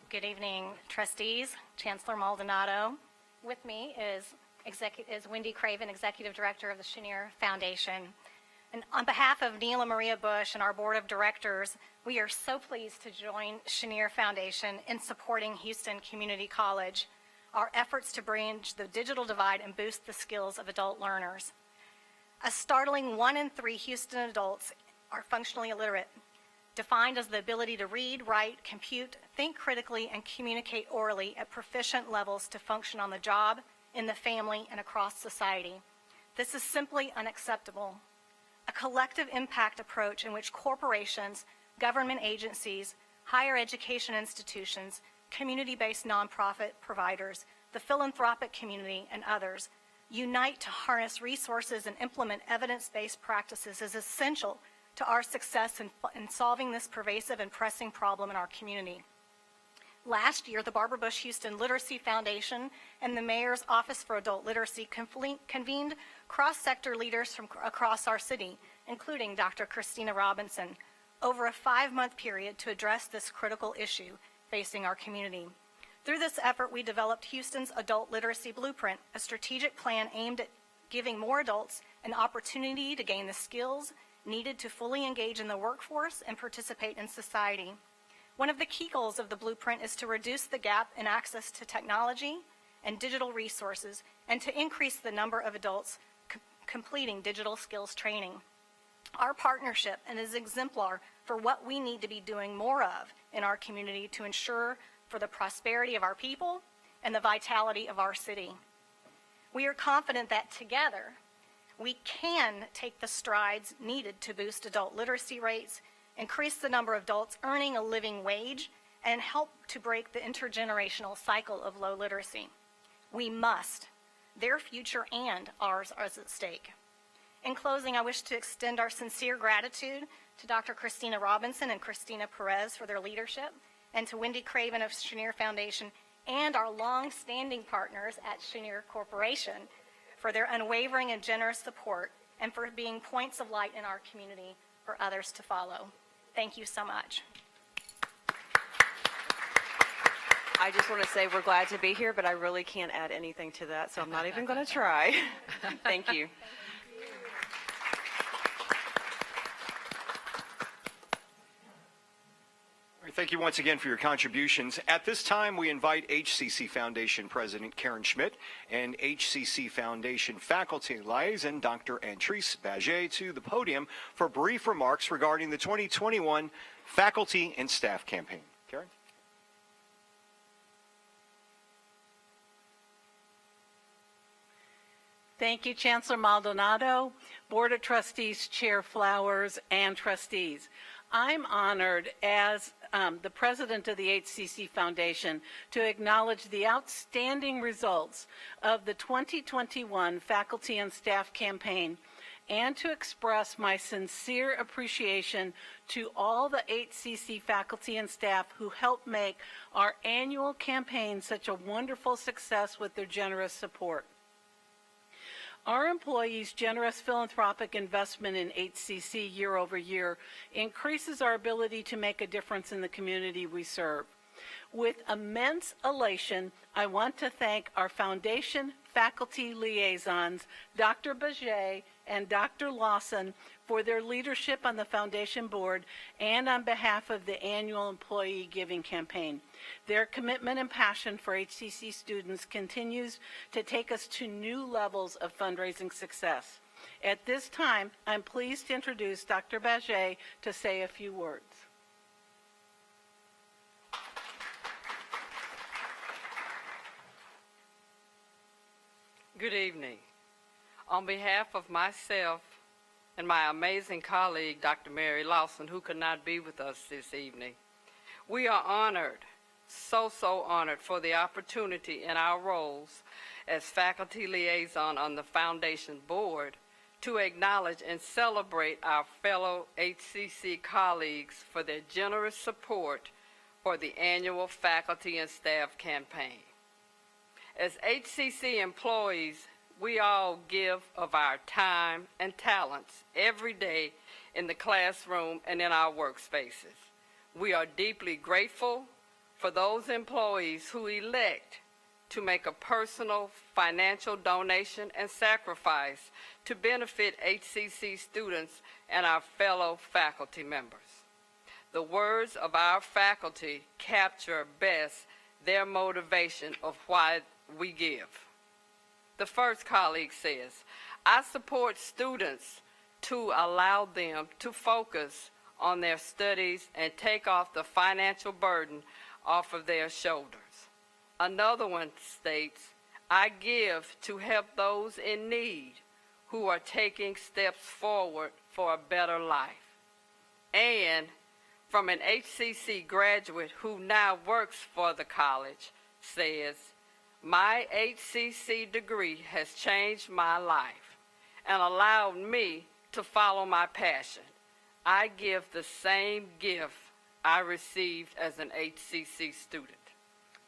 Good evening, trustees, Chancellor Maldonado. With me is Wendy Craven, Executive Director of the Chenier Foundation. And on behalf of Neela Maria Bush and our Board of Directors, we are so pleased to join Chenier Foundation in supporting Houston Community College, our efforts to bridge the digital divide and boost the skills of adult learners. A startling 1 in 3 Houston adults are functionally illiterate, defined as the ability to read, write, compute, think critically, and communicate orally at proficient levels to function on the job, in the family, and across society. This is simply unacceptable. A collective impact approach in which corporations, government agencies, higher education institutions, community-based nonprofit providers, the philanthropic community, and others unite to harness resources and implement evidence-based practices is essential to our success in solving this pervasive and pressing problem in our community. Last year, the Barbara Bush Houston Literacy Foundation and the Mayor's Office for Adult Literacy convened cross-sector leaders from across our city, including Dr. Christina Robinson, over a 5-month period to address this critical issue facing our community. Through this effort, we developed Houston's Adult Literacy Blueprint, a strategic plan aimed at giving more adults an opportunity to gain the skills needed to fully engage in the workforce and participate in society. One of the key goals of the blueprint is to reduce the gap in access to technology and digital resources and to increase the number of adults completing digital skills training. Our partnership is exemplar for what we need to be doing more of in our community to ensure for the prosperity of our people and the vitality of our city. We are confident that together we can take the strides needed to boost adult literacy rates, increase the number of adults earning a living wage, and help to break the intergenerational cycle of low literacy. We must. Their future and ours are at stake. In closing, I wish to extend our sincere gratitude to Dr. Christina Robinson and Christina Perez for their leadership, and to Wendy Craven of Chenier Foundation and our long-standing partners at Chenier Corporation for their unwavering and generous support and for being points of light in our community for others to follow. Thank you so much. I just want to say we're glad to be here, but I really can't add anything to that, so I'm not even going to try. Thank you. Thank you once again for your contributions. At this time, we invite HCC Foundation President Karen Schmidt and HCC Foundation Faculty Liaison Dr. Antrice Baget to the podium for brief remarks regarding the 2021 Faculty and Staff Campaign. Karen? Thank you, Chancellor Maldonado, Board of Trustees Chair Flowers, and trustees. I'm honored as the president of the HCC Foundation to acknowledge the outstanding results of the 2021 Faculty and Staff Campaign and to express my sincere appreciation to all the HCC faculty and staff who helped make our annual campaign such a wonderful success with their generous support. Our employees' generous philanthropic investment in HCC year over year increases our ability to make a difference in the community we serve. With immense elation, I want to thank our foundation faculty liaisons, Dr. Baget and Dr. Lawson, for their leadership on the foundation board and on behalf of the annual employee giving campaign. Their commitment and passion for HCC students continues to take us to new levels of fundraising success. At this time, I'm pleased to introduce Dr. Baget to say a few words. Good evening. On behalf of myself and my amazing colleague, Dr. Mary Lawson, who could not be with us this evening, we are honored, so honored for the opportunity in our roles as faculty liaison on the Foundation Board to acknowledge and celebrate our fellow HCC colleagues for their generous support for the annual Faculty and Staff Campaign. As HCC employees, we all give of our time and talents every day in the classroom and in our workspaces. We are deeply grateful for those employees who elect to make a personal financial donation and sacrifice to benefit HCC students and our fellow faculty members. The words of our faculty capture best their motivation of why we give. The first colleague says, I support students to allow them to focus on their studies and take off the financial burden off of their shoulders. Another one states, I give to help those in need who are taking steps forward for a better life. And from an HCC graduate who now works for the college says, my HCC degree has changed my life and allowed me to follow my passion. I give the same gift I received as an HCC student.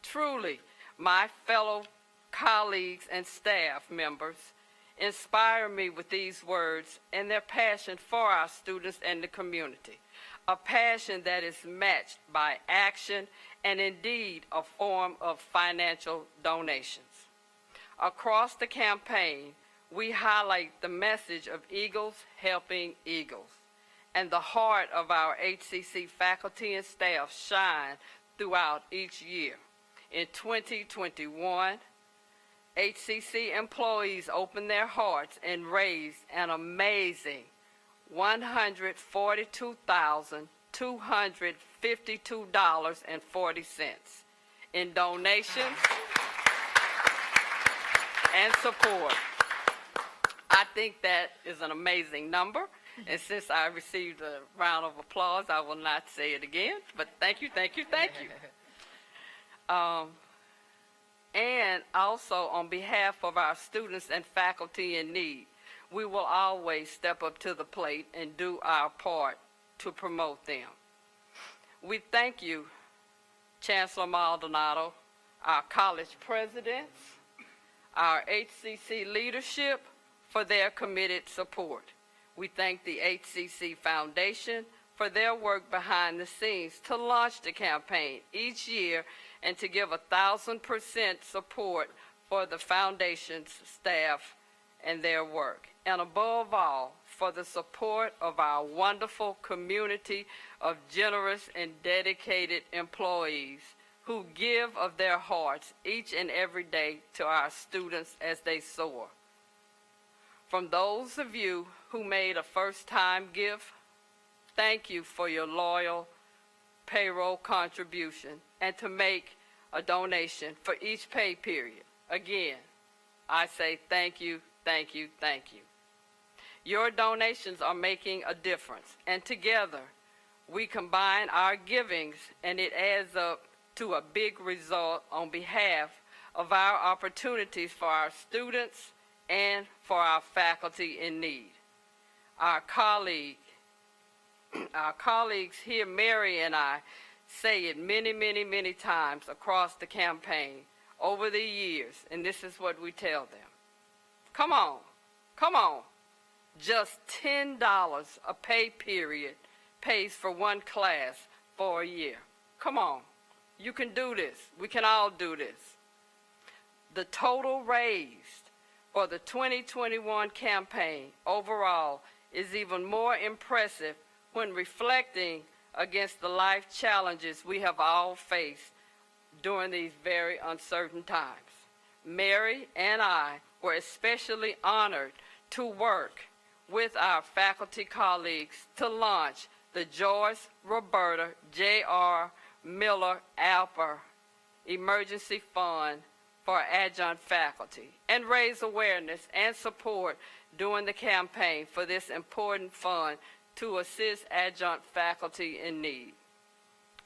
Truly, my fellow colleagues and staff members inspire me with these words and their passion for our students and the community, a passion that is matched by action and indeed a form of financial donations. Across the campaign, we highlight the message of Eagles helping Eagles, and the heart of our HCC faculty and staff shine throughout each year. In 2021, HCC employees opened their hearts and raised an amazing $142,252.40 in donations and support. I think that is an amazing number. And since I received a round of applause, I will not say it again, but thank you, thank you, thank you. And also on behalf of our students and faculty in need, we will always step up to the plate and do our part to promote them. We thank you, Chancellor Maldonado, our college presidents, our HCC leadership for their committed support. We thank the HCC Foundation for their work behind the scenes to launch the campaign each year and to give 1,000% support for the Foundation's staff and their work. And above all, for the support of our wonderful community of generous and dedicated employees who give of their hearts each and every day to our students as they soar. From those of you who made a first-time gift, thank you for your loyal payroll contribution and to make a donation for each pay period. Again, I say thank you, thank you, thank you. Your donations are making a difference, and together we combine our givings and it adds up to a big result on behalf of our opportunities for our students and for our faculty in need. Our colleagues here, Mary and I, say it many, many, many times across the campaign over the years, and this is what we tell them. Come on, come on. Just $10 a pay period pays for one class for a year. Come on, you can do this. We can all do this. The total raised for the 2021 campaign overall is even more impressive when reflecting against the life challenges we have all faced during these very uncertain times. Mary and I were especially honored to work with our faculty colleagues to launch the Joyce Roberta J.R. Miller Alper Emergency Fund for adjunct faculty and raise awareness and support during the campaign for this important fund to assist adjunct faculty in need.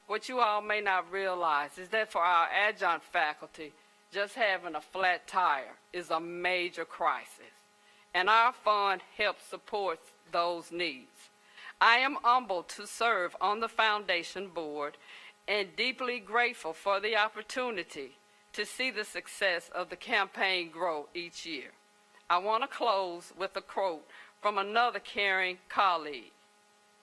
What you all may not realize is that for our adjunct faculty, just having a flat tire is a major crisis, and our fund helps support those needs. I am humbled to serve on the foundation board and deeply grateful for the opportunity to see the success of the campaign grow each year. I want to close with a quote from another caring colleague.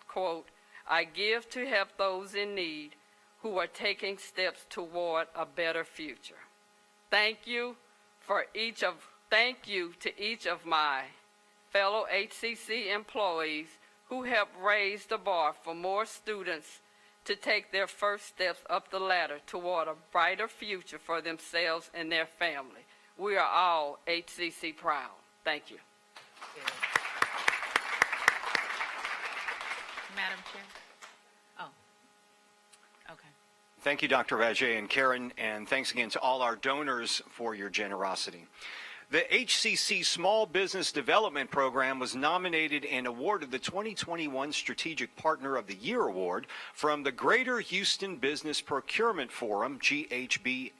Quote, "I give to help those in need who are taking steps toward a better future." Thank you to each of my fellow HCC employees who help raise the bar for more students to take their first steps up the ladder toward a brighter future for themselves and their family. We are all HCC proud. Thank you. Madam Chair? Oh, okay. Thank you, Dr. Vaget and Karen, and thanks again to all our donors for your generosity. The HCC Small Business Development Program was nominated and awarded the 2021 Strategic Partner of the Year Award from the Greater Houston Business Procurement Forum, GHBPF,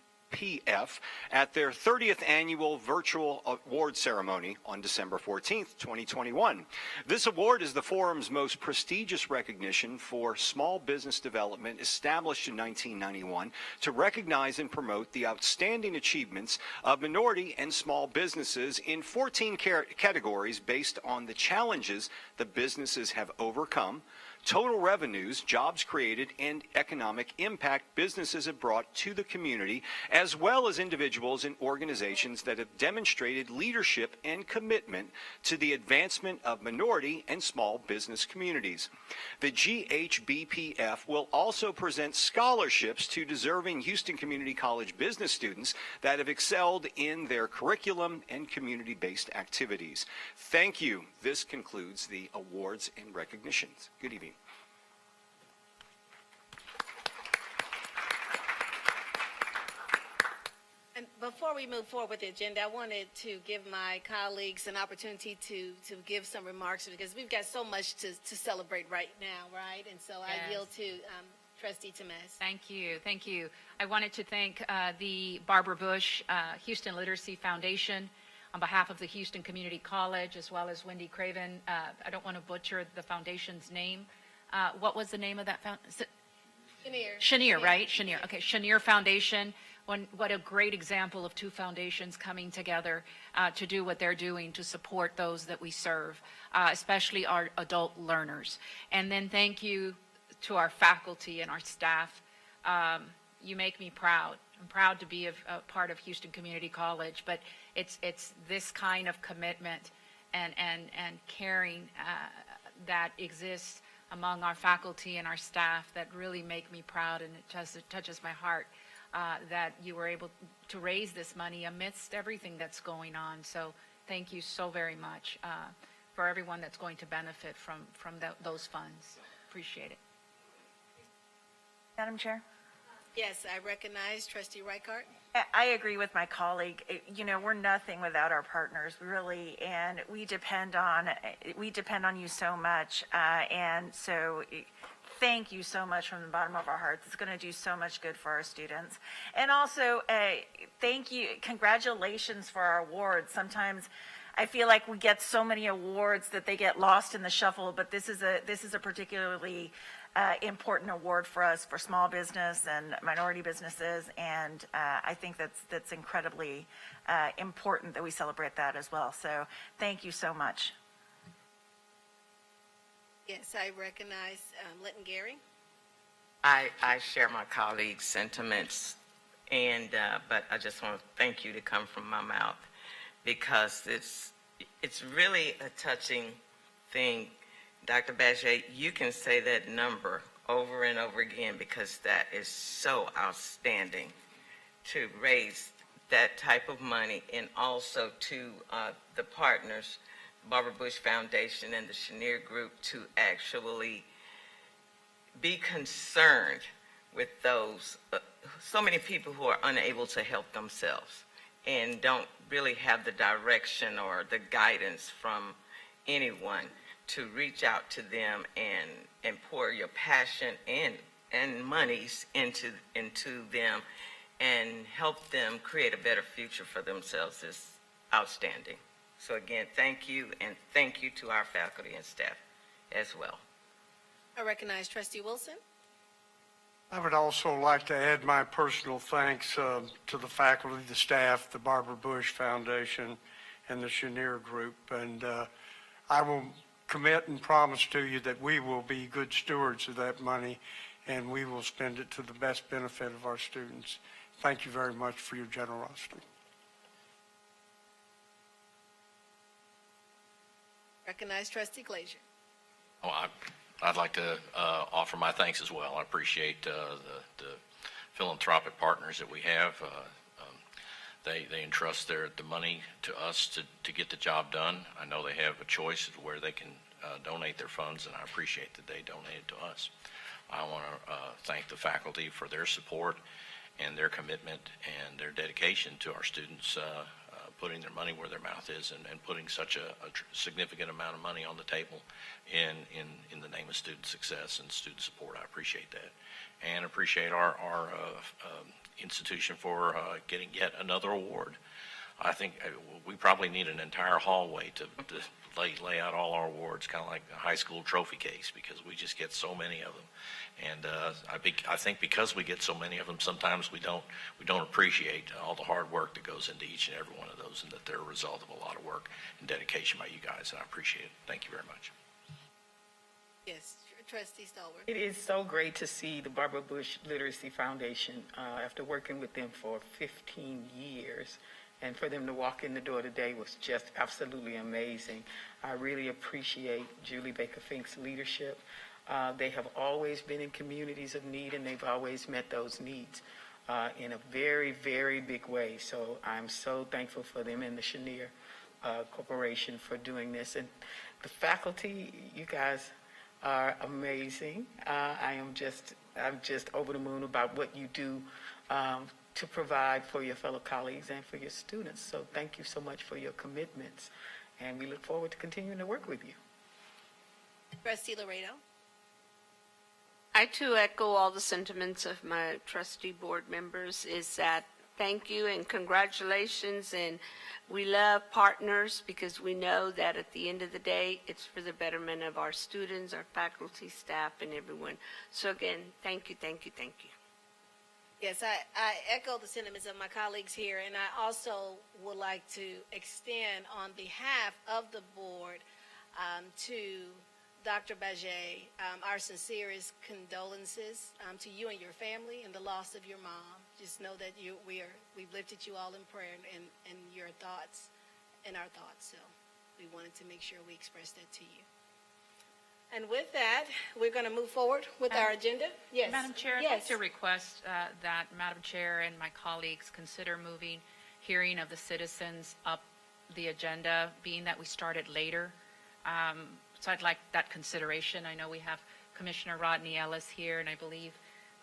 at their 30th annual virtual award ceremony on December 14th, 2021. This award is the forum's most prestigious recognition for small business development, established in 1991 to recognize and promote the outstanding achievements of minority and small businesses in 14 categories based on the challenges the businesses have overcome, total revenues, jobs created, and economic impact businesses have brought to the community, as well as individuals and organizations that have demonstrated leadership and commitment to the advancement of minority and small business communities. The GHBPF will also present scholarships to deserving Houston Community College business students that have excelled in their curriculum and community-based activities. Thank you. This concludes the awards and recognitions. Good evening. And before we move forward with the agenda, I wanted to give my colleagues an opportunity to give some remarks, because we've got so much to celebrate right now, right? And so I yield to Trustee Temez. Thank you. Thank you. I wanted to thank the Barbara Bush Houston Literacy Foundation on behalf of the Houston Community College, as well as Wendy Craven. I don't want to butcher the foundation's name. What was the name of that foundation? Chenier, right? Chenier. Okay, Chenier Foundation. What a great example of two foundations coming together to do what they're doing to support those that we serve, especially our adult learners. And then thank you to our faculty and our staff. You make me proud. I'm proud to be a part of Houston Community College, but it's this kind of commitment and caring that exists among our faculty and our staff that really make me proud, and it touches my heart that you were able to raise this money amidst everything that's going on. So thank you so very much for everyone that's going to benefit from those funds. Appreciate it. Madam Chair? Yes, I recognize Trustee Reichart. I agree with my colleague. You know, we're nothing without our partners, really, and we depend on you so much. And so thank you so much from the bottom of our hearts. It's going to do so much good for our students. And also, thank you, congratulations for our awards. Sometimes I feel like we get so many awards that they get lost in the shuffle, but this is a particularly important award for us, for small business and minority businesses, and I think that's incredibly important that we celebrate that as well. So thank you so much. Yes, I recognize Linton Gary. I share my colleagues' sentiments, and but I just want to thank you to come from my mouth, because it's really a touching thing. Dr. Bajay, you can say that number over and over again, because that is so outstanding, to raise that type of money, and also to the partners, Barbara Bush Foundation and the Chenier Group, to actually be concerned with those, so many people who are unable to help themselves. and don't really have the direction or the guidance from anyone, to reach out to them and pour your passion and monies into them and help them create a better future for themselves is outstanding. So again, thank you, and thank you to our faculty and staff as well. I recognize Trustee Wilson. I would also like to add my personal thanks to the faculty, the staff, the Barbara Bush Foundation, and the Chenier Group. And I will commit and promise to you that we will be good stewards of that money, and we will spend it to the best benefit of our students. Thank you very much for your generosity. Recognize Trustee Glazier. Oh, I'd like to offer my thanks as well. I appreciate the philanthropic partners that we have. They entrust the money to us to get the job done. I know they have a choice of where they can donate their funds, and I appreciate that they donate it to us. I want to thank the faculty for their support and their commitment and their dedication to our students, putting their money where their mouth is, and putting such a significant amount of money on the table in the name of student success and student support. I appreciate that, and appreciate our institution for getting yet another award. I think we probably need an entire hallway to lay out all our awards, kind of like a high school trophy case, because we just get so many of them. And I think because we get so many of them, sometimes we don't appreciate all the hard work that goes into each and every one of those, and that they're a result of a lot of work and dedication by you guys, and I appreciate it. Thank you very much. Yes, Trustee Stallworth. It is so great to see the Barbara Bush Literacy Foundation, after working with them for 15 years, and for them to walk in the door today was just absolutely amazing. I really appreciate Julie Baker Fink's leadership. They have always been in communities of need, and they've always met those needs in a very, very big way. So I'm so thankful for them and the Chenier Corporation for doing this. And the faculty, you guys are amazing. I'm just over the moon about what you do to provide for your fellow colleagues and for your students. So thank you so much for your commitments, and we look forward to continuing to work with you. Trustee Laredo. I too echo all the sentiments of my trustee board members, is that thank you and congratulations, and we love partners because we know that at the end of the day, it's for the betterment of our students, our faculty, staff, and everyone. So again, thank you, thank you, thank you. Yes, I echo the sentiments of my colleagues here, and I also would like to extend on behalf of the board to Dr. Bajay our sincerest condolences to you and your family and the loss of your mom. Just know that we've lifted you all in prayer and your thoughts and our thoughts. So we wanted to make sure we expressed that to you. And with that, we're going to move forward with our agenda. Yes. Madam Chair, I'd like to request that Madam Chair and my colleagues consider moving hearing of the citizens up the agenda, being that we started later. So I'd like that consideration. I know we have Commissioner Rodney Ellis here, and I believe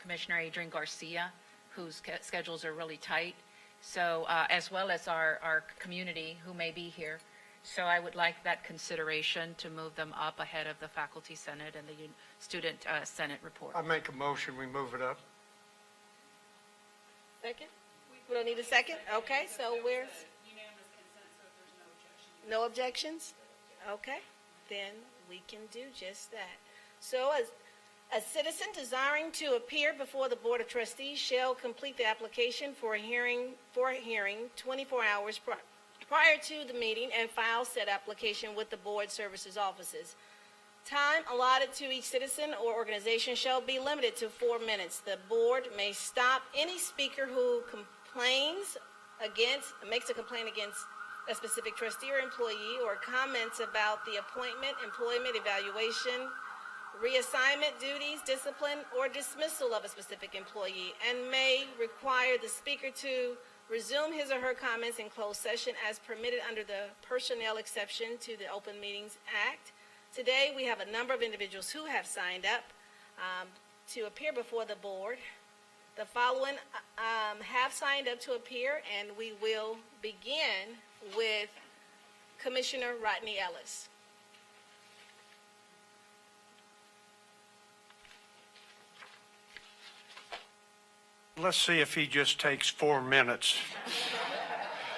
Commissioner Adrian Garcia, whose schedules are really tight. So as well as our community who may be here. So I would like that consideration to move them up ahead of the Faculty Senate and the Student Senate report. I make a motion, we move it up. Second? We don't need a second? Okay, so where's? No objections? Okay, then we can do just that. So a citizen desiring to appear before the Board of Trustees shall complete the application for a hearing 24 hours prior to the meeting and file said application with the board services offices. Time allotted to each citizen or organization shall be limited to 4 minutes. The board may stop any speaker who makes a complaint against a specific trustee or employee, or comments about the appointment, employment, evaluation, reassignment duties, discipline, or dismissal of a specific employee, and may require the speaker to resume his or her comments in closed session as permitted under the personnel exception to the Open Meetings Act. Today, we have a number of individuals who have signed up to appear before the board. The following have signed up to appear, and we will begin with Commissioner Rodney Ellis. Let's see if he just takes 4 minutes.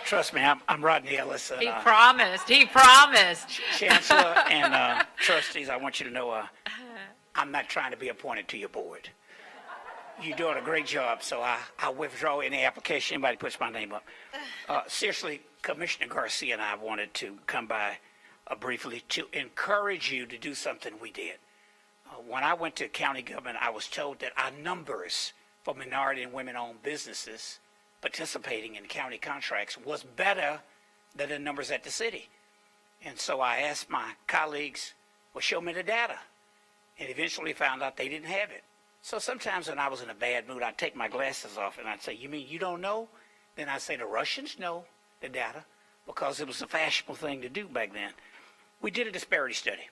Trust me, I'm Rodney Ellis. He promised. He promised. Chancellor and trustees, I want you to know I'm not trying to be appointed to your board. You're doing a great job, so I withdraw any application. Anybody puts my name up. Seriously, Commissioner Garcia and I wanted to come by briefly to encourage you to do something we did. When I went to county government, I was told that our numbers for minority and women-owned businesses participating in county contracts was better than the numbers at the city. And so I asked my colleagues, well, show me the data. And eventually found out they didn't have it. So sometimes when I was in a bad mood, I'd take my glasses off and I'd say, you mean you don't know? Then I'd say the Russians know the data because it was a fashionable thing to do back then. We did a disparity study.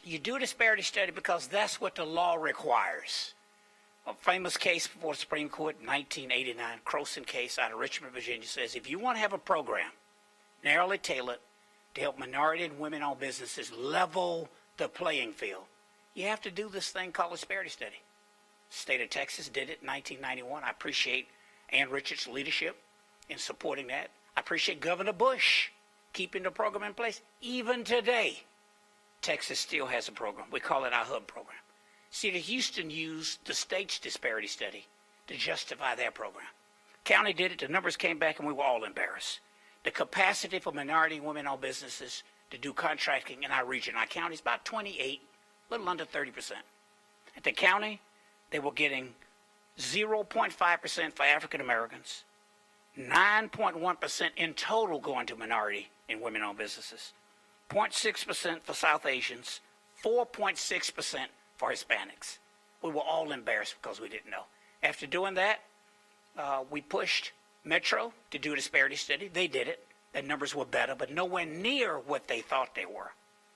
You do a disparity study because that's what the law requires. A famous case before the Supreme Court in 1989, Croson case out of Richmond, Virginia, says if you want to have a program narrowly tailored to help minority and women-owned businesses level the playing field, you have to do this thing called a disparity study. State of Texas did it in 1991. I appreciate Ann Richards' leadership in supporting that. I appreciate Governor Bush keeping the program in place. Even today, Texas still has a program. We call it our HUB program. City of Houston used the state's disparity study to justify their program. County did it, the numbers came back, and we were all embarrassed. The capacity for minority and women-owned businesses to do contracting in our region, our county, is about 28, a little under 30%. At the county, they were getting 0.5% for African Americans, 9.1% in total going to minority and women-owned businesses, 0.6% for South Asians, 4.6% for Hispanics. We were all embarrassed because we didn't know. After doing that, we pushed Metro to do a disparity study. They did it. The numbers were better, but nowhere near what they thought they were.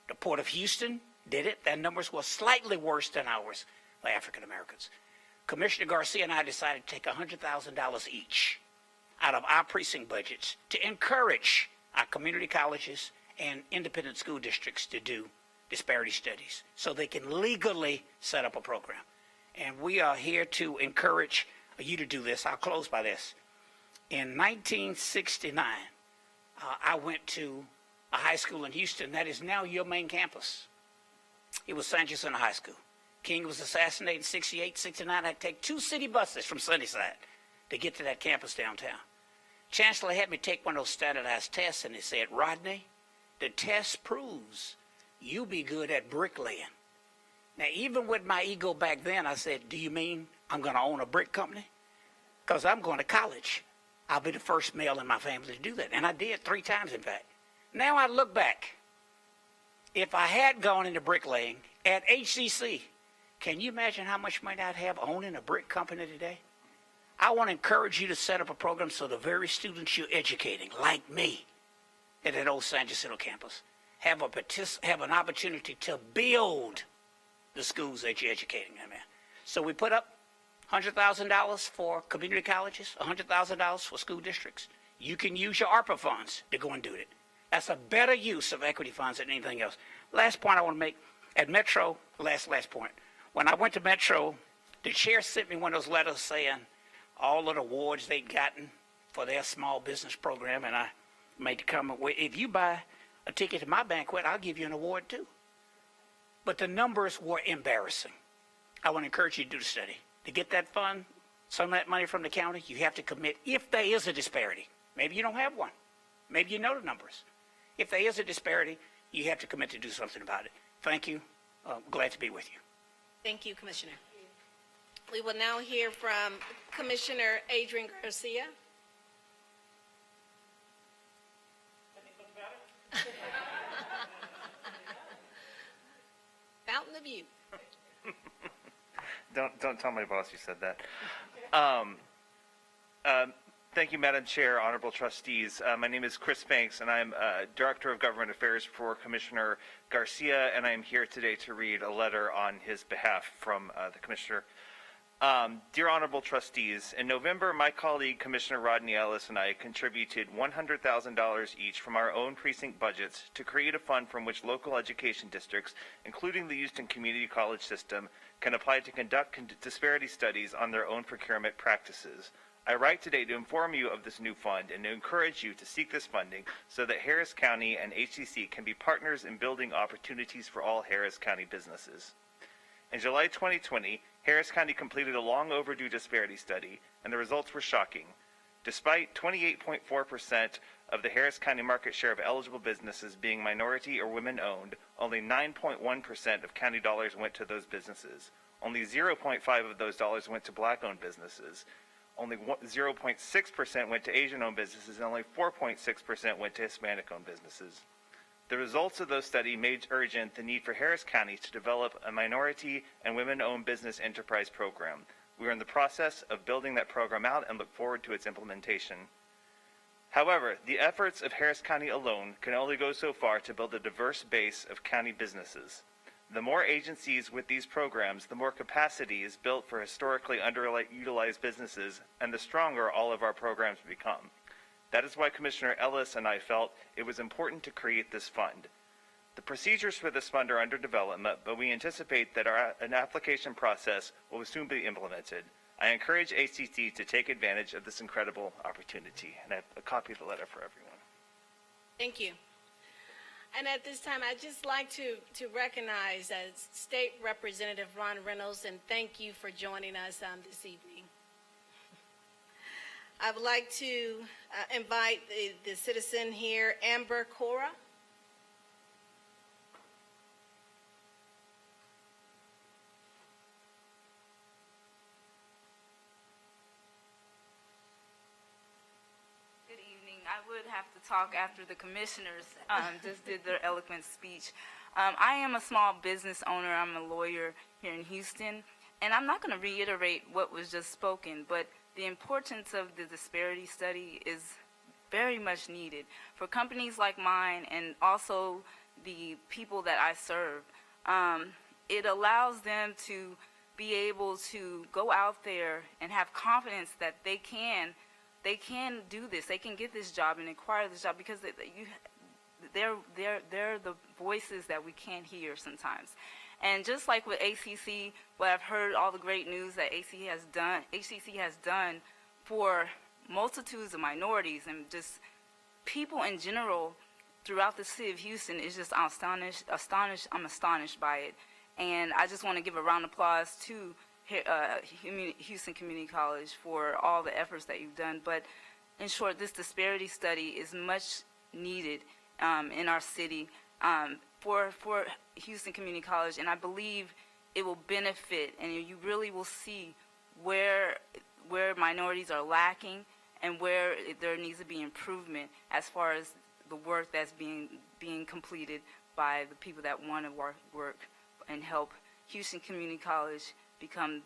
The Port of Houston did it. Their numbers were slightly worse than ours for African Americans. Commissioner Garcia and I decided to take $100,000 each out of our precinct budgets to encourage our community colleges and independent school districts to do disparity studies so they can legally set up a program. And we are here to encourage you to do this. I'll close by this. In 1969, I went to a high school in Houston that is now your main campus. It was San Jacinto High School. King was assassinated in 68, 69. I had to take 2 city buses from Sunnyside to get to that campus downtown. Chancellor had me take one of those standardized tests, and he said, Rodney, the test proves you be good at bricklaying. Now, even with my ego back then, I said, do you mean I'm going to own a brick company? Because I'm going to college. I'll be the first male in my family to do that. And I did 3 times, in fact. Now I look back. If I had gone into bricklaying at HCC, can you imagine how much money I'd have owning a brick company today? I want to encourage you to set up a program so the very students you're educating, like me, at that old San Jacinto campus, have an opportunity to build the schools that you're educating them in. So we put up $100,000 for community colleges, $100,000 for school districts. You can use your ARPA funds to go and do it. That's a better use of equity funds than anything else. Last point I want to make, at Metro, last point. When I went to Metro, the chair sent me one of those letters saying all of the awards they'd gotten for their small business program, and I made the comment, well, if you buy a ticket to my banquet, I'll give you an award too. But the numbers were embarrassing. I want to encourage you to do the study. To get that fund, some of that money from the county, you have to commit, if there is a disparity. Maybe you don't have one. Maybe you know the numbers. If there is a disparity, you have to commit to do something about it. Thank you. Glad to be with you. Thank you, Commissioner. We will now hear from Commissioner Adrian Garcia. Fountain of Youth. Don't tell my boss you said that. Thank you, Madam Chair, honorable trustees. My name is Chris Banks, and I'm Director of Government Affairs for Commissioner Garcia, and I am here today to read a letter on his behalf from the Commissioner. Dear Honorable Trustees, in November, my colleague Commissioner Rodney Ellis and I contributed $100,000 each from our own precinct budgets to create a fund from which local education districts, including the Houston Community College system, can apply to conduct disparity studies on their own procurement practices. I write today to inform you of this new fund and to encourage you to seek this funding so that Harris County and HCC can be partners in building opportunities for all Harris County businesses. In July 2020, Harris County completed a long overdue disparity study, and the results were shocking. Despite 28.4% of the Harris County market share of eligible businesses being minority or women-owned, only 9.1% of county dollars went to those businesses. Only 0.5% of those dollars went to black-owned businesses. Only 0.6% went to Asian-owned businesses, and only 4.6% went to Hispanic-owned businesses. The results of those studies made urgent the need for Harris County to develop a minority and women-owned business enterprise program. We are in the process of building that program out and look forward to its implementation. However, the efforts of Harris County alone can only go so far to build a diverse base of county businesses. The more agencies with these programs, the more capacity is built for historically underutilized businesses, and the stronger all of our programs become. That is why Commissioner Ellis and I felt it was important to create this fund. The procedures for this fund are under development, but we anticipate that an application process will soon be implemented. I encourage HCC to take advantage of this incredible opportunity, and I have a copy of the letter for everyone. Thank you. And at this time, I'd just like to recognize State Representative Ron Reynolds, and thank you for joining us this evening. I would like to invite the citizen here, Amber Cora. Good evening. I would have to talk after the commissioners just did their eloquent speech. I am a small business owner. I'm a lawyer here in Houston, and I'm not going to reiterate what was just spoken, but the importance of the disparity study is very much needed for companies like mine and also the people that I serve. It allows them to be able to go out there and have confidence that they can do this. They can get this job and acquire this job because they're the voices that we can't hear sometimes. And just like with HCC, what I've heard all the great news that HCC has done for multitudes of minorities and just people in general throughout the city of Houston is just I'm astonished by it. And I just want to give a round of applause to Houston Community College for all the efforts that you've done. But in short, this disparity study is much needed in our city. For Houston Community College, and I believe it will benefit, and you really will see where minorities are lacking and where there needs to be improvement as far as the work that's being completed by the people that want to work and help Houston Community College become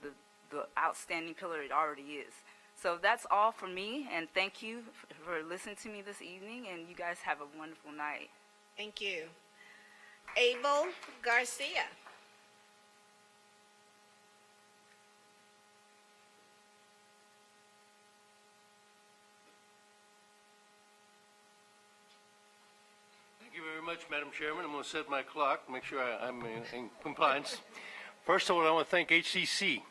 the outstanding pillar it already is. So that's all for me, and thank you for listening to me this evening, and you guys have a wonderful night. Thank you. Abel Garcia. Thank you very much, Madam Chairman. I'm going to set my clock, make sure I'm in compliance. First of all, I want to thank HCC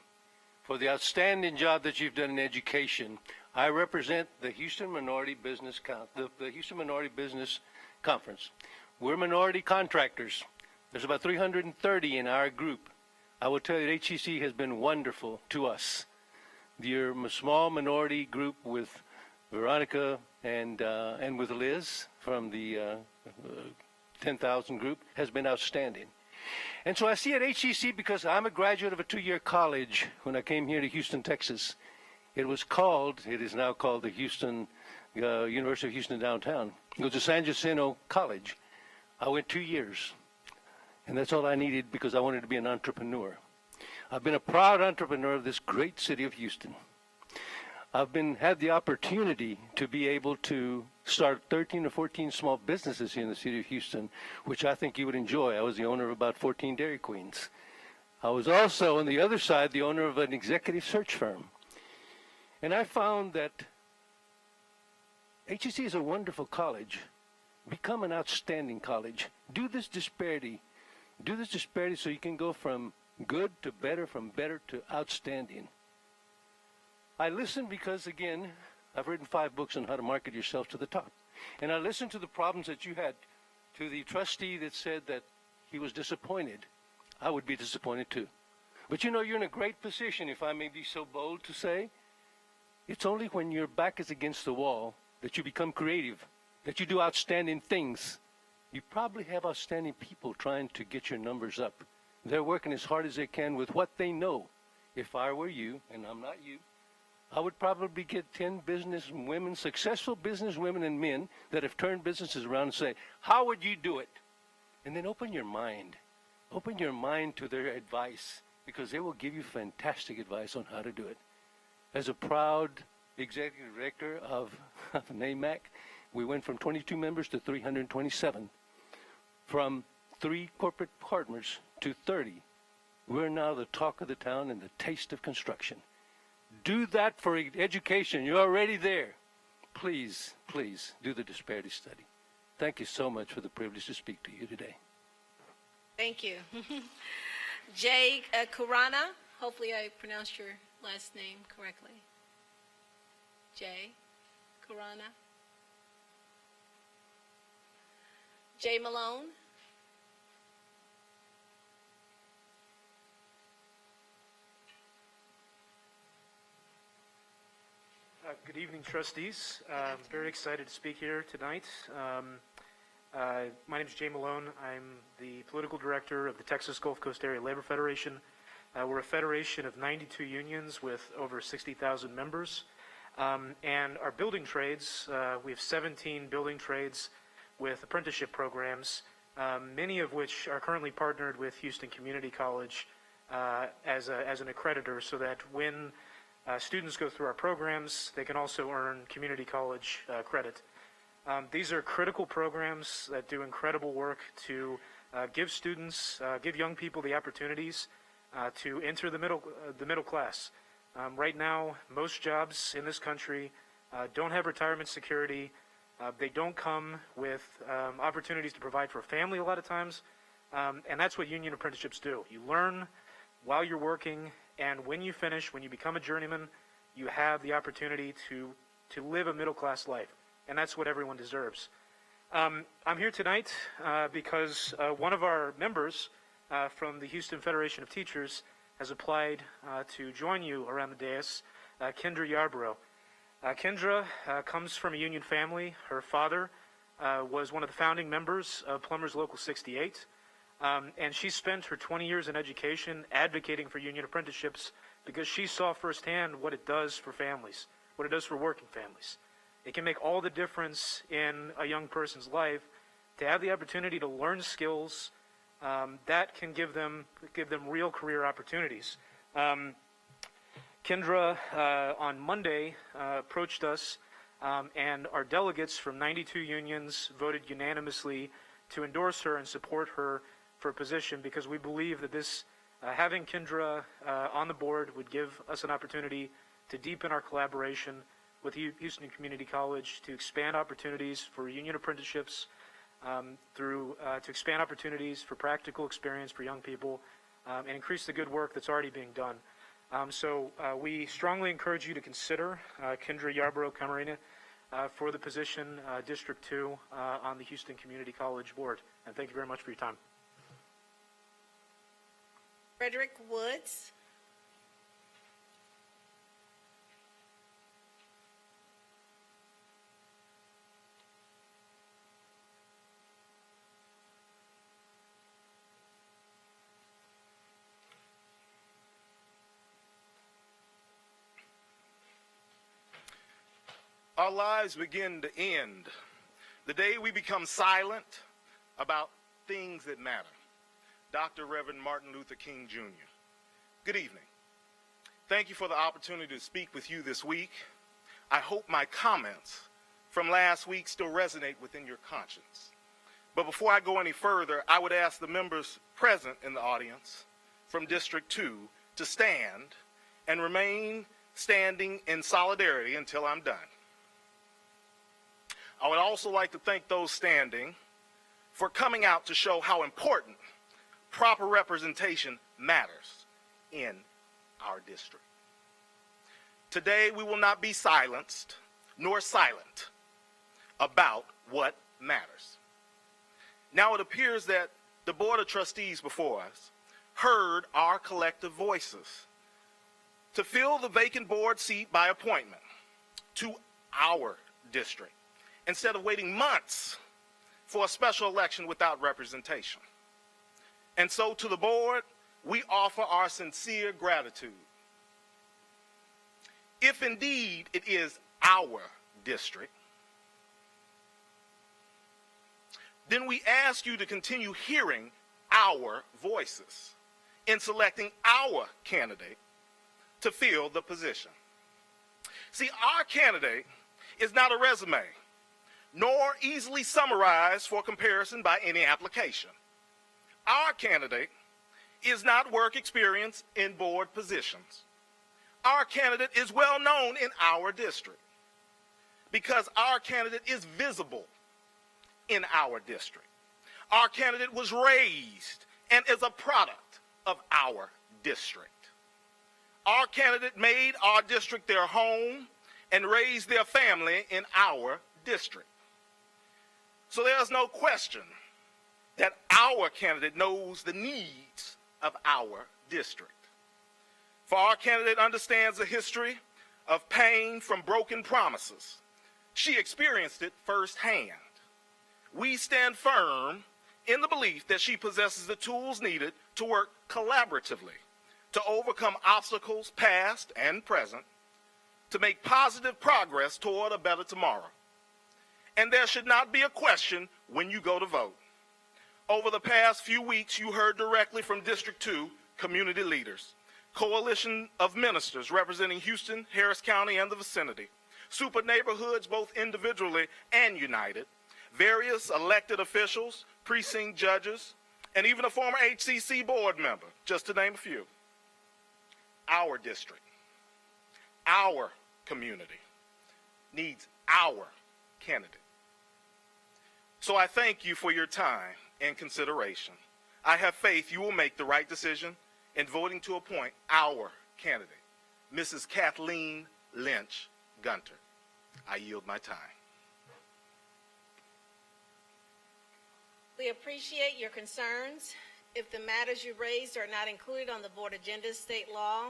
for the outstanding job that you've done in education. I represent the Houston Minority Business the Houston Minority Business Conference. We're minority contractors. There's about 330 in our group. I will tell you that HCC has been wonderful to us. Your small minority group with Veronica and with Liz from the 10,000 group has been outstanding. And so I see at HCC, because I'm a graduate of a 2-year college when I came here to Houston, Texas. It is now called the University of Houston Downtown. It was a San Jacinto College. I went 2 years, and that's all I needed because I wanted to be an entrepreneur. I've been a proud entrepreneur of this great city of Houston. I've had the opportunity to be able to start 13 or 14 small businesses here in the city of Houston, which I think you would enjoy. I was the owner of about 14 Dairy Queens. I was also, on the other side, the owner of an executive search firm. And I found that HCC is a wonderful college. Become an outstanding college. Do this disparity so you can go from good to better, from better to outstanding. I listened because, again, I've written 5 books on how to market yourself to the top. And I listened to the problems that you had, to the trustee that said that he was disappointed. I would be disappointed too. But you know, you're in a great position, if I may be so bold to say. It's only when your back is against the wall that you become creative, that you do outstanding things. You probably have outstanding people trying to get your numbers up. They're working as hard as they can with what they know. If I were you, and I'm not you, I would probably get 10 business women, successful business women and men that have turned businesses around and say, how would you do it? And then open your mind. Open your mind to their advice, because they will give you fantastic advice on how to do it. As a proud executive director of NAMAC, we went from 22 members to 327. From 3 corporate partners to 30. We're now the talk of the town and the taste of construction. Do that for education. You're already there. Please, please do the disparity study. Thank you so much for the privilege to speak to you today. Thank you. Jay Kurana, hopefully I pronounced your last name correctly. Jay Kurana. Jay Malone. Good evening, trustees. Very excited to speak here tonight. My name is Jay Malone. I'm the political director of the Texas Gulf Coast Area Labor Federation. We're a federation of 92 unions with over 60,000 members. And our building trades, we have 17 building trades with apprenticeship programs, many of which are currently partnered with Houston Community College as an accreditor, so that when students go through our programs, they can also earn community college credit. These are critical programs that do incredible work to give students, give young people the opportunities to enter the middle class. Right now, most jobs in this country don't have retirement security. They don't come with opportunities to provide for a family a lot of times, and that's what union apprenticeships do. You learn while you're working, and when you finish, when you become a journeyman, you have the opportunity to live a middle-class life, and that's what everyone deserves. I'm here tonight because one of our members from the Houston Federation of Teachers has applied to join you around the dais, Kendra Yarborough. Kendra comes from a union family. Her father was one of the founding members of Plumbers Local 68. And she spent her 20 years in education advocating for union apprenticeships because she saw firsthand what it does for families, what it does for working families. It can make all the difference in a young person's life to have the opportunity to learn skills that can give them real career opportunities. Kendra, on Monday, approached us, and our delegates from 92 unions voted unanimously to endorse her and support her for a position, because we believe that this, having Kendra on the board would give us an opportunity to deepen our collaboration with Houston Community College, to expand opportunities for union apprenticeships, to expand opportunities for practical experience for young people, and increase the good work that's already being done. So we strongly encourage you to consider Kendra Yarborough Camarena for the position, District 2, on the Houston Community College Board. And thank you very much for your time. Frederick Woods. Our lives begin to end the day we become silent about things that matter. Dr. Reverend Martin Luther King Jr. Good evening. Thank you for the opportunity to speak with you this week. I hope my comments from last week still resonate within your conscience. But before I go any further, I would ask the members present in the audience from District 2 to stand and remain standing in solidarity until I'm done. I would also like to thank those standing for coming out to show how important proper representation matters in our district. Today, we will not be silenced nor silent about what matters. Now it appears that the Board of Trustees before us heard our collective voices to fill the vacant board seat by appointment to our district instead of waiting months for a special election without representation. And so to the board, we offer our sincere gratitude. If indeed it is our district, then we ask you to continue hearing our voices in selecting our candidate to fill the position. See, our candidate is not a resume, nor easily summarized for comparison by any application. Our candidate is not work experience in board positions. Our candidate is well known in our district because our candidate is visible in our district. Our candidate was raised and is a product of our district. Our candidate made our district their home and raised their family in our district. So there's no question that our candidate knows the needs of our district. For our candidate understands the history of pain from broken promises. She experienced it firsthand. We stand firm in the belief that she possesses the tools needed to work collaboratively to overcome obstacles past and present, to make positive progress toward a better tomorrow. And there should not be a question when you go to vote. Over the past few weeks, you heard directly from District 2 community leaders, coalition of ministers representing Houston, Harris County, and the vicinity, super neighborhoods both individually and united, various elected officials, precinct judges, and even a former HCC board member, just to name a few. Our district, our community needs our candidate. So I thank you for your time and consideration. I have faith you will make the right decision in voting to appoint our candidate, Mrs. Kathleen Lynch Gunter. I yield my time. We appreciate your concerns. If the matters you raised are not included on the board agenda, state law,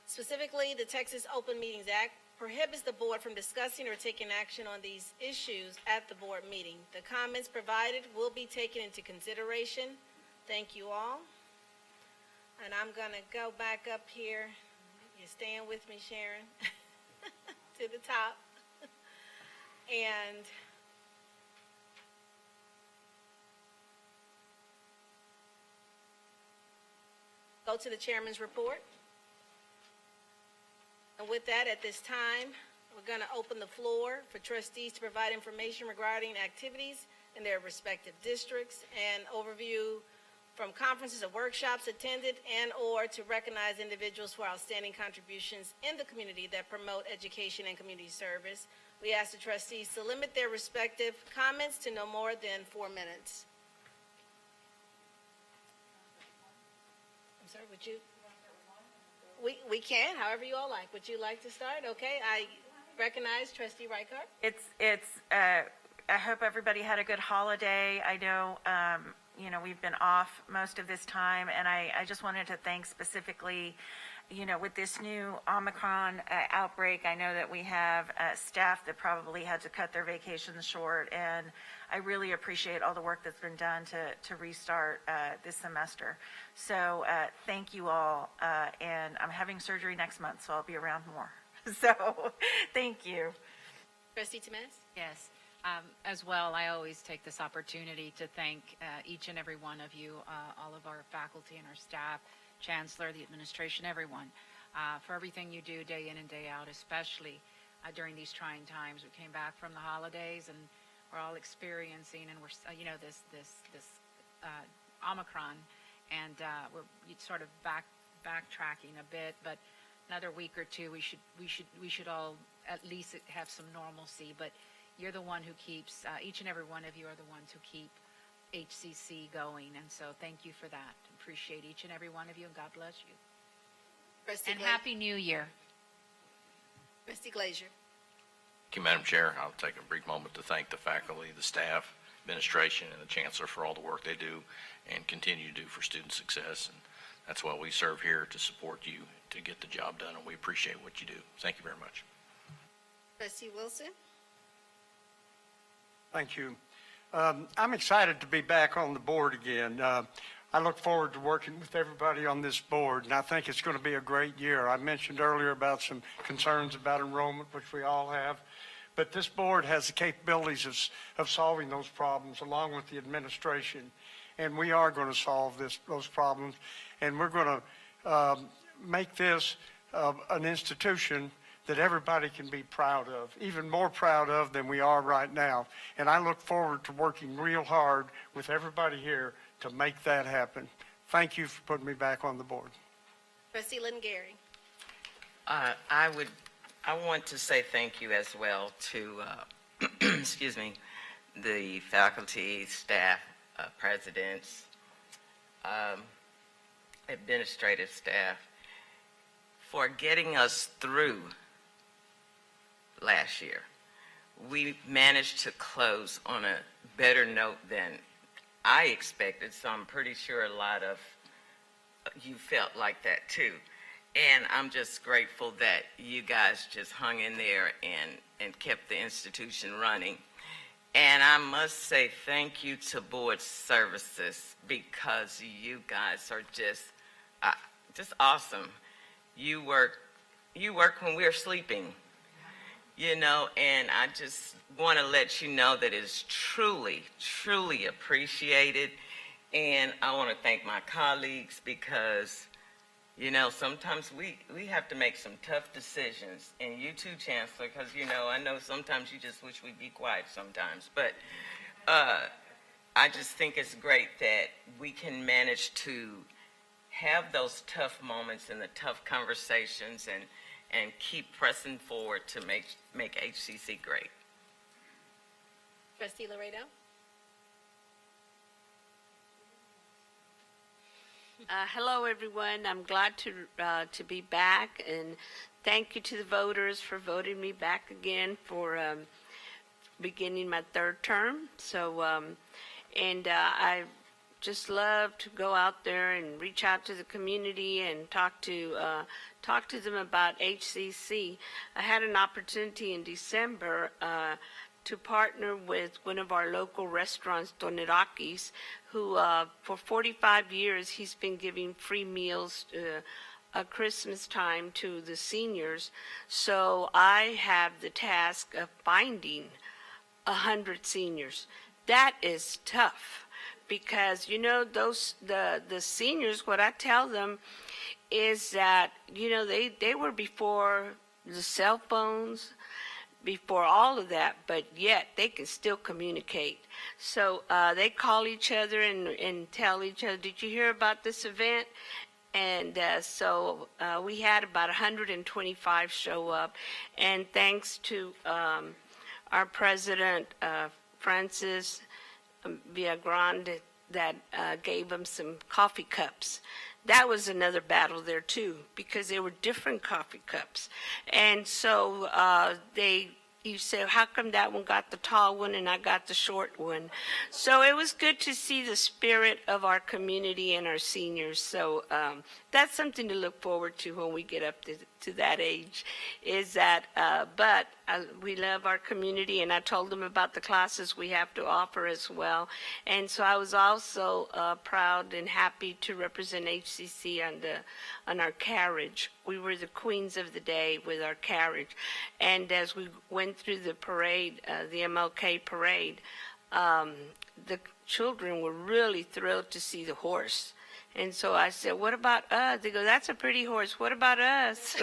specifically the Texas Open Meetings Act, prohibits the board from discussing or taking action on these issues at the board meeting. The comments provided will be taken into consideration. Thank you all. And I'm going to go back up here. You're staying with me, Sharon, to the top. And go to the chairman's report. And with that, at this time, we're going to open the floor for trustees to provide information regarding activities in their respective districts and overview from conferences or workshops attended and/or to recognize individuals for outstanding contributions in the community that promote education and community service. We ask the trustees to limit their respective comments to no more than 4 minutes. I'm sorry, would you? We can, however you all like. Would you like to start? Okay, I recognize Trustee Reichart. I hope everybody had a good holiday. I know, we've been off most of this time, and I just wanted to thank specifically, with this new Omicron outbreak, I know that we have staff that probably had to cut their vacations short, and I really appreciate all the work that's been done to restart this semester. So thank you all, and I'm having surgery next month, so I'll be around more. So thank you. Trustee Tamez? Yes. As well, I always take this opportunity to thank each and every one of you, all of our faculty and our staff, Chancellor, the administration, everyone, for everything you do day in and day out, especially during these trying times. We came back from the holidays, and we're all experiencing, and we're, this Omicron, and we're sort of backtracking a bit, but another week or two, we should all at least have some normalcy. But you're the one who keeps, each and every one of you are the ones who keep HCC going, and so thank you for that. Appreciate each and every one of you, and God bless you. Trustee And Glazer. Happy New Year. Trustee Glazer. Thank you, Madam Chair. I'll take a brief moment to thank the faculty, the staff, administration, and the chancellor for all the work they do and continue to do for student success. And that's why we serve here, to support you to get the job done, and we appreciate what you do. Thank you very much. Trustee Wilson. Thank you. I'm excited to be back on the board again. I look forward to working with everybody on this board, and I think it's going to be a great year. I mentioned earlier about some concerns about enrollment, which we all have, but this board has the capabilities of solving those problems along with the administration, and we are going to solve those problems, and we're going to make this an institution that everybody can be proud of, even more proud of than we are right now. And I look forward to working real hard with everybody here to make that happen. Thank you for putting me back on the board. Trustee Lynn Gary. I want to say thank you as well to, excuse me, the faculty, staff, presidents, administrative staff, for getting us through last year. We managed to close on a better note than I expected, so I'm pretty sure a lot of you felt like that too. And I'm just grateful that you guys just hung in there and kept the institution running. And I must say thank you to board services, because you guys are just awesome. You work when we're sleeping, you know, and I just want to let you know that it's truly, truly appreciated. And I want to thank my colleagues, because, you know, sometimes we have to make some tough decisions. And you too, Chancellor, because, you know, I know sometimes you just wish we'd be quiet sometimes. But I just think it's great that we can manage to have those tough moments and the tough conversations and keep pressing forward to make HCC great. Trustee Laredo. Hello, everyone. I'm glad to be back, and thank you to the voters for voting me back again for beginning my third term. So, I just love to go out there and reach out to the community and talk to them about HCC. I had an opportunity in December to partner with one of our local restaurants, Toneraki's, who for 45 years he's been giving free meals at Christmas time to the seniors. So I have the task of finding 100 seniors. That is tough, because, you know, the seniors, what I tell them is that, you know, they were before the cell phones, before all of that, but yet they can still communicate. So they call each other and tell each other, did you hear about this event? And so we had about 125 show up. And thanks to our president, Francis Villagrande, that gave them some coffee cups. That was another battle there too, because they were different coffee cups. And so you said, how come that one got the tall one and I got the short one? So it was good to see the spirit of our community and our seniors. So that's something to look forward to when we get up to that age, is that, but we love our community, and I told them about the classes we have to offer as well. And so I was also proud and happy to represent HCC on our carriage. We were the queens of the day with our carriage. And as we went through the parade, the MLK parade, the children were really thrilled to see the horse. And so I said, what about us? They go, that's a pretty horse. What about us?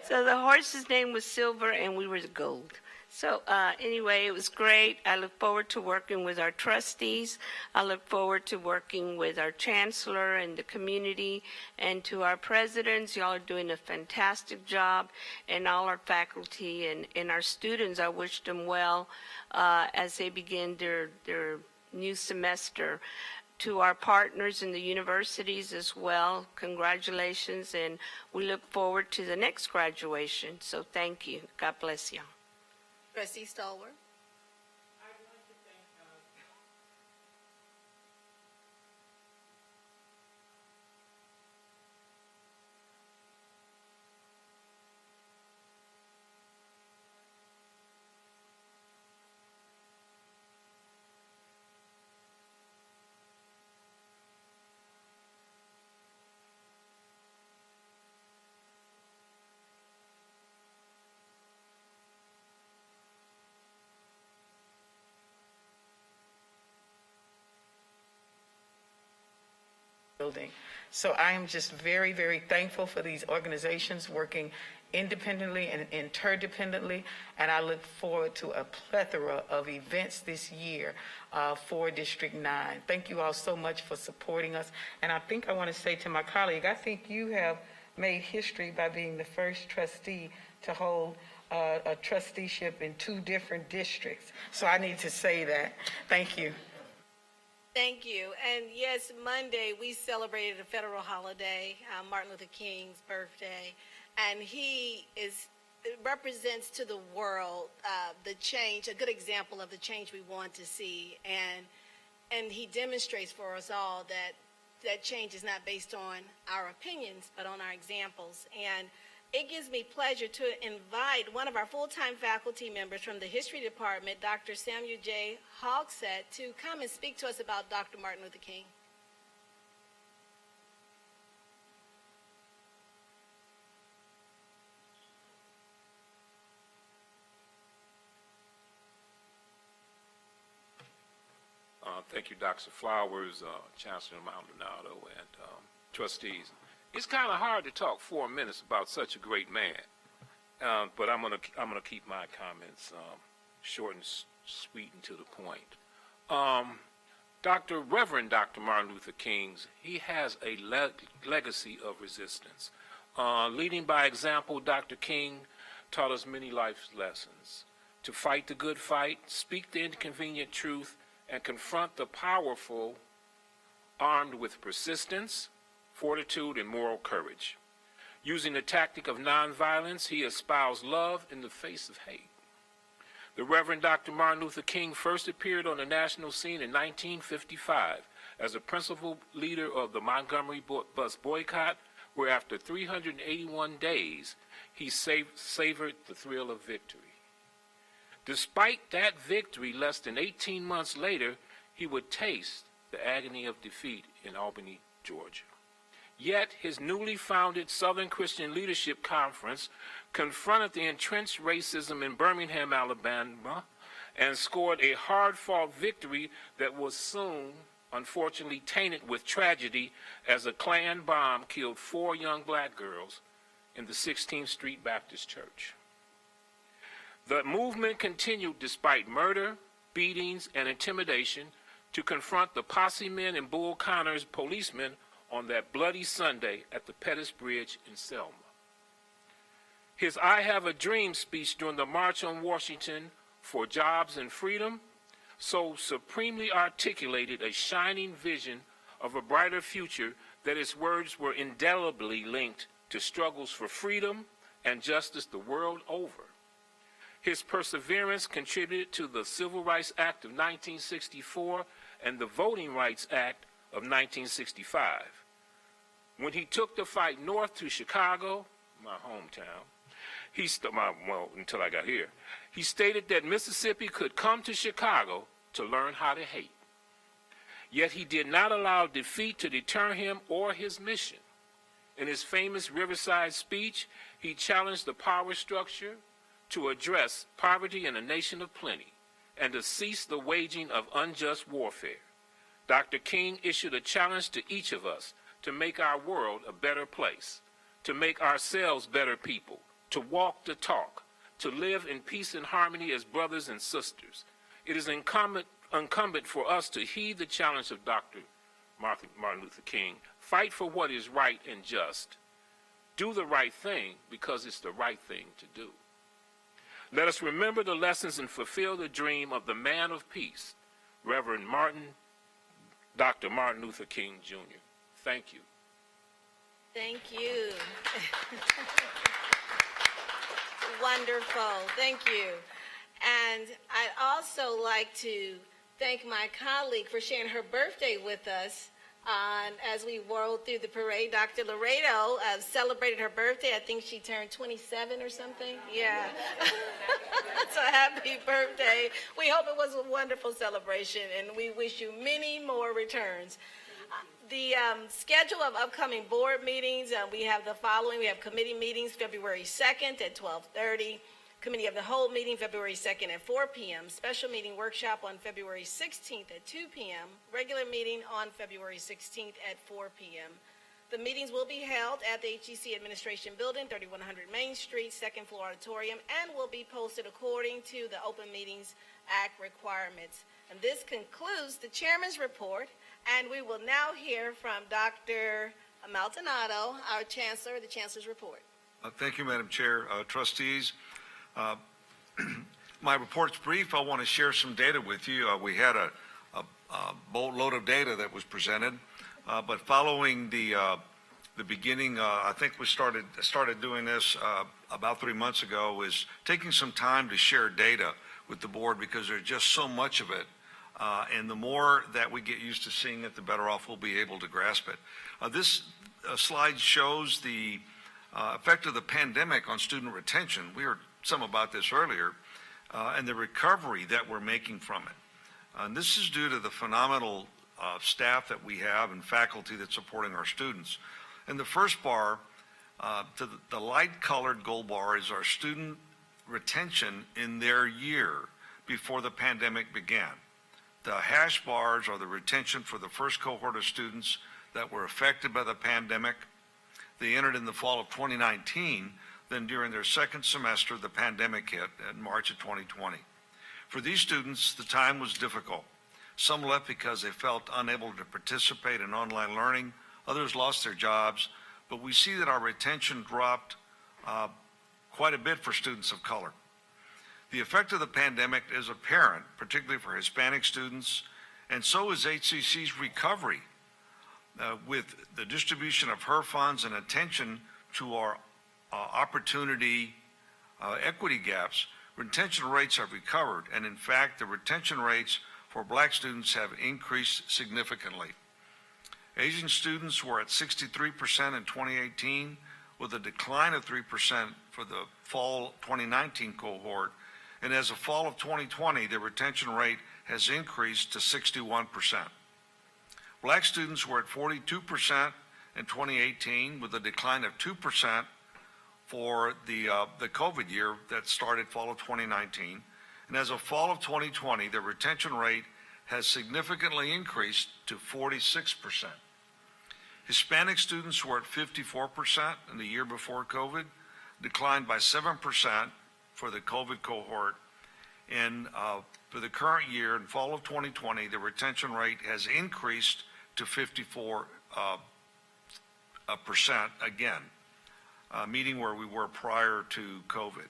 So the horse's name was Silver, and we were the gold. So anyway, it was great. I look forward to working with our trustees. I look forward to working with our chancellor and the community, and to our presidents. Y'all are doing a fantastic job, and all our faculty and our students. I wish them well as they begin their new semester. To our partners in the universities as well, congratulations, and we look forward to the next graduation. So thank you. God bless you. Trustee Stallworth. Building. So I am just very, very thankful for these organizations working independently and interdependently, and I look forward to a plethora of events this year for District 9. Thank you all so much for supporting us, and I think I want to say to my colleague, I think you have made history by being the first trustee to hold a trusteeship in 2 different districts. So I need to say that. Thank you. Thank you. And yes, Monday we celebrated a federal holiday, Martin Luther King's birthday, and he represents to the world the change, a good example of the change we want to see, and he demonstrates for us all that change is not based on our opinions, but on our examples. And it gives me pleasure to invite one of our full-time faculty members from the History Department, Dr. Samuel J. Hogsett, to come and speak to us about Dr. Martin Luther King. Thank you, Dr. Flowers, Chancellor Maldonado, and trustees. It's kind of hard to talk 4 minutes about such a great man, but I'm gonna keep my comments short and sweet and to the point. Reverend Dr. Martin Luther King's, he has a legacy of resistance. Leading by example, Dr. King taught us many life lessons: to fight the good fight, speak the inconvenient truth, and confront the powerful, armed with persistence, fortitude, and moral courage. Using the tactic of nonviolence, he espoused love in the face of hate. The Reverend Dr. Martin Luther King first appeared on the national scene in 1955 as a principal leader of the Montgomery bus boycott, where after 381 days, he savored the thrill of victory. Despite that victory, less than 18 months later, he would taste the agony of defeat in Albany, Georgia. Yet his newly founded Southern Christian Leadership Conference confronted the entrenched racism in Birmingham, Alabama, and scored a hard-fought victory that was soon, unfortunately, tainted with tragedy as a Klan bomb killed 4 young black girls in the 16th Street Baptist Church. The movement continued despite murder, beatings, and intimidation to confront the posse men and Bull Connor's policemen on that bloody Sunday at the Pettus Bridge in Selma. His I Have a Dream speech during the March on Washington for Jobs and Freedom so supremely articulated a shining vision of a brighter future that his words were indelibly linked to struggles for freedom and justice the world over. His perseverance contributed to the Civil Rights Act of 1964 and the Voting Rights Act of 1965. When he took the fight north to Chicago, my hometown, until I got here, he stated that Mississippi could come to Chicago to learn how to hate. Yet he did not allow defeat to deter him or his mission. In his famous Riverside speech, he challenged the power structure to address poverty in a nation of plenty and to cease the waging of unjust warfare. Dr. King issued a challenge to each of us to make our world a better place, to make ourselves better people, to walk the talk, to live in peace and harmony as brothers and sisters. It is incumbent for us to heed the challenge of Dr. Martin Luther King, fight for what is right and just, do the right thing because it's the right thing to do. Let us remember the lessons and fulfill the dream of the man of peace, Reverend Dr. Martin Luther King, Jr. Thank you. Thank you. Wonderful. Thank you. And I'd also like to thank my colleague for sharing her birthday with us. As we rolled through the parade, Dr. Laredo celebrated her birthday. I think she turned 27 or something. Yeah. So happy birthday. We hope it was a wonderful celebration, and we wish you many more returns. The schedule of upcoming board meetings, we have the following. We have committee meetings February 2nd at 12:30. Committee of the Whole meeting February 2nd at 4 p.m. Special meeting workshop on February 16th at 2 p.m. Regular meeting on February 16th at 4 p.m. The meetings will be held at the HCC Administration Building, 3100 Main Street, second floor auditorium, and will be posted according to the Open Meetings Act requirements. And this concludes the chairman's report, and we will now hear from Dr. Maldonado, our chancellor, the chancellor's report. Thank you, Madam Chair. Trustees, my report's brief. I want to share some data with you. We had a boatload of data that was presented, but following the beginning, I think we started doing this about 3 months ago, is taking some time to share data with the board because there's just so much of it. And the more that we get used to seeing it, the better off we'll be able to grasp it. This slide shows the effect of the pandemic on student retention. We heard some about this earlier, and the recovery that we're making from it. And this is due to the phenomenal staff that we have and faculty that's supporting our students. And the first bar, the light-colored gold bar, is our student retention in their year before the pandemic began. The hash bars are the retention for the first cohort of students that were affected by the pandemic. They entered in the fall of 2019, then during their second semester, the pandemic hit in March of 2020. For these students, the time was difficult. Some left because they felt unable to participate in online learning. Others lost their jobs, but we see that our retention dropped quite a bit for students of color. The effect of the pandemic is apparent, particularly for Hispanic students, and so is HCC's recovery. With the distribution of HER funds and attention to our opportunity equity gaps, retention rates have recovered, and in fact, the retention rates for black students have increased significantly. Asian students were at 63% in 2018, with a decline of 3% for the fall 2019 cohort, and as of fall of 2020, the retention rate has increased to 61%. Black students were at 42% in 2018, with a decline of 2% for the COVID year that started fall of 2019. And as of fall of 2020, the retention rate has significantly increased to 46%. Hispanic students were at 54% in the year before COVID, declined by 7% for the COVID cohort. And for the current year, in fall of 2020, the retention rate has increased to 54% again, meeting where we were prior to COVID.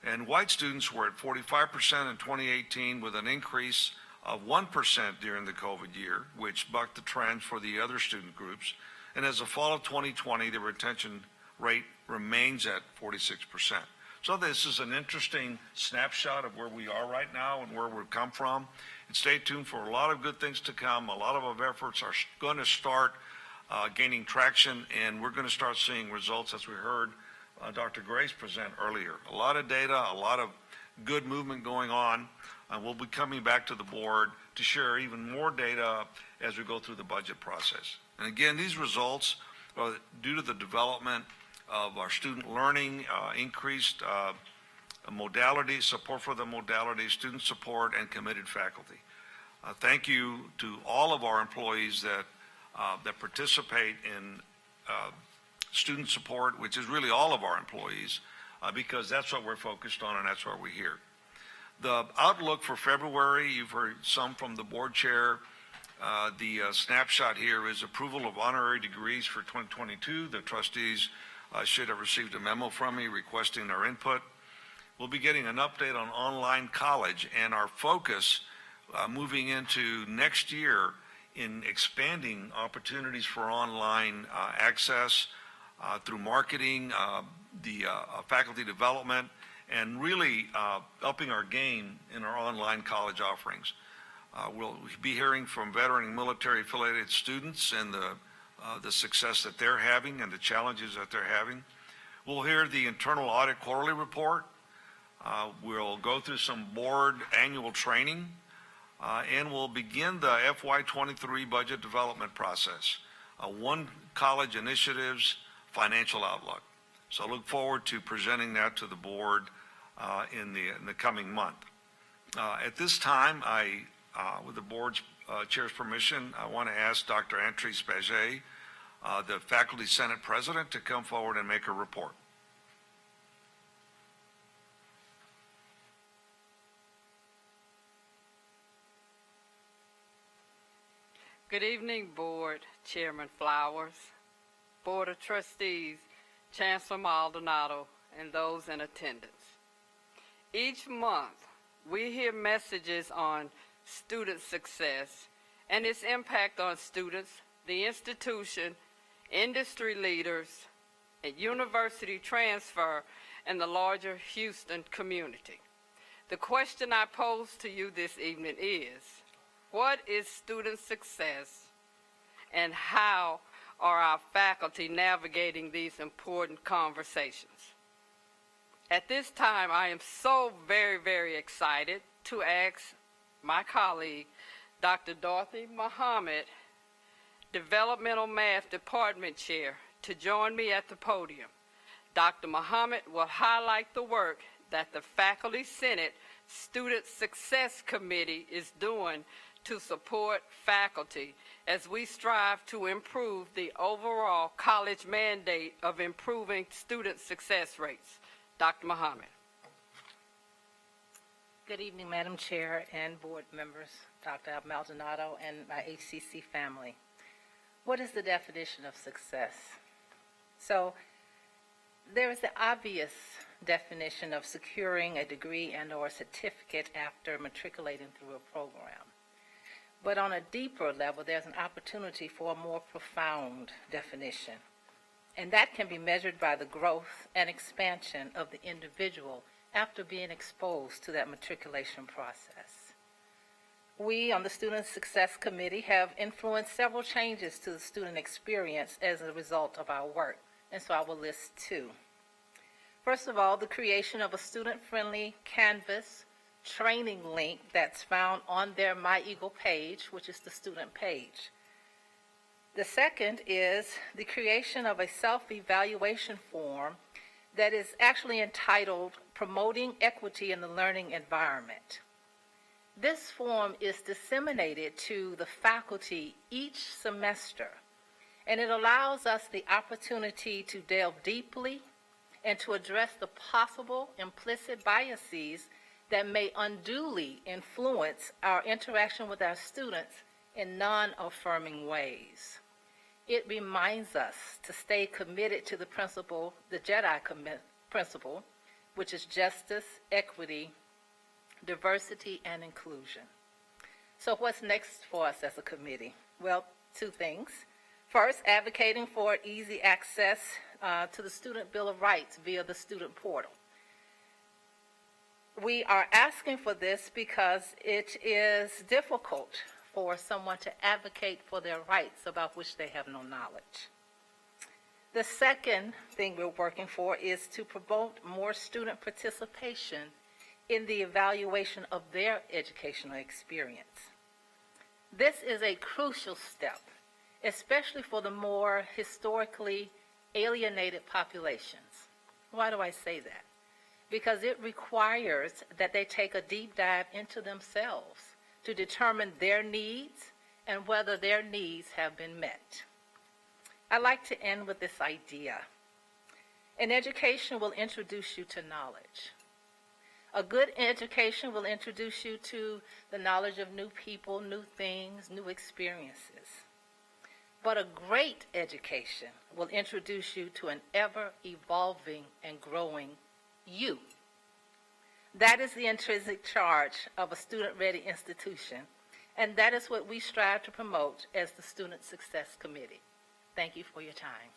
And white students were at 45% in 2018, with an increase of 1% during the COVID year, which bucked the trends for the other student groups. And as of fall of 2020, the retention rate remains at 46%. So this is an interesting snapshot of where we are right now and where we've come from. And stay tuned for a lot of good things to come. A lot of our efforts are going to start gaining traction, and we're going to start seeing results, as we heard Dr. Grace present earlier. A lot of data, a lot of good movement going on. We'll be coming back to the board to share even more data as we go through the budget process. And again, these results are due to the development of our student learning, increased modality, support for the modality, student support, and committed faculty. Thank you to all of our employees that participate in student support, which is really all of our employees, because that's what we're focused on and that's what we're here. The outlook for February, you've heard some from the board chair. The snapshot here is approval of honorary degrees for 2022. The trustees should have received a memo from me requesting their input. We'll be getting an update on online college and our focus moving into next year in expanding opportunities for online access through marketing, the faculty development, and really upping our game in our online college offerings. We'll be hearing from veteran and military affiliated students and the success that they're having and the challenges that they're having. We'll hear the internal audit quarterly report. We'll go through some board annual training, and we'll begin the FY23 budget development process. One College Initiatives financial outlook. So I look forward to presenting that to the board in the coming month. At this time, with the board's chair's permission, I want to ask Dr. Antrice Paget, the Faculty Senate President, to come forward and make a report. Good evening, Board Chairman Flowers, Board of Trustees, Chancellor Maldonado, and those in attendance. Each month, we hear messages on student success and its impact on students, the institution, industry leaders, and university transfer, and the larger Houston community. The question I pose to you this evening is, what is student success, and how are our faculty navigating these important conversations? At this time, I am so very, very excited to ask my colleague, Dr. Dorothy Muhammad, Developmental Math Department Chair, to join me at the podium. Dr. Muhammad will highlight the work that the Faculty Senate Student Success Committee is doing to support faculty as we strive to improve the overall college mandate of improving student success rates. Dr. Muhammad. Good evening, Madam Chair and board members, Dr. Maldonado, and my HCC family. What is the definition of success? So there is the obvious definition of securing a degree and/or certificate after matriculating through a program. But on a deeper level, there's an opportunity for a more profound definition. And that can be measured by the growth and expansion of the individual after being exposed to that matriculation process. We on the Student Success Committee have influenced several changes to the student experience as a result of our work, and so I will list two. First of all, the creation of a student-friendly Canvas training link that's found on their My Eagle page, which is the student page. The second is the creation of a self-evaluation form that is actually entitled Promoting Equity in the Learning Environment. This form is disseminated to the faculty each semester, and it allows us the opportunity to delve deeply and to address the possible implicit biases that may unduly influence our interaction with our students in non-affirming ways. It reminds us to stay committed to the principle, the JEDI principle, which is justice, equity, diversity, and inclusion. So what's next for us as a committee? Well, two things. First, advocating for easy access to the Student Bill of Rights via the student portal. We are asking for this because it is difficult for someone to advocate for their rights about which they have no knowledge. The second thing we're working for is to promote more student participation in the evaluation of their educational experience. This is a crucial step, especially for the more historically alienated populations. Why do I say that? Because it requires that they take a deep dive into themselves to determine their needs and whether their needs have been met. I'd like to end with this idea. An education will introduce you to knowledge. A good education will introduce you to the knowledge of new people, new things, new experiences. But a great education will introduce you to an ever-evolving and growing you. That is the intrinsic charge of a student-ready institution, and that is what we strive to promote as the Student Success Committee. Thank you for your time.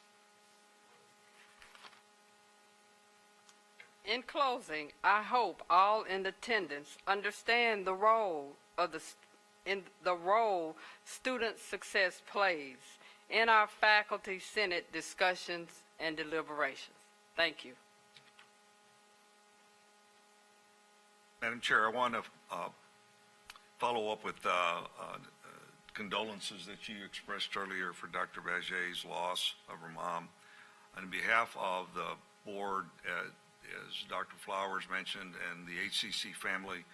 In closing, I hope all in attendance understand the role of the role student success plays in our faculty senate discussions and deliberations. Thank you. Madam Chair, I want to follow up with condolences that you expressed earlier for Dr. Baget's loss of her mom. On behalf of the board, as Dr. Flowers mentioned, and the HCC family,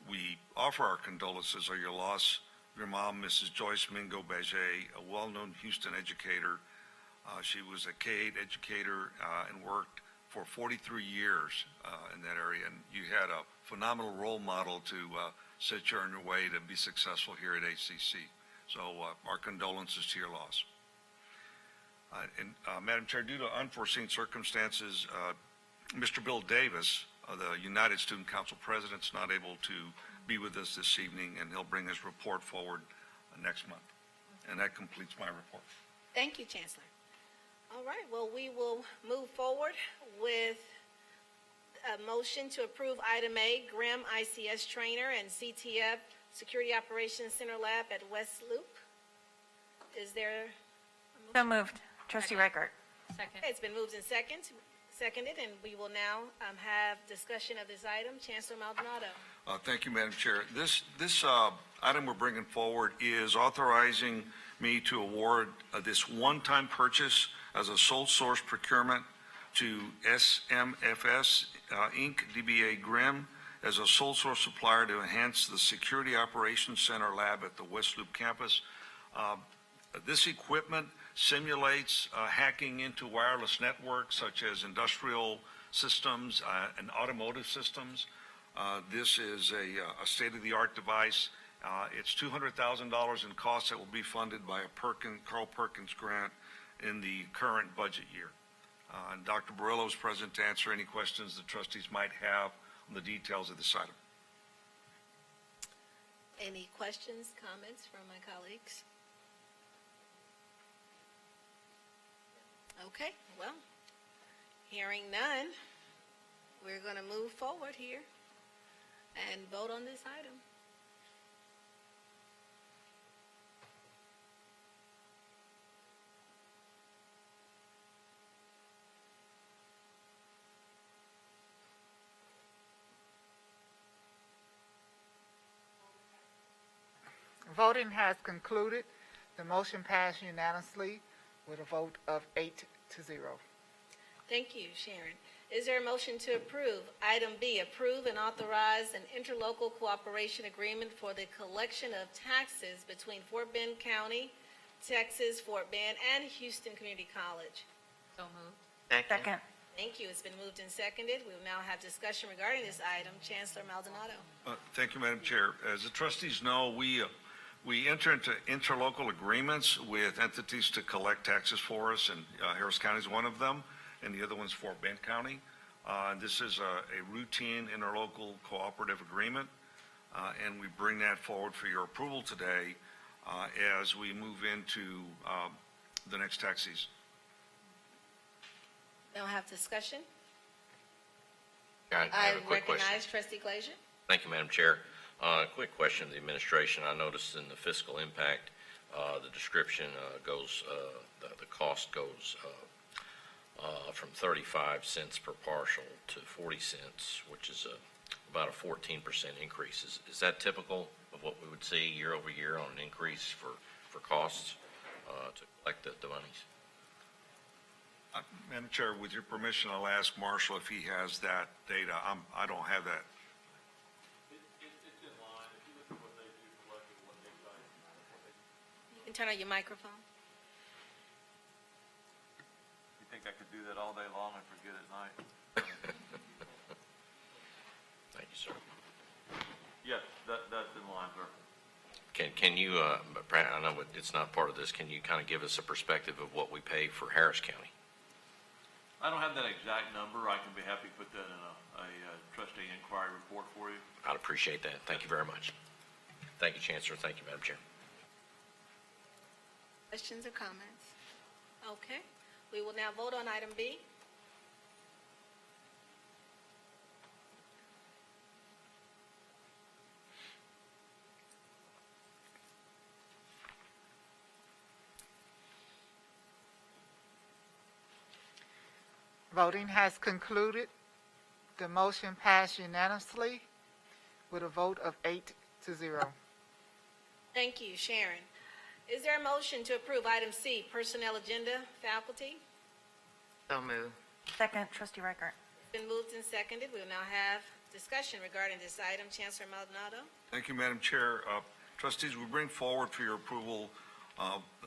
we offer our condolences on your loss of your mom, Mrs. Joyce Mingo Baget, a well-known Houston educator. She was a K-8 educator and worked for 43 years in that area, and you had a phenomenal role model to set you on your way to be successful here at HCC. So our condolences to your loss. Madam Chair, due to unforeseen circumstances, Mr. Bill Davis, the United Student Council President, is not able to be with us this evening, and he'll bring his report forward next month. And that completes my report. Thank you, Chancellor. All right, well, we will move forward with a motion to approve item A, Grimm ICS Trainer and CTF Security Operations Center Lab at West Loop. Is there? So moved. Trustee Reichert. Second. Okay, it's been moved and seconded, and we will now have discussion of this item. Chancellor Maldonado. Thank you, Madam Chair. This item we're bringing forward is authorizing me to award this one-time purchase as a sole source procurement to SMFS Inc., DBA Grimm, as a sole source supplier to enhance the Security Operations Center lab at the West Loop campus. This equipment simulates hacking into wireless networks such as industrial systems and automotive systems. This is a state-of-the-art device. It's $200,000 in costs that will be funded by a Carl Perkins grant in the current budget year. And Dr. Barillo is present to answer any questions the trustees might have on the details of this item. Any questions, comments from my colleagues? Okay, well, hearing none, we're going to move forward here and vote on this item. Voting has concluded. The motion passed unanimously with a vote of 8-0. Thank you, Sharon. Is there a motion to approve? Item B, approve and authorize an interlocal cooperation agreement for the collection of taxes between Fort Bend County, Texas, Fort Bend, and Houston Community College. So moved. Second. Thank you. It's been moved and seconded. We will now have discussion regarding this item. Chancellor Maldonado. Thank you, Madam Chair. As the trustees know, we enter into interlocal agreements with entities to collect taxes for us, and Harris County is one of them, and the other one's Fort Bend County. This is a routine interlocal cooperative agreement, and we bring that forward for your approval today as we move into the next tax season. Now have discussion. I have a quick question. Recognize Trustee Glazier. Thank you, Madam Chair. Quick question of the administration. I noticed in the fiscal impact, the description goes, the cost goes from 35 cents per partial to 40 cents, which is about a 14% increase. Is that typical of what we would see year over year on an increase for costs to collect the monies? Madam Chair, with your permission, I'll ask Marshall if he has that data. I don't have that. You can turn on your microphone. You think think I could do that all day long and forget at night. Thank you, sir. Yes, that's in line, sir. Can you, Brad, I know it's not part of this, can you kind of give us a perspective of what we pay for Harris County? I don't have that exact number. I can be happy to put that in a trustee inquiry report for you. I'd appreciate that. Thank you very much. Thank you, Chancellor. Thank you, Madam Chair. Questions or comments? Okay, we will now vote on item B. Voting has concluded. The motion passed unanimously with a vote of 8-0. Thank you, Sharon. Is there a motion to approve item C, personnel agenda, faculty? So moved. Second, Trustee Reichert. Been moved and seconded. We will now have discussion regarding this item. Chancellor Maldonado. Thank you, Madam Chair. Trustees, we bring forward for your approval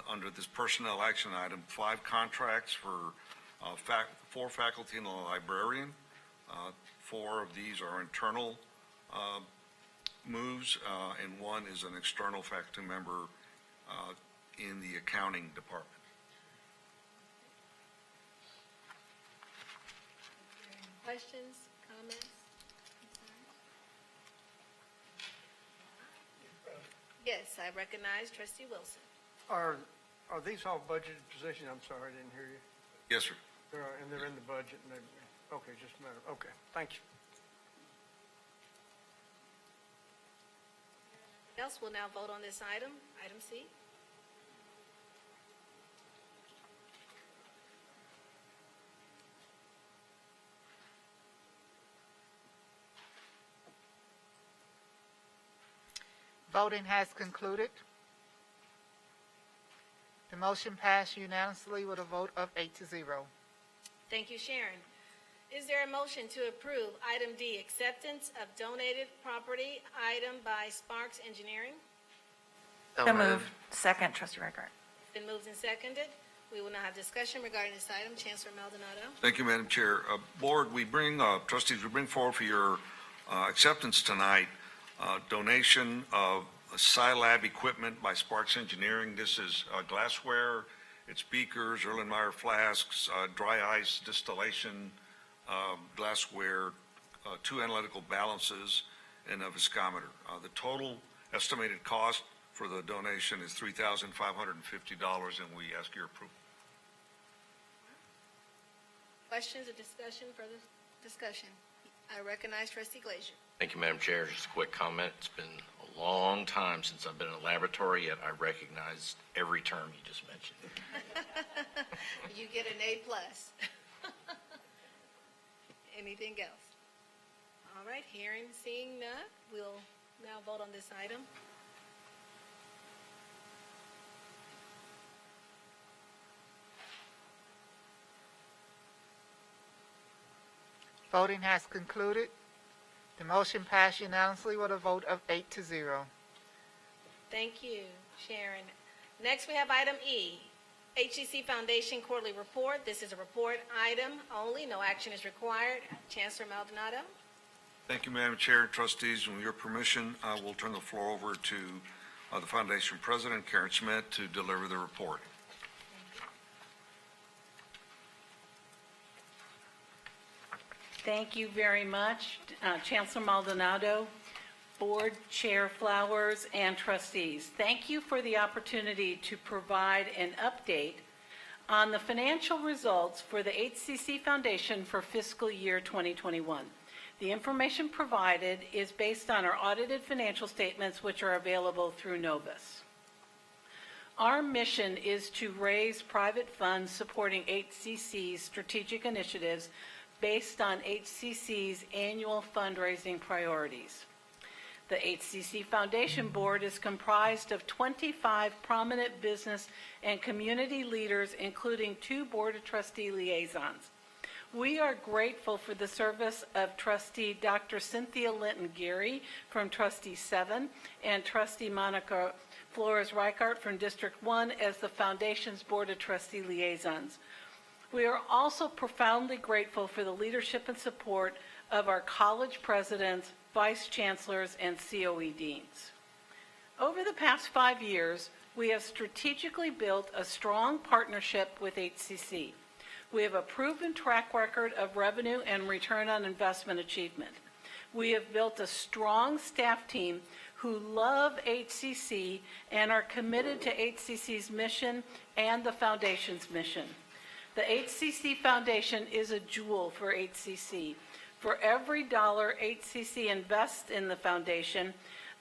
under this personnel action item 5 contracts for 4 faculty and a librarian. 4 of these are internal moves, and 1 is an external faculty member in the accounting department. Questions, comments? Yes, I recognize Trustee Wilson. Are these all budgeted positions? I'm sorry, I didn't hear you. Yes, sir. And they're in the budget and okay, just a matter, okay, thank you. Else, we'll now vote on this item, item C. Voting has concluded. The motion passed unanimously with a vote of 8-0. Thank you, Sharon. Is there a motion to approve item D, acceptance of donated property item by Sparks Engineering? So moved. Second, Trustee Reichert. Been moved and seconded. We will now have discussion regarding this item. Chancellor Maldonado. Thank you, Madam Chair. Board, trustees, we bring forward for your acceptance tonight donation of Scilab equipment by Sparks Engineering. This is glassware, it's beakers, Erlenmeyer flasks, dry ice distillation, glassware, 2 analytical balances, and a viscometer. The total estimated cost for the donation is $3,550, and we ask your approval. Questions or discussion, further discussion? I recognize Trustee Glazier. Thank you, Madam Chair. Just a quick comment. It's been a long time since I've been in a laboratory, yet I recognize every term you just mentioned. You get an A+. Anything else? All right, hearing, seeing none, we'll now vote on this item. Voting has concluded. The motion passed unanimously with a vote of 8-0. Thank you, Sharon. Next, we have item E, HCC Foundation Quarterly Report. This is a report item only. No action is required. Chancellor Maldonado. Thank you, Madam Chair and trustees. With your permission, I will turn the floor over to the Foundation President, Karen Schmidt, to deliver the report. Thank you very much, Chancellor Maldonado, Board Chair Flowers, and trustees. Thank you for the opportunity to provide an update on the financial results for the HCC Foundation for fiscal year 2021. The information provided is based on our audited financial statements, which are available through Novus. Our mission is to raise private funds supporting HCC's strategic initiatives based on HCC's annual fundraising priorities. The HCC Foundation Board is comprised of 25 prominent business and community leaders, including 2 Board of Trustee liaisons. We are grateful for the service of Trustee Dr. Cynthia Linton-Geary from Trustee 7 and Trustee Monica Flores-Reichert from District 1 as the Foundation's Board of Trustee liaisons. We are also profoundly grateful for the leadership and support of our college presidents, vice chancellors, and COE deans. Over the past 5 years, we have strategically built a strong partnership with HCC. We have a proven track record of revenue and return on investment achievement. We have built a strong staff team who love HCC and are committed to HCC's mission and the Foundation's mission. The HCC Foundation is a jewel for HCC. For every dollar HCC invests in the Foundation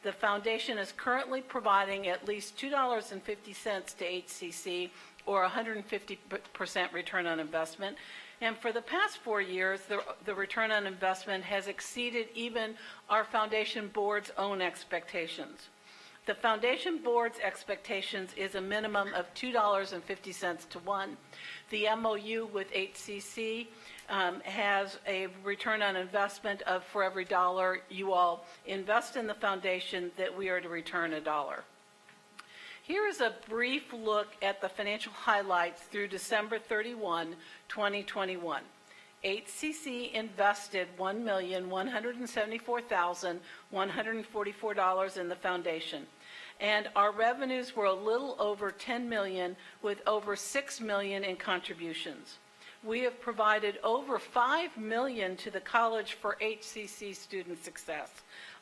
is currently providing at least $2.50 to HCC, or 150% return on investment. And for the past 4 years, the return on investment has exceeded even our Foundation Board's own expectations. The Foundation Board's expectations is a minimum of $2.50 to 1. The MOU with HCC has a return on investment of, for every dollar you all invest in the Foundation, that we are to return $1. Here is a brief look at the financial highlights through December 31, 2021. HCC invested $1,174,144 in the Foundation, and our revenues were a little over $10 million, with over $6 million in contributions. We have provided over $5 million to the college for HCC student success.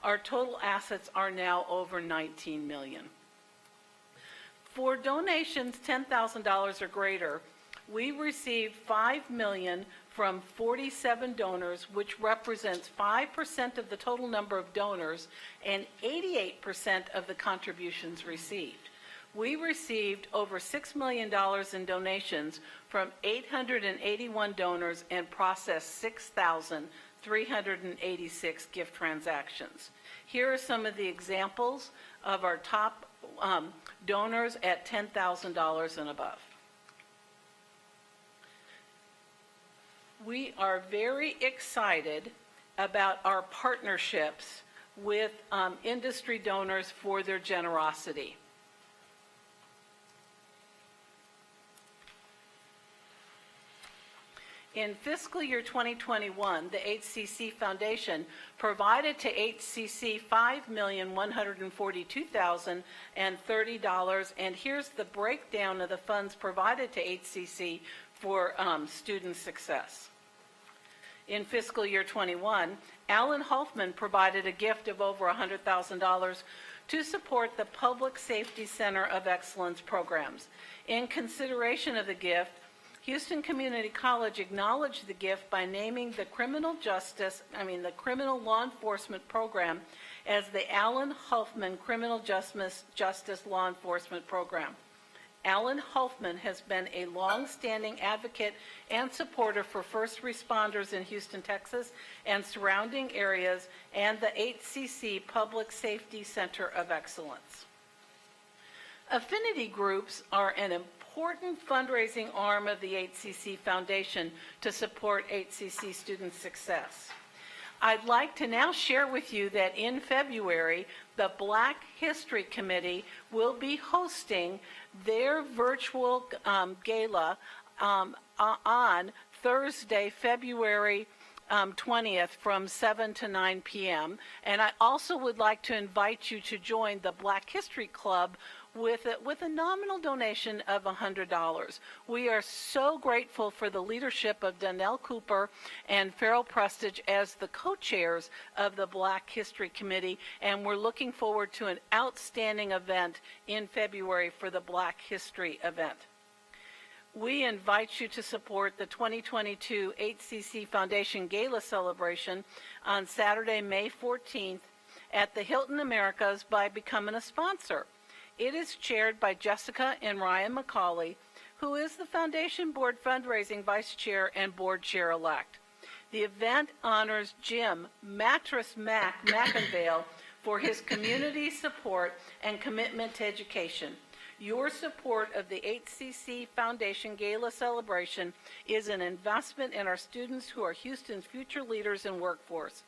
Our total assets are now over $19 million. For donations $10,000 or greater, we received $5 million from 47 donors, which represents 5% of the total number of donors and 88% of the contributions received. We received over $6 million in donations from 881 donors and processed 6,386 gift transactions. Here are some of the examples of our top donors at $10,000 and above. We are very excited about our partnerships with industry donors for their generosity. In fiscal year 2021, the HCC Foundation provided to HCC $5,142,030, and here's the breakdown of the funds provided to HCC for student success. In fiscal year 21, Alan Hoffman provided a gift of over $100,000 to support the Public Safety Center of Excellence programs. In consideration of the gift, Houston Community College acknowledged the gift by naming the criminal law enforcement program as the Alan Hoffman Criminal Justice Law Enforcement Program. Alan Hoffman has been a long-standing advocate and supporter for first responders in Houston, Texas, and surrounding areas, and the HCC Public Safety Center of Excellence. Affinity groups are an important fundraising arm of the HCC Foundation to support HCC student success. I'd like to now share with you that in February, the Black History Committee will be hosting their virtual gala on Thursday, February 20th from 7 to 9 p.m. And I also would like to invite you to join the Black History Club with a nominal donation of $100. We are so grateful for the leadership of Donnell Cooper and Farrell Prestige as the co-chairs of the Black History Committee, and we're looking forward to an outstanding event in February for the Black History event. We invite you to support the 2022 HCC Foundation Gala celebration on Saturday, May 14th at the Hilton Americas by becoming a sponsor. It is chaired by Jessica and Ryan McCauley, who is the Foundation Board Fundraising Vice Chair and Board Chair-elect. The event honors Jim Mattress McInvale for his community support and commitment to education. Your support of the HCC Foundation Gala celebration is an investment in our students who are Houston's future leaders and workforce.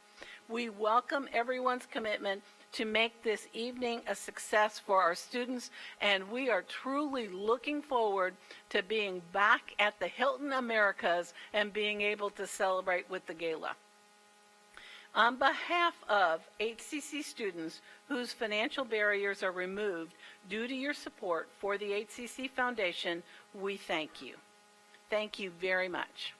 We welcome everyone's commitment to make this evening a success for our students, and we are truly looking forward to being back at the Hilton Americas and being able to celebrate with the gala. On behalf of HCC students whose financial barriers are removed due to your support for the HCC Foundation, we thank you. Thank you very much.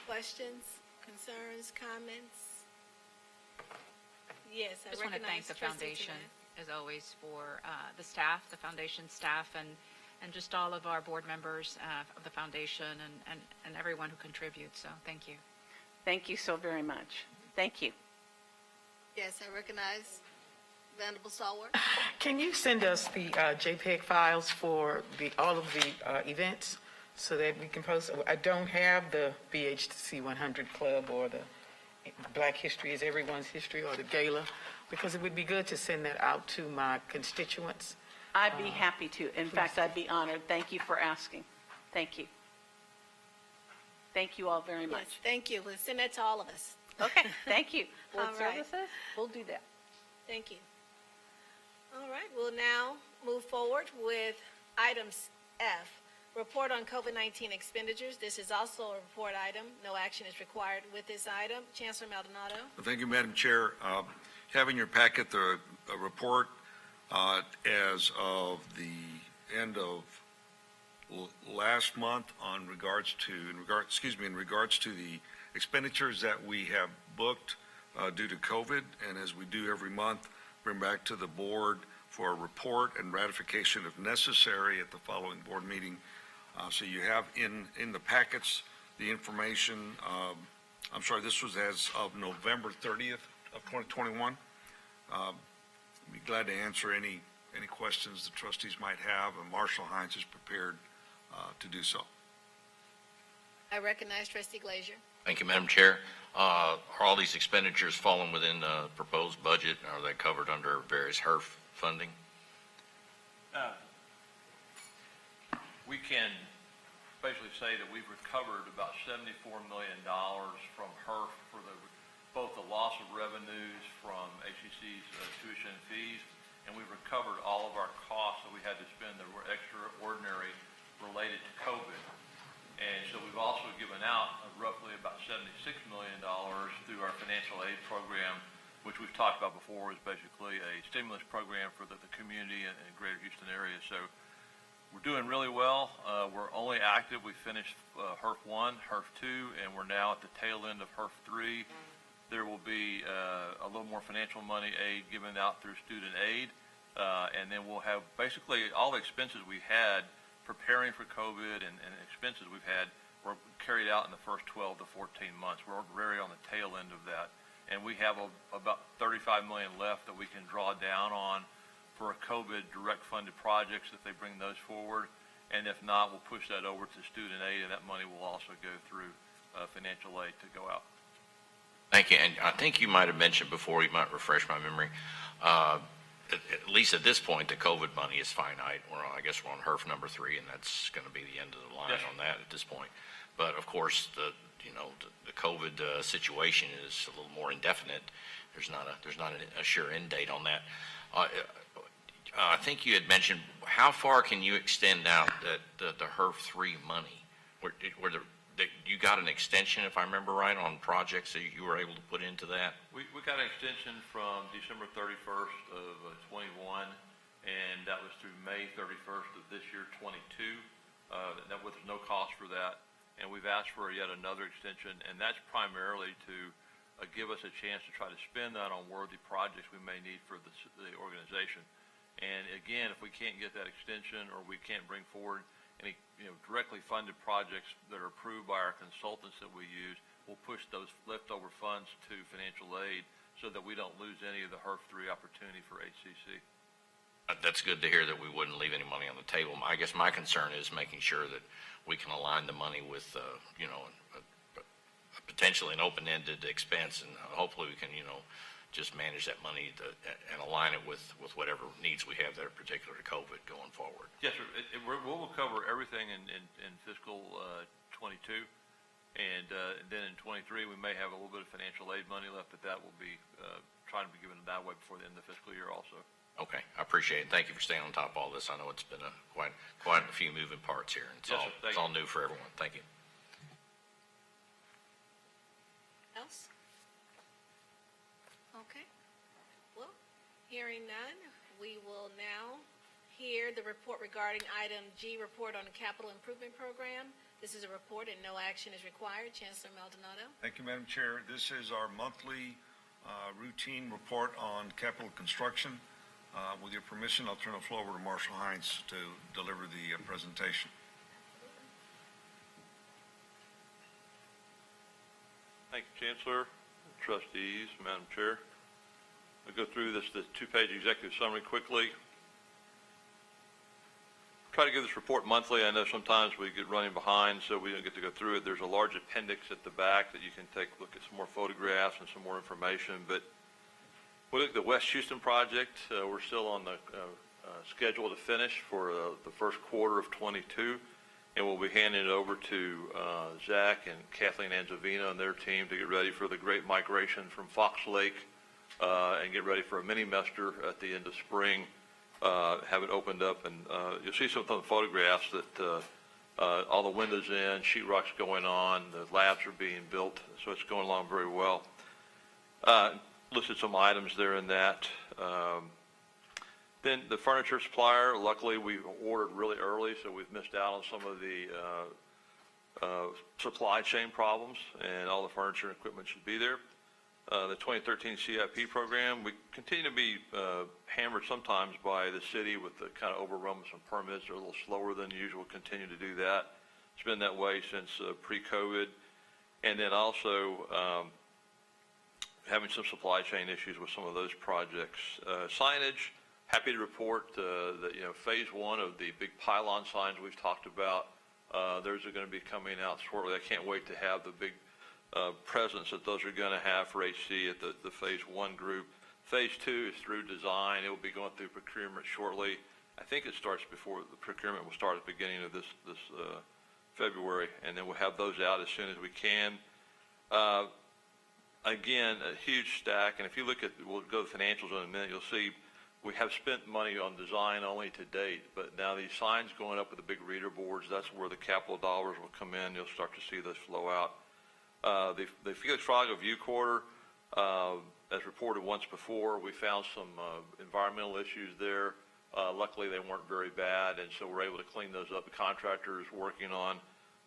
Questions, concerns, comments? Yes, I Just want to thank recognize the Trustee foundation, Jeanette. as always, for the staff, the foundation staff, and just all of our board members of the foundation and everyone who contributes. So thank you. Thank you so very much. Thank you. Yes, I recognize Venerable Stallworth. Can you send us the JPEG files for all of the events so that we can post? I don't have the BHC 100 Club or the Black History is Everyone's History or the Gala, because it would be good to send that out to my constituents. I'd be happy to. In fact, I'd be honored. Thank you for asking. Thank you. Thank you all very Yes, much. thank you. We'll send that to all of us. Okay, thank you. Board All right. services, we'll do that. Thank you. All right, we'll now move forward with items F, report on COVID-19 expenditures. This is also a report item. No action is required with this item. Chancellor Maldonado. Thank you, Madam Chair. Have in your packet the report as of the end of last month in regards to the expenditures that we have booked due to COVID, and as we do every month, bring back to the board for a report and ratification if necessary at the following board meeting. So you have in the packets the information. I'm sorry, this was as of November 30th of 2021. Be glad to answer any questions the trustees might have, and Marshall Hines is prepared to do so. I recognize Trustee Glazier. Thank you, Madam Chair. Are all these expenditures falling within the proposed budget? Are they covered under various HERF funding? We can basically say that we've recovered about $74 million from HERF for both the loss of revenues from HCC's tuition and fees, and we've recovered all of our costs that we had to spend that were extraordinary related to COVID. And so we've also given out roughly about $76 million through our financial aid program, which we've talked about before is basically a stimulus program for the community in the greater Houston area. So we're doing really well. We're only active. We finished HERF 1, HERF 2, and we're now at the tail end of HERF 3. There will be a little more financial money aid given out through student aid. And then we'll have basically all the expenses we had preparing for COVID and expenses we've had were carried out in the first 12 to 14 months. We're very on the tail end of that. And we have about $35 million left that we can draw down on for COVID direct funded projects if they bring those forward. And if not, we'll push that over to student aid, and that money will also go through financial aid to go out. Thank you. And I think you might have mentioned before, you might refresh my memory, at least at this point, the COVID money is finite. I guess we're on HERF number 3, and that's going to be the end of the line Yes. on that at this point. But of course, the COVID situation is a little more indefinite. There's not a sure end date on that. I think you had mentioned, how far can you extend out the HERF 3 money? You got an extension, if I remember right, on projects that you were able to put into that? We got an extension from December 31st of 21, and that was through May 31st of this year, 22. That was no cost for that. And we've asked for yet another extension, and that's primarily to give us a chance to try to spend that on worthy projects we may need for the organization. And again, if we can't get that extension or we can't bring forward any directly funded projects that are approved by our consultants that we use, we'll push those leftover funds to financial aid so that we don't lose any of the HERF 3 opportunity for HCC. That's good to hear that we wouldn't leave any money on the table. I guess my concern is making sure that we can align the money with, a potentially an open-ended expense, and hopefully we can, just manage that money and align it with whatever needs we have that are particular to COVID going forward. Yes, sir. We'll cover everything in fiscal 22. And then in 23, we may have a little bit of financial aid money left, but that will be trying to be given that way before the end of the fiscal year also. Okay, I appreciate it. Thank you for staying on top of all this. I know it's been quite a few moving parts here, and Yes, sir. it's all new for everyone. Thank you. Else? Okay. Well, hearing none, we will now hear the report regarding item G, report on the capital improvement program. This is a report and no action is required. Chancellor Maldonado. Thank you, Madam Chair. This is our monthly routine report on capital construction. With your permission, I'll turn the floor over to Marshall Hines to deliver the presentation. Thank you, Chancellor, trustees, Madam Chair. I'll go through this two-page executive summary quickly. Try to give this report monthly. I know sometimes we get running behind, so we don't get to go through it. There's a large appendix at the back that you can take a look at some more photographs and some more information. But we look at the West Houston project. We're still on the schedule to finish for the first quarter of 22, and we'll be handing it over to Zach and Kathleen Anzavino and their team to get ready for the great migration from Fox Lake and get ready for a mini mester at the end of spring. Have it opened up, and you'll see some of the photographs that all the windows in, sheetrock's going on, the labs are being built, so it's going along very well. Listed some items there in that. Then the furniture supplier, luckily we ordered really early, so we've missed out on some of the supply chain problems, and all the furniture and equipment should be there. The 2013 CIP program, we continue to be hammered sometimes by the city with the kind of overrun with some permits. They're a little slower than usual, continue to do that. It's been that way since pre-COVID. And then also having some supply chain issues with some of those projects. Signage, happy to report that, phase one of the big pylon signs we've talked about, those are going to be coming out shortly. I can't wait to have the big presence that those are going to have for HC at the phase one group. Phase two is through design. It will be going through procurement shortly. I think it starts before the procurement will start at the beginning of this February, and then we'll have those out as soon as we can. Again, a huge stack, and if you look at, we'll go to financials in a minute, you'll see we have spent money on design only to date, but now these signs going up with the big reader boards, that's where the capital dollars will come in. You'll start to see those flow out. The Felix Fraga View Quarter, as reported once before, we found some environmental issues there. Luckily, they weren't very bad, and so we're able to clean those up. The contractor is working on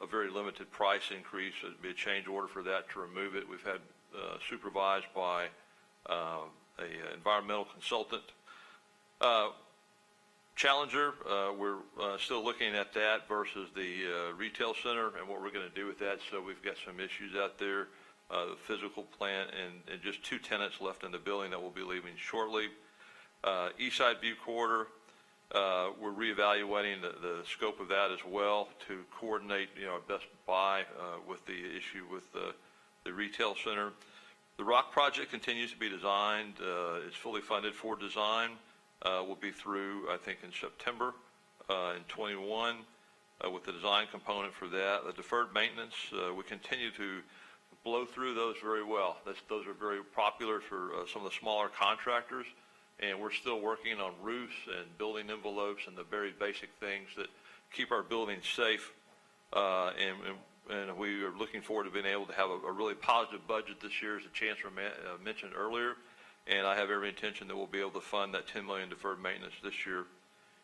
a very limited price increase. It'd be a change order for that to remove it. We've had supervised by a environmental consultant. Challenger, we're still looking at that versus the retail center and what we're going to do with that. So we've got some issues out there, the physical plant, and just 2 tenants left in the building that will be leaving shortly. Eastside View Quarter, we're reevaluating the scope of that as well to coordinate, our best buy with the issue with the retail center. The Rock project continues to be designed. It's fully funded for design. Will be through, I think, in September in 21 with the design component for that. The deferred maintenance, we continue to blow through those very well. Those are very popular for some of the smaller contractors, and we're still working on roofs and building envelopes and the very basic things that keep our buildings safe. And we are looking forward to being able to have a really positive budget this year, as the Chancellor mentioned earlier. And I have every intention that we'll be able to fund that $10 million deferred maintenance this year.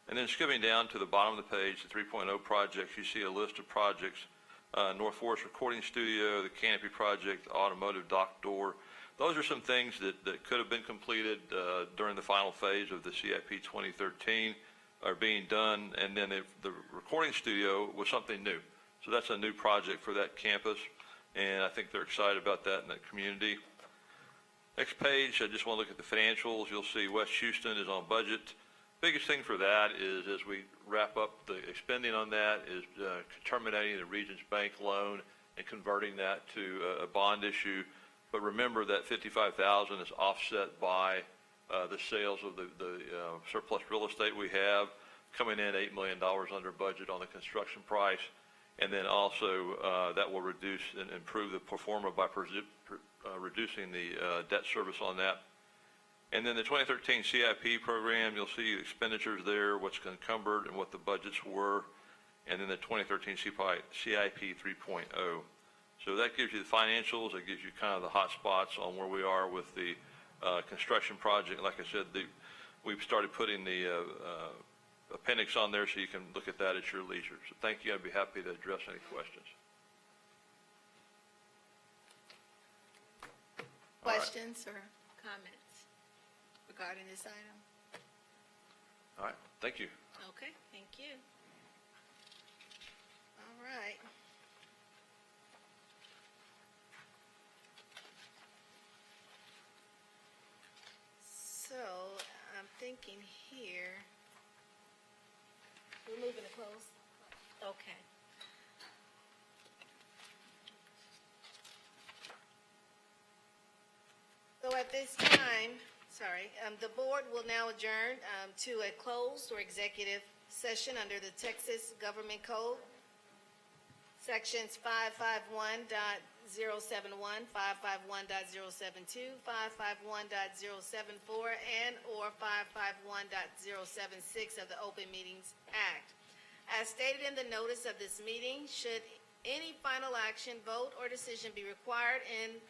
And then skipping down to the bottom of the page, the 3.0 projects, you see a list of projects. North Forest Recording Studio, the Canopy Project, automotive dock door. Those are some things that could have been completed during the final phase of the CIP 2013 are being done. And then the recording studio was something new. So that's a new project for that campus. And I think they're excited about that in that community. Next page, I just want to look at the financials. You'll see West Houston is on budget. Biggest thing for that is, as we wrap up the spending on that, is terminating the Regions Bank loan and converting that to a bond issue. But remember that 55,000 is offset by the sales of the surplus real estate we have, coming in $8 million under budget on the construction price. And then also that will reduce and improve the pro forma by reducing the debt service on that. And then the 2013 CIP program, you'll see expenditures there, what's encumbered and what the budgets were. And then the 2013 CIP 3.0. So that gives you the financials. It gives you kind of the hot spots on where we are with the construction project. Like I said, we've started putting the appendix on there so you can look at that at your leisure. So thank you. I'd be happy to address any questions. Questions or comments regarding this item? All right. Thank you. Okay, thank you. All right. So, I'm thinking here, we're moving to close? Okay. So at this time, the board will now adjourn to a closed or executive session under the Texas Government Code, Sections 551.071, 551.072, 551.074, and/or 551.076 of the Open Meetings Act. As stated in the notice of this meeting, should any final action, vote, or decision be required in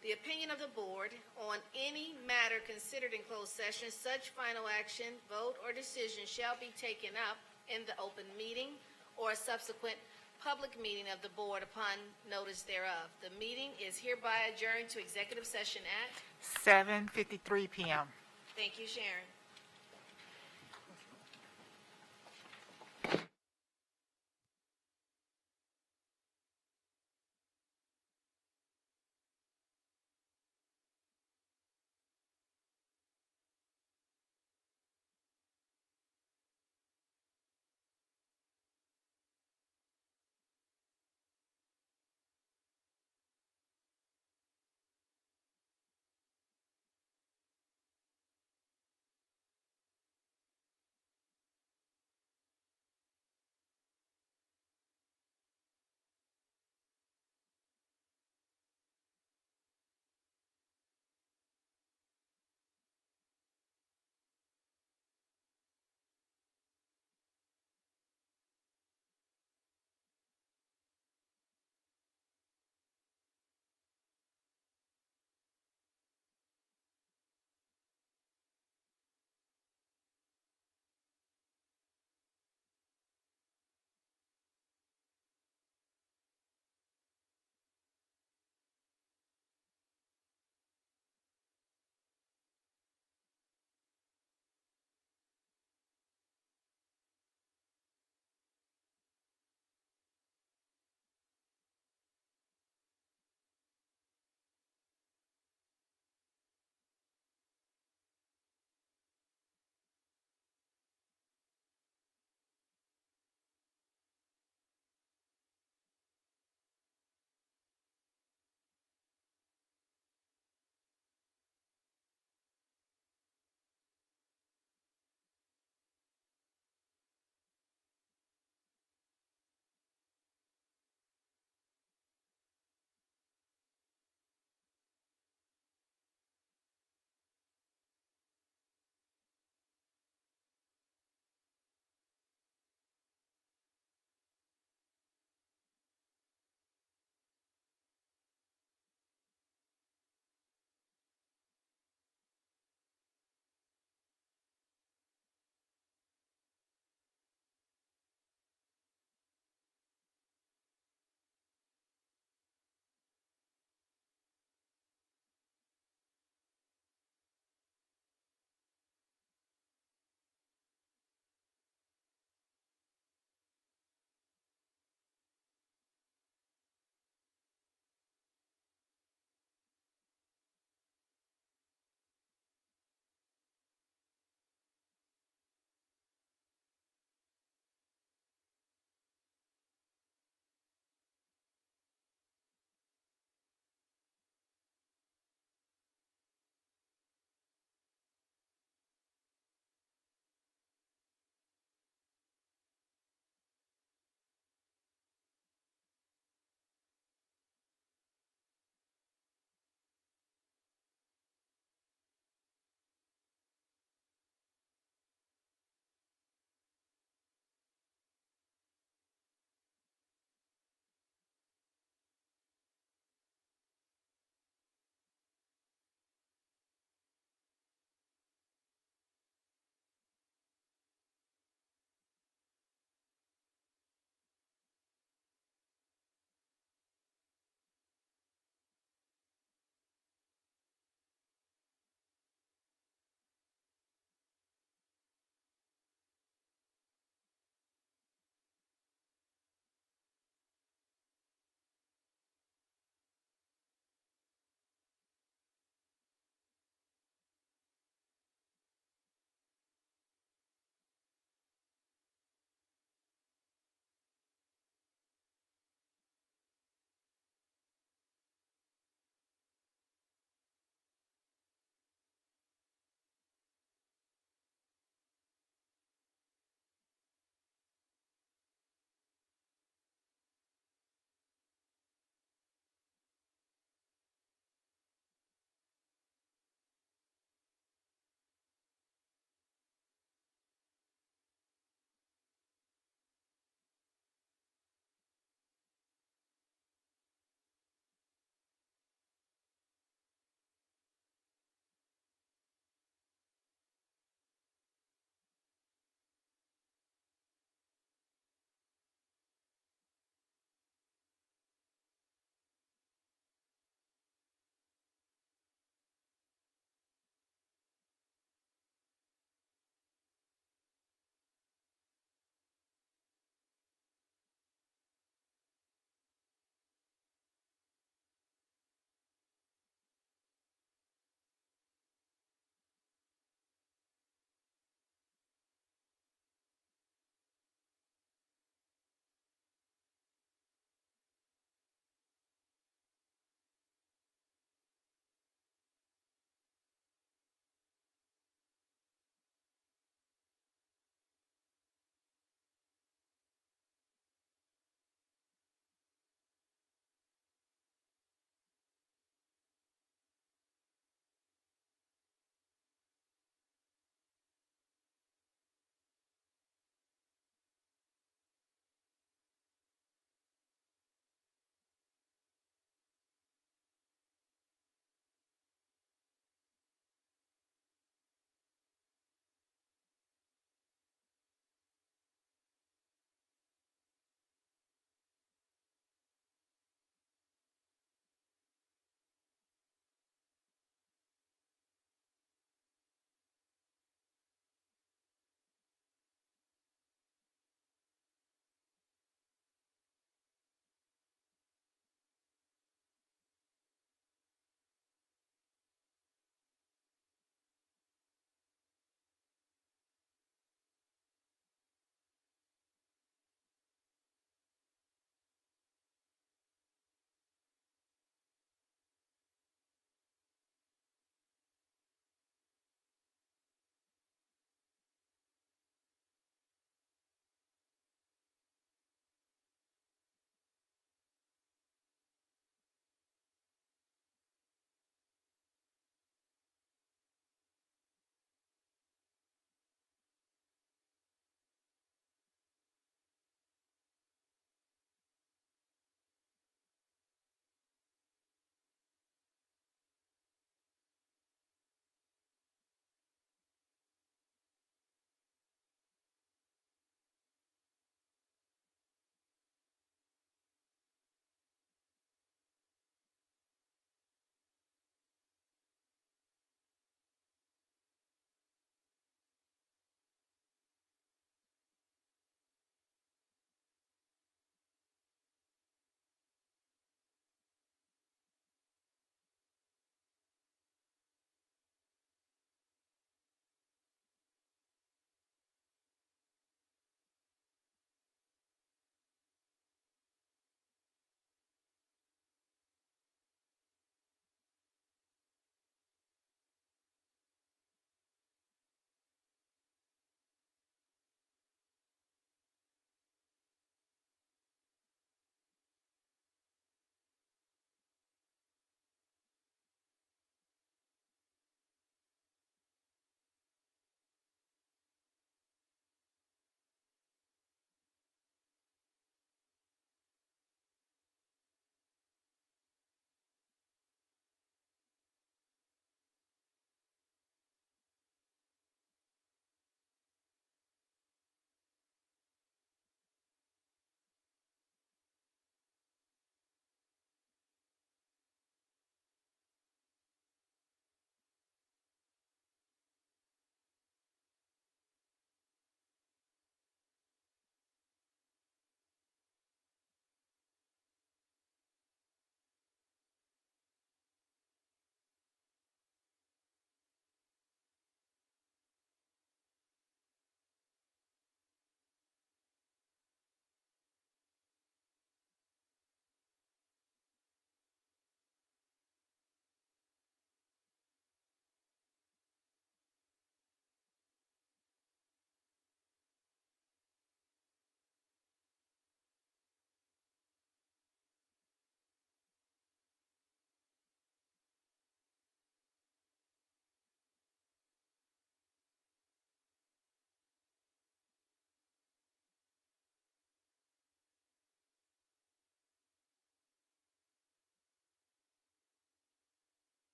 the opinion of the board on any matter considered in closed session, such final action, vote, or decision shall be taken up in the open meeting or a subsequent public meeting of the board upon notice thereof. The meeting is hereby adjourned to executive session at 7:53 p.m. Thank you, Sharon.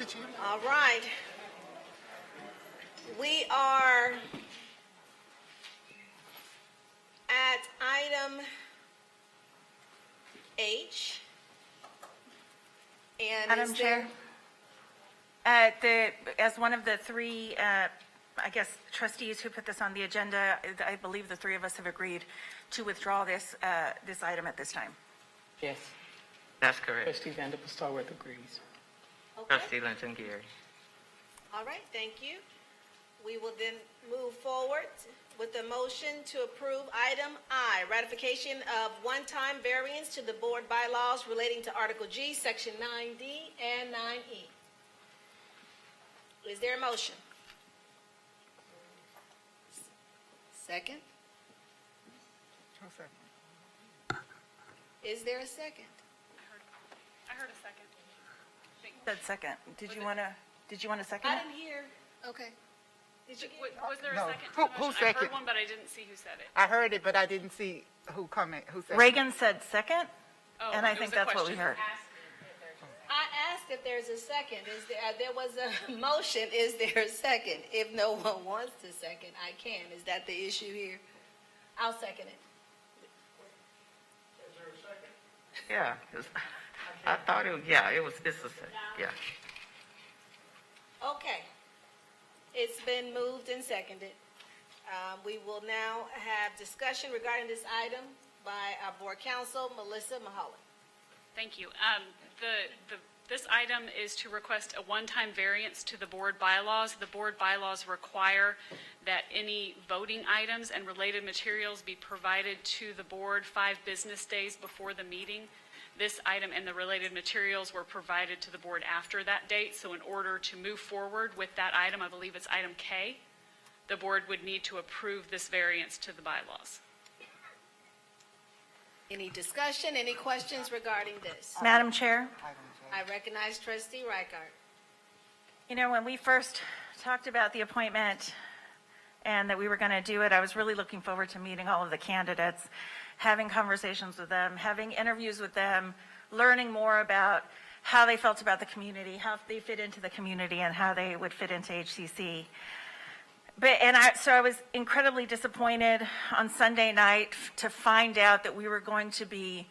All right. We are at item H. And Madam is there- Chair, as one of the three, I guess, trustees who put this on the agenda, I believe the three of us have agreed to withdraw this item at this time. Yes. That's correct. Trustee Vanderbilt Starworth agrees. Okay. Trustee Linton Gary. All right, thank you. We will then move forward with the motion to approve item I, ratification of one-time variance to the board bylaws relating to Article G, Section 9D and 9E. Is there a motion? Second? Is there a second? I heard a second. Said second. Did you want to second I it? didn't hear. Okay. Did you get Was there a No. second to Who- the who motion? I heard second? one, but I didn't see who said it. I heard it, but I didn't see who said. Reagan said second, Oh, and I it think was a that's what we question. heard. I asked if there's a second. There was a motion. Is there a second? If no one wants to second, I can. Is that the issue here? I'll second it. Yeah, 'cause I thought it's a, yeah. Okay. It's been moved and seconded. We will now have discussion regarding this item by our board counsel, Melissa Mahalik. Thank you. This item is to request a one-time variance to the board bylaws. The board bylaws require that any voting items and related materials be provided to the board 5 business days before the meeting. This item and the related materials were provided to the board after that date, so in order to move forward with that item, I believe it's item K, the board would need to approve this variance to the bylaws. Any discussion, any questions regarding this? Madam Chair? I recognize trustee Reichart. You know, when we first talked about the appointment and that we were going to do it, I was really looking forward to meeting all of the candidates, having conversations with them, having interviews with them, learning more about how they felt about the community, how they fit into the community, and how they would fit into HCC. So I was incredibly disappointed on Sunday night to find out that we were going to be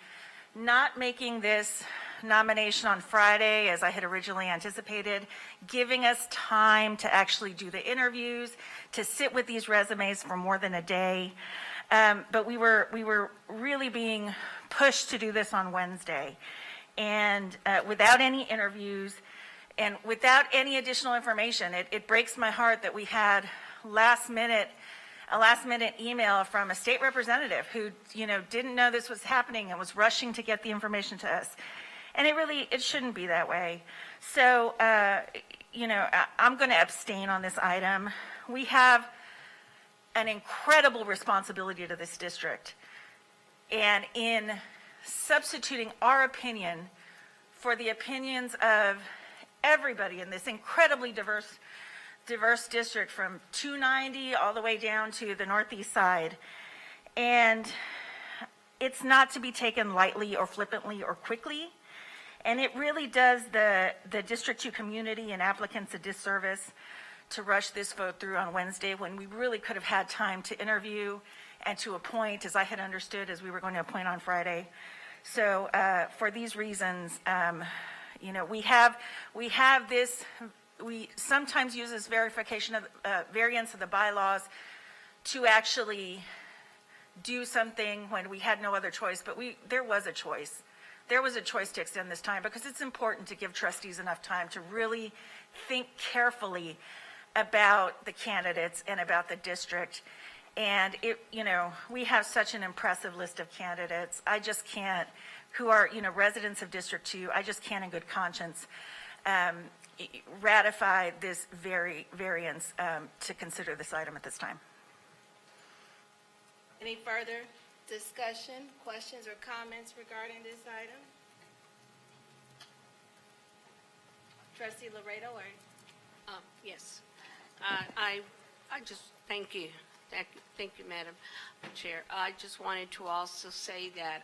not making this nomination on Friday, as I had originally anticipated, giving us time to actually do the interviews, to sit with these resumes for more than a day. But we were really being pushed to do this on Wednesday. And without any interviews and without any additional information, it breaks my heart that we had a last minute email from a state representative who, didn't know this was happening and was rushing to get the information to us. And it shouldn't be that way. So, I'm going to abstain on this item. We have an incredible responsibility to this district. And in substituting our opinion for the opinions of everybody in this incredibly diverse district from 290 all the way down to the northeast side. And it's not to be taken lightly or flippantly or quickly. And it really does the District 2 community and applicants a disservice to rush this vote through on Wednesday when we really could have had time to interview and to appoint, as I had understood, as we were going to appoint on Friday. So for these reasons, we have this. We sometimes use this verification of variance of the bylaws to actually do something when we had no other choice, but there was a choice. There was a choice to extend this time because it's important to give trustees enough time to really think carefully about the candidates and about the district. And we have such an impressive list of candidates. I just can't, who are, residents of District 2, I just can't in good conscience ratify this variance to consider this item at this time. Any further discussion, questions, or comments regarding this item? Trustee Laredo, or? Yes. I just, thank you. Thank you, Madam Chair. I just wanted to also say that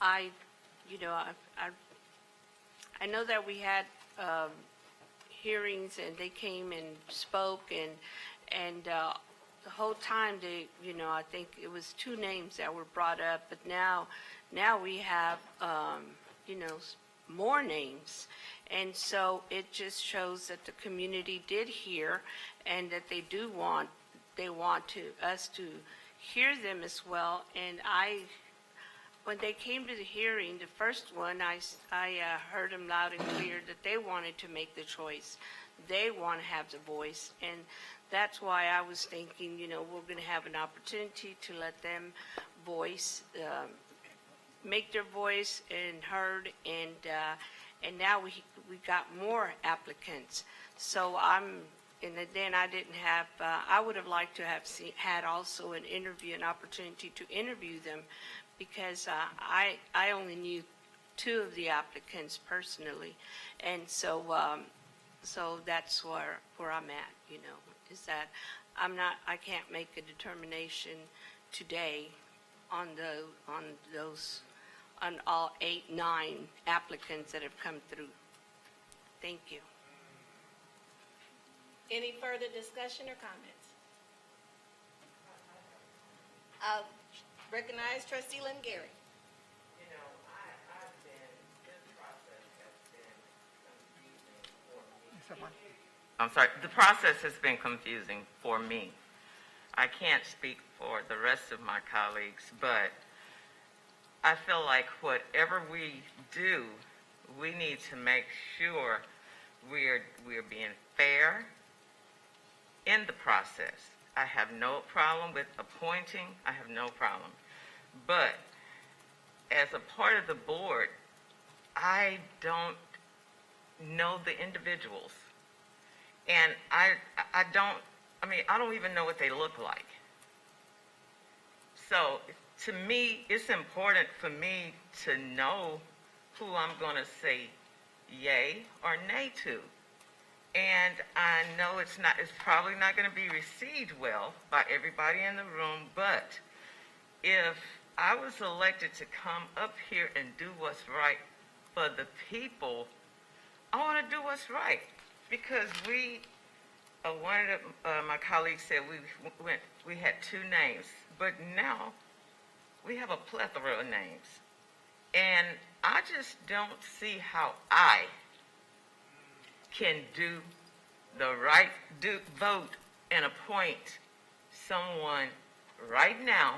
I know that we had hearings, and they came and spoke, and the whole time I think it was 2 names that were brought up, but now we have, more names. And so it just shows that the community did hear, and that they want us to hear them as well. And when they came to the hearing, the first one, I heard them loud and clear that they wanted to make the choice. They want to have the voice, and that's why I was thinking, we're going to have an opportunity to let them make their voice and heard, and now we got more applicants. So and then I didn't have, I would have liked to have had also an opportunity to interview them, because I only knew 2 of the applicants personally, and so that's where I'm at, is that I can't make a determination today on all 8, 9 applicants that have come through. Thank you. Any further discussion or comments? Recognize Trustee Lynn Gary. I'm sorry, the process has been confusing for me. I can't speak for the rest of my colleagues, but I feel like whatever we do, we need to make sure we're being fair in the process. I have no problem with appointing, I have no problem. But as a part of the board, I don't know the individuals. And I don't even know what they look like. So to me, it's important for me to know who I'm going to say yay or nay to. And I know it's probably not going to be received well by everybody in the room, but if I was elected to come up here and do what's right for the people, I want to do what's right. Because one of my colleagues said we had 2 names, but now we have a plethora of names. And I just don't see how I can do the right vote and appoint someone right now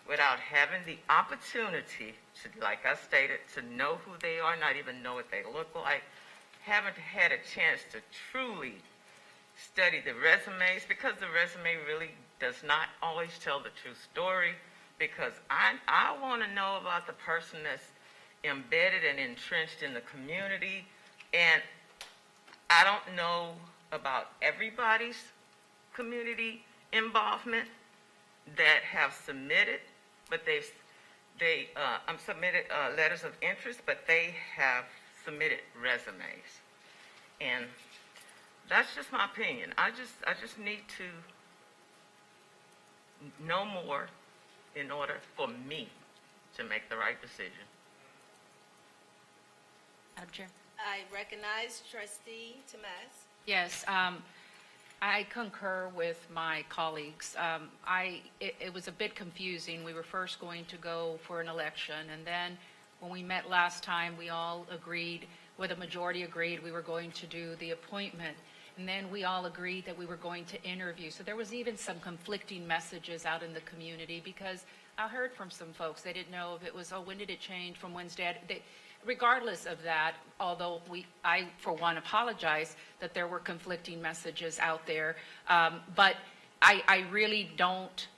without having the opportunity to, like I stated, to know who they are, not even know what they look like, haven't had a chance to truly study the resumes, because the resume really does not always tell the true story, because I want to know about the person that's embedded and entrenched in the community, and I don't know about everybody's community involvement that have submitted, but they've submitted letters of interest, but they have submitted resumes. And that's just my opinion. I just need to know more in order for me to make the right decision. Madam Chair? I recognize Trustee Tomas. Yes, I concur with my colleagues. It was a bit confusing. We were first going to go for an election, and then when we met last time, we all agreed, the majority agreed we were going to do the appointment. And then we all agreed that we were going to interview. So there was even some conflicting messages out in the community, because I heard from some folks, they didn't know if it was, when did it change from Wednesday? Regardless of that, although I, for one, apologize that there were conflicting messages out there, but I really don't,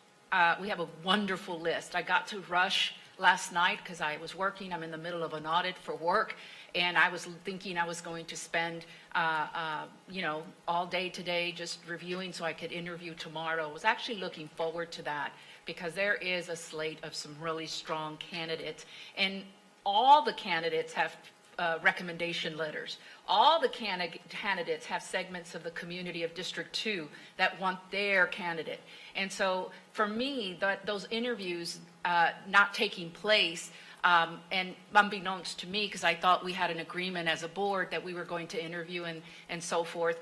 we have a wonderful list. I got to rush last night because I was working. I'm in the middle of an audit for work, and I was thinking I was going to spend, all day today just reviewing so I could interview tomorrow. I was actually looking forward to that, because there is a slate of some really strong candidates, and all the candidates have recommendation letters. All the candidates have segments of the community of District 2 that want their candidate. And so for me, those interviews not taking place, and unbeknownst to me, because I thought we had an agreement as a board that we were going to interview and so forth,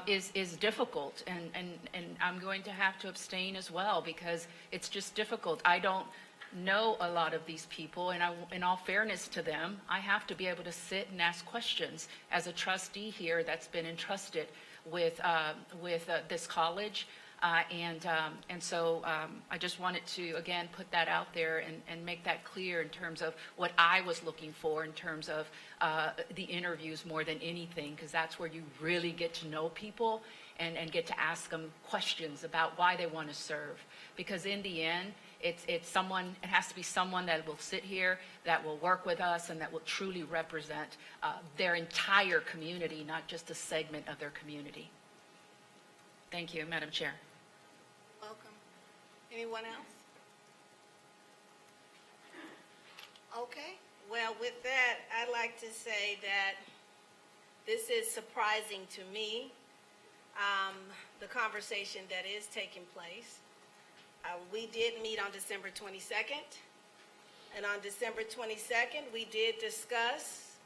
is difficult. And I'm going to have to abstain as well, because it's just difficult. I don't know a lot of these people, and in all fairness to them, I have to be able to sit and ask questions as a trustee here that's been entrusted with this college. And so I just wanted to, again, put that out there and make that clear in terms of what I was looking for in terms of the interviews more than anything, because that's where you really get to know people and get to ask them questions about why they want to serve. Because in the end, it has to be someone that will sit here, that will work with us, and that will truly represent their entire community, not just a segment of their community. Thank you, Madam Chair. Welcome. Anyone else? Okay. Well, with that, I'd like to say that this is surprising to me, the conversation that is taking place. We did meet on December 22nd, and on December 22nd, we did discuss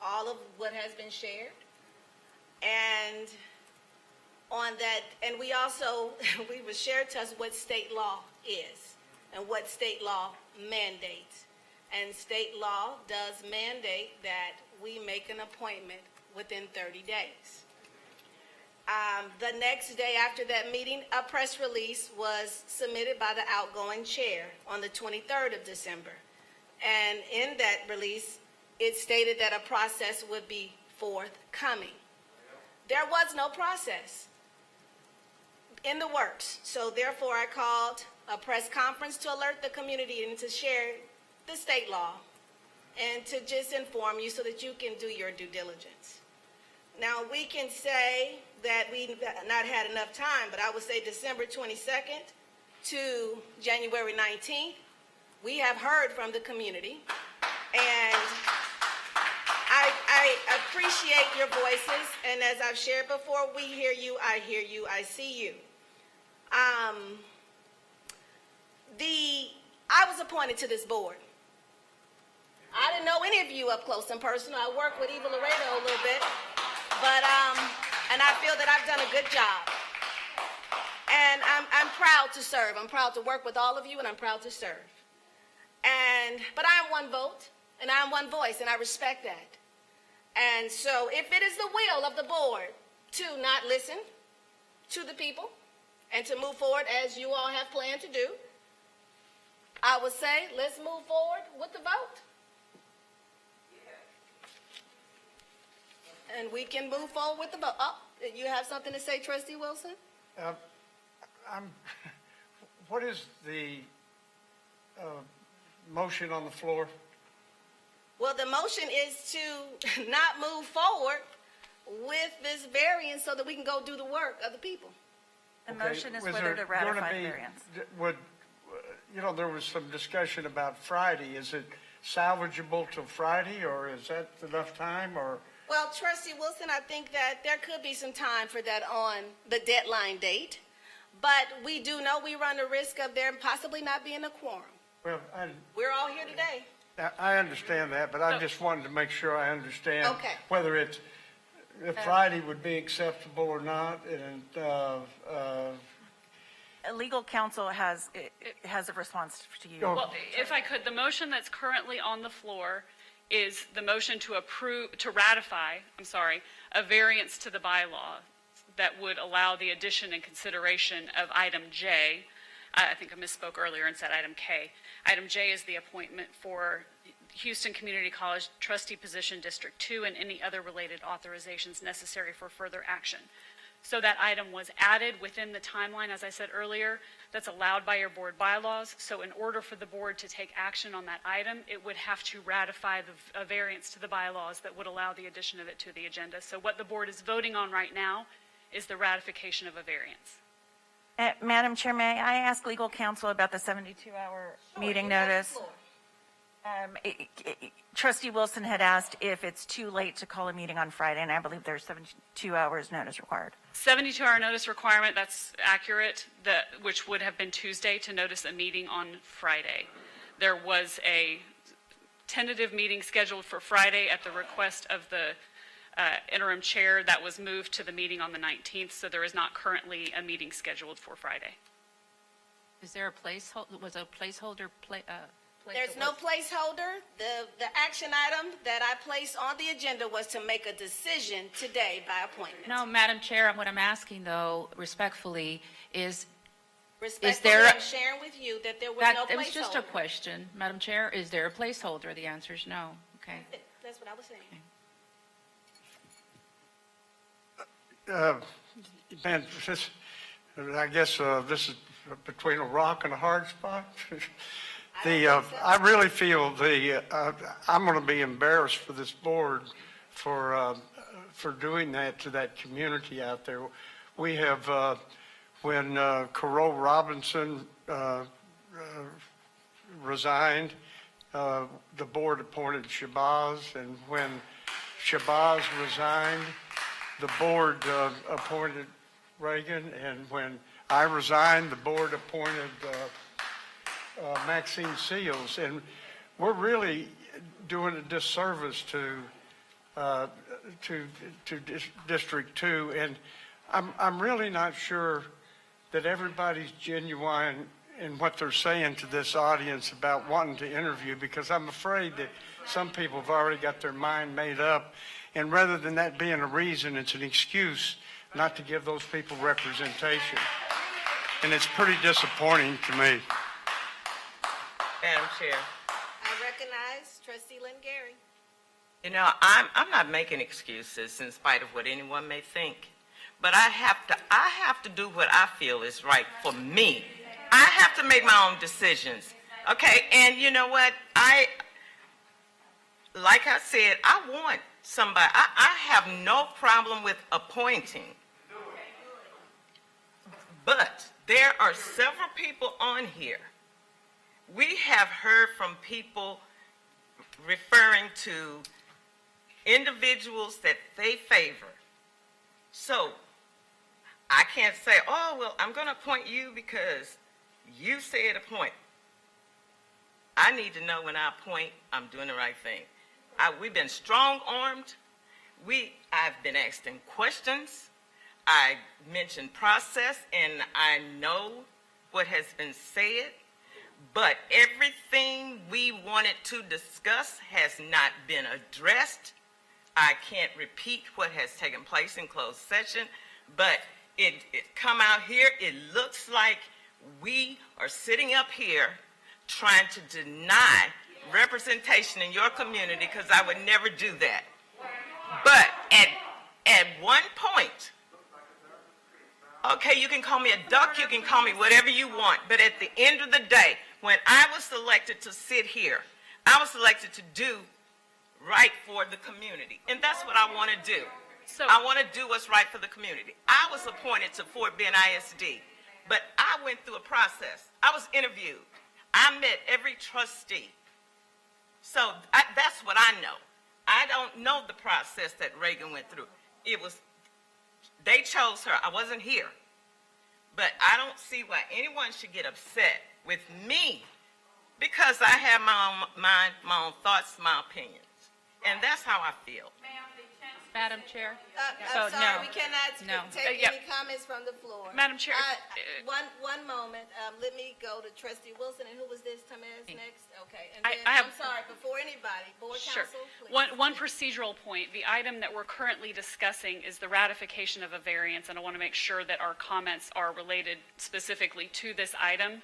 all of what has been shared. And on that, and we also, we was shared to us what state law is and what state law mandates. And state law does mandate that we make an appointment within 30 days. The next day after that meeting, a press release was submitted by the outgoing chair on the 23rd of December. And in that release, it stated that a process would be forthcoming. There was no process in the works. So therefore, I called a press conference to alert the community and to share the state law and to just inform you so that you can do your due diligence. Now, we can say that we've not had enough time, but I would say December 22nd to January 19th, we have heard from the community, and I appreciate your voices, and as I've shared before, we hear you, I see you. I was appointed to this board. I didn't know any of you up close and personal. I worked with Eva Laredo a little bit, but and I feel that I've done a good job. And I'm proud to serve. I'm proud to work with all of you, and I'm proud to serve. But I am one vote, and I am one voice, and I respect that. And so if it is the will of the board to not listen to the people and to move forward as you all have planned to do, I would say let's move forward with the vote. And we can move forward with the vote. Oh, you have something to say, Trustee Wilson? What is the motion on the floor? Well, the motion is to not move forward with this variance so that we can go do the work of the people. The motion is whether to ratify the variance. There was some discussion about Friday. Is it salvageable till Friday, or is that enough time, or? Well, Trustee Wilson, I think that there could be some time for that on the deadline date, but we do know we run the risk of there possibly not being a quorum. Well, We're all here today. I understand that, but I just wanted to make sure I understand Okay. whether if Friday would be acceptable or not, and Legal counsel has a response to you. Well, if I could, the motion that's currently on the floor is the motion to ratify, a variance to the bylaw that would allow the addition and consideration of item J. I think I misspoke earlier and said item K. Item J is the appointment for Houston Community College Trustee Position District 2 and any other related authorizations necessary for further action. So that item was added within the timeline, as I said earlier, that's allowed by your board bylaws. So in order for the board to take action on that item, it would have to ratify a variance to the bylaws that would allow the addition of it to the agenda. So what the board is voting on right now is the ratification of a variance. Madam Chair, may I ask legal counsel about the 72-hour meeting notice? Trustee Wilson had asked if it's too late to call a meeting on Friday, and I believe there's 72 hours notice required. 72-hour notice requirement, that's accurate, which would have been Tuesday to notice a meeting on Friday. There was a tentative meeting scheduled for Friday at the request of the interim chair that was moved to the meeting on the 19th, so there is not currently a meeting scheduled for Friday. Is there a placeholder, was a placeholder, There's no placeholder. The action item that I placed on the agenda was to make a decision today by appointment. No, Madam Chair, what I'm asking, though, respectfully, is Respectfully, there- I'm sharing with you that there was that, no it was just a placeholder. question. Madam Chair, is there a placeholder? The answer is no. Okay. That's what I was saying. Man, I guess this is between a rock and a hard spot. I really feel I'm going to be embarrassed for this board for doing that to that community out there. We have, when Carol Robinson resigned, the board appointed Shabazz, and when Shabazz resigned, the board appointed Reagan, and when I resigned, the board appointed Maxine Seals, and we're really doing a disservice to District 2, and I'm really not sure that everybody's genuine in what they're saying to this audience about wanting to interview, because I'm afraid that some people have already got their mind made up, and rather than that being a reason, it's an excuse not to give those people representation. And it's pretty disappointing to me. Madam Chair. I recognize Trustee Lynn Gary. You know, I'm not making excuses in spite of what anyone may think, but I have to do what I feel is right for me. I have to make my own decisions. Okay, and you know what? Like I said, I want somebody. I have no problem with appointing. But there are several people on here. We have heard from people referring to individuals that they favor. So I can't say, oh, well, I'm going to appoint you because you said appoint. I need to know when I appoint, I'm doing the right thing. We've been strong-armed. I've been asking questions. I mentioned process, and I know what has been said, but everything we wanted to discuss has not been addressed. I can't repeat what has taken place in closed session, but it come out here, it looks like we are sitting up here trying to deny representation in your community, because I would never do that. But at one point, okay, you can call me a duck, you can call me whatever you want, but at the end of the day, when I was selected to sit here, I was selected to do right for the community, and that's what I want to do. So I want to do what's right for the community. I was appointed to Fort Bend ISD, but I went through a process. I was interviewed. I met every trustee. So that's what I know. I don't know the process that Reagan went through. They chose her. I wasn't here. But I don't see why anyone should get upset with me, because I have my own mind, my own thoughts, my opinions. And that's how I feel. Madam Chair? I'm sorry, we cannot take Yep. any comments from the floor. Madam Chair, One moment, let me go to Trustee Wilson, and who was this, Tamez, next? Okay, and I then, have- I'm sorry, before anybody, Board Sure. Counsel, please. One procedural point. The item that we're currently discussing is the ratification of a variance, and I want to make sure that our comments are related specifically to this item,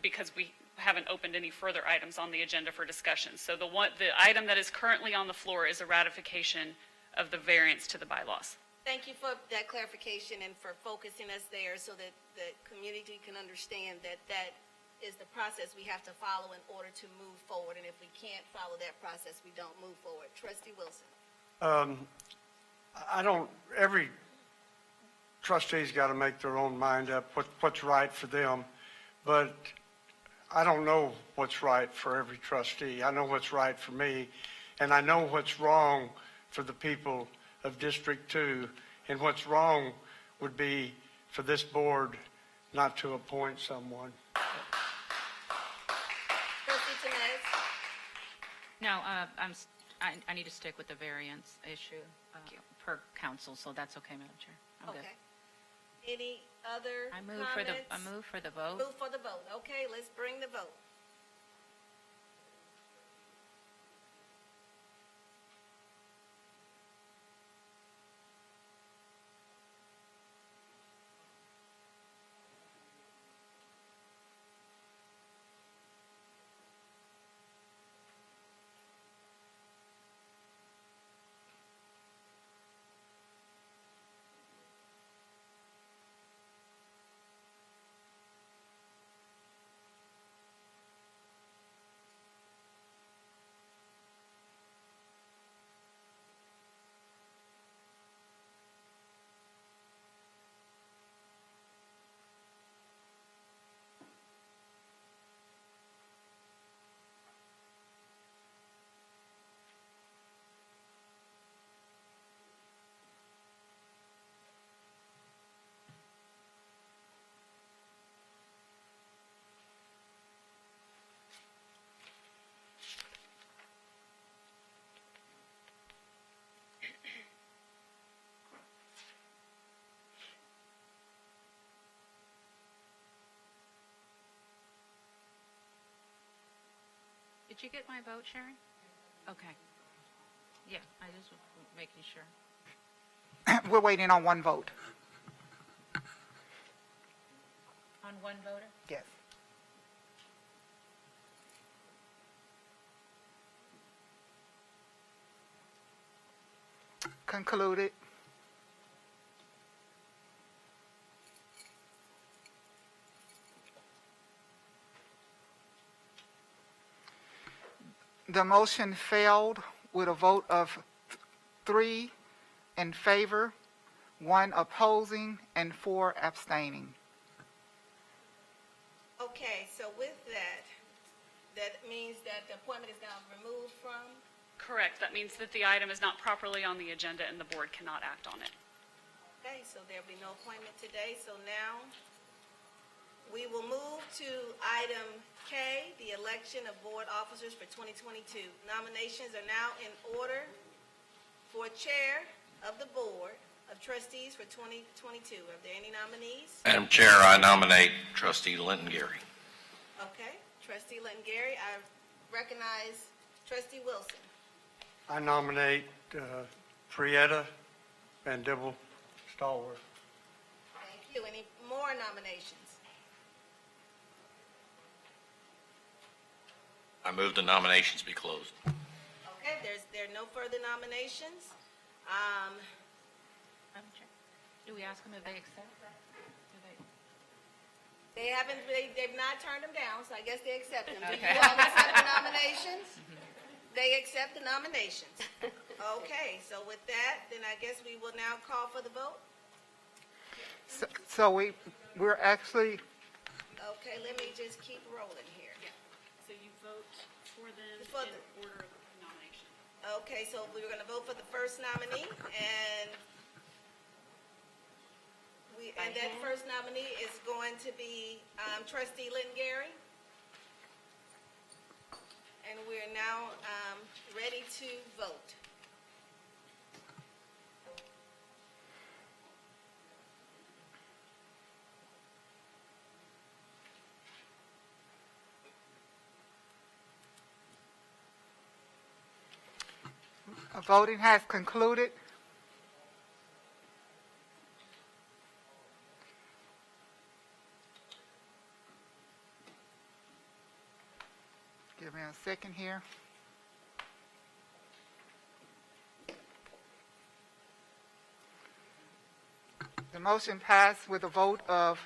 because we haven't opened any further items on the agenda for discussion. So the item that is currently on the floor is a ratification of the variance to the bylaws. Thank you for that clarification and for focusing us there so that the community can understand that that is the process we have to follow in order to move forward. And if we can't follow that process, we don't move forward. Trustee Wilson. Every trustee's got to make their own mind up what's right for them, but I don't know what's right for every trustee. I know what's right for me, and I know what's wrong for the people of District 2, and what's wrong would be for this board not to appoint someone. No, I need to stick with the variance issue per council, so that's okay, Madam Chair. I'm good. Okay. Any other I comments? move for the vote. Move for the vote. Okay, let's bring the vote. Did you get my vote, Sharon? Okay. Yeah, I just was making sure. We're waiting on one vote. On one voter? Yes. Concluded. The motion failed with a vote of 3 in favor, 1 opposing, and 4 abstaining. Okay, so with that, that means that the appointment is now removed from? Correct. That means that the item is not properly on the agenda and the board cannot act on it. Okay, so there'll be no appointment today, so now we will move to item K, the election of board officers for 2022. Nominations are now in order for Chair of the Board of Trustees for 2022. Are there any nominees? Madam Chair, I nominate Trustee Linton Gary. Okay, Trustee Linton Gary, I recognize Trustee Wilson. I nominate Prieta Van Dibble Stallworth. Thank you. Any more nominations? I move the nominations be closed. Okay, there are no further nominations. Madam Chair, do we ask them if they accept? Do they? They've not turned them down, so I guess they accept them. Do Okay. you all accept the nominations? They accept the nominations. Okay, so with that, then I guess we will now call for the vote. So we're actually, Okay, let me just keep rolling here. So you vote for them For in the- order of nomination. Okay, so we were going to vote for the first nominee, and that first nominee is going to be Trustee Linton Gary. And we're now ready to vote. voting has concluded. Give me a second here. The motion passed with a vote of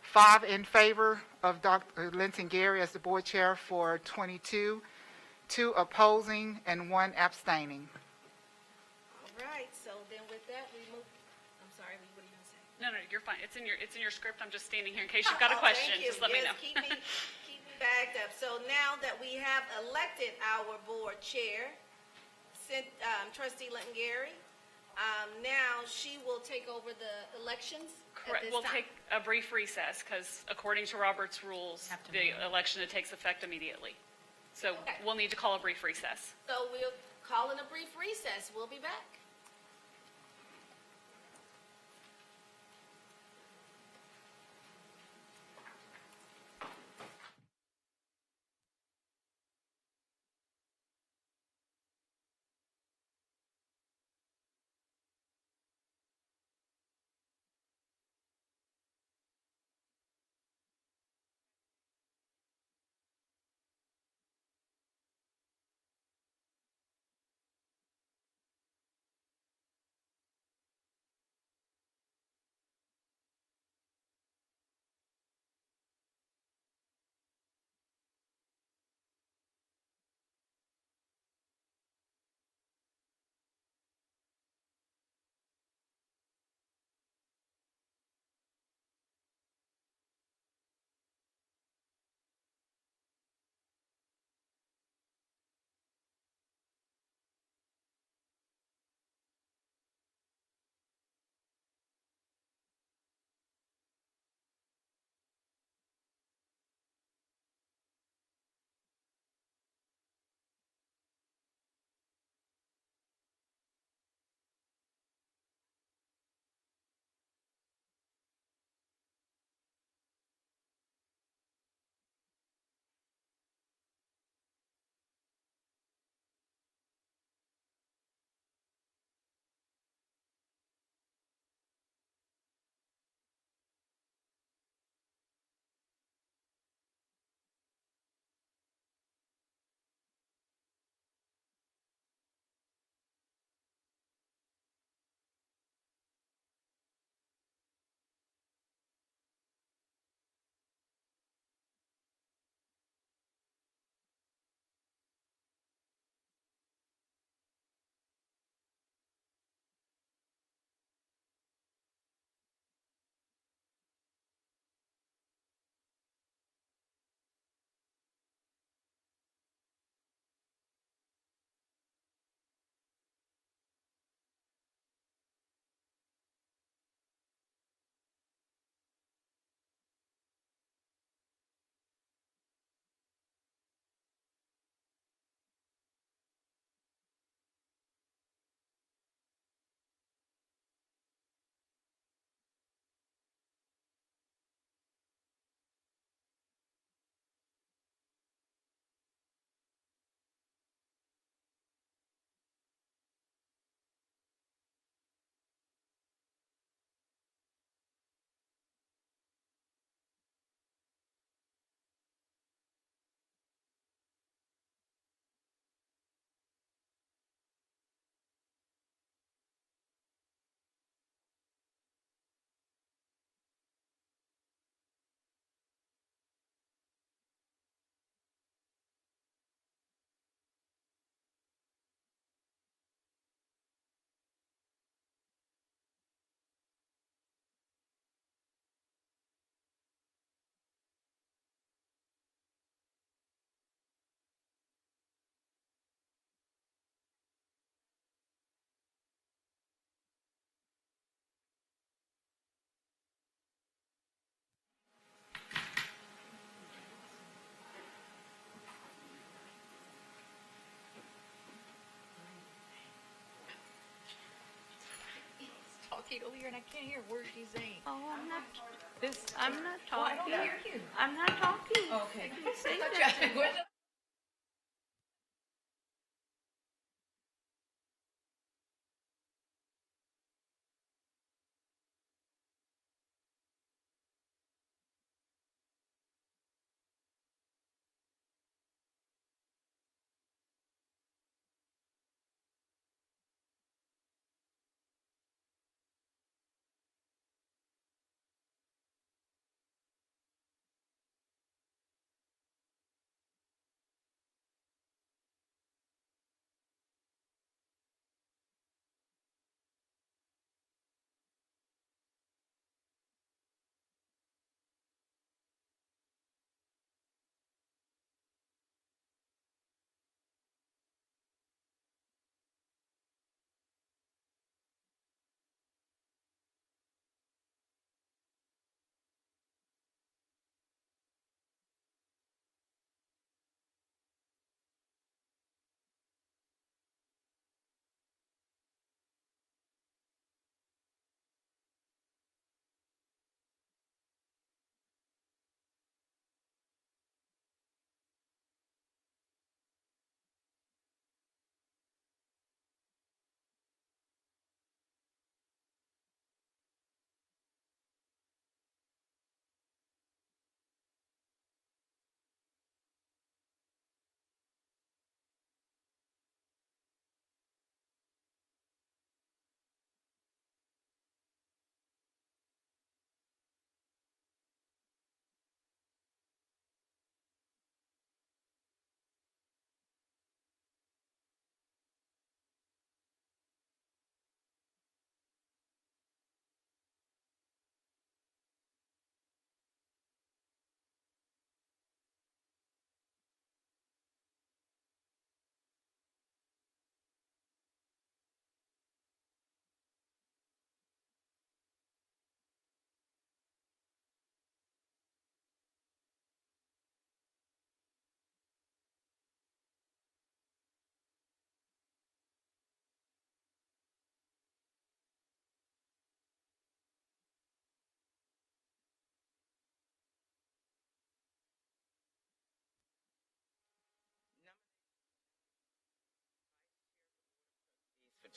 5 in favor of Dr. Linton Gary as the board chair for 22, 2 opposing, and 1 abstaining. All right, so then with that, we move, I'm sorry, what are you going to say? No, you're fine. It's in your script. I'm just standing here in case you've got a question. Thank you. Just let me Yes, know. keep me backed up. So now that we have elected our board chair, Trustee Linton Gary, now she will take over the elections at Correct. this We'll time. take a brief recess because according to Robert's rules, the election, it takes effect immediately. So Okay. we'll need to call a brief recess. So we'll call in a brief recess. We'll be back. Talking over here and I can't hear a word she's saying. Oh, I'm not Well, I don't talking. hear you. I'm not talking. Okay. Say that.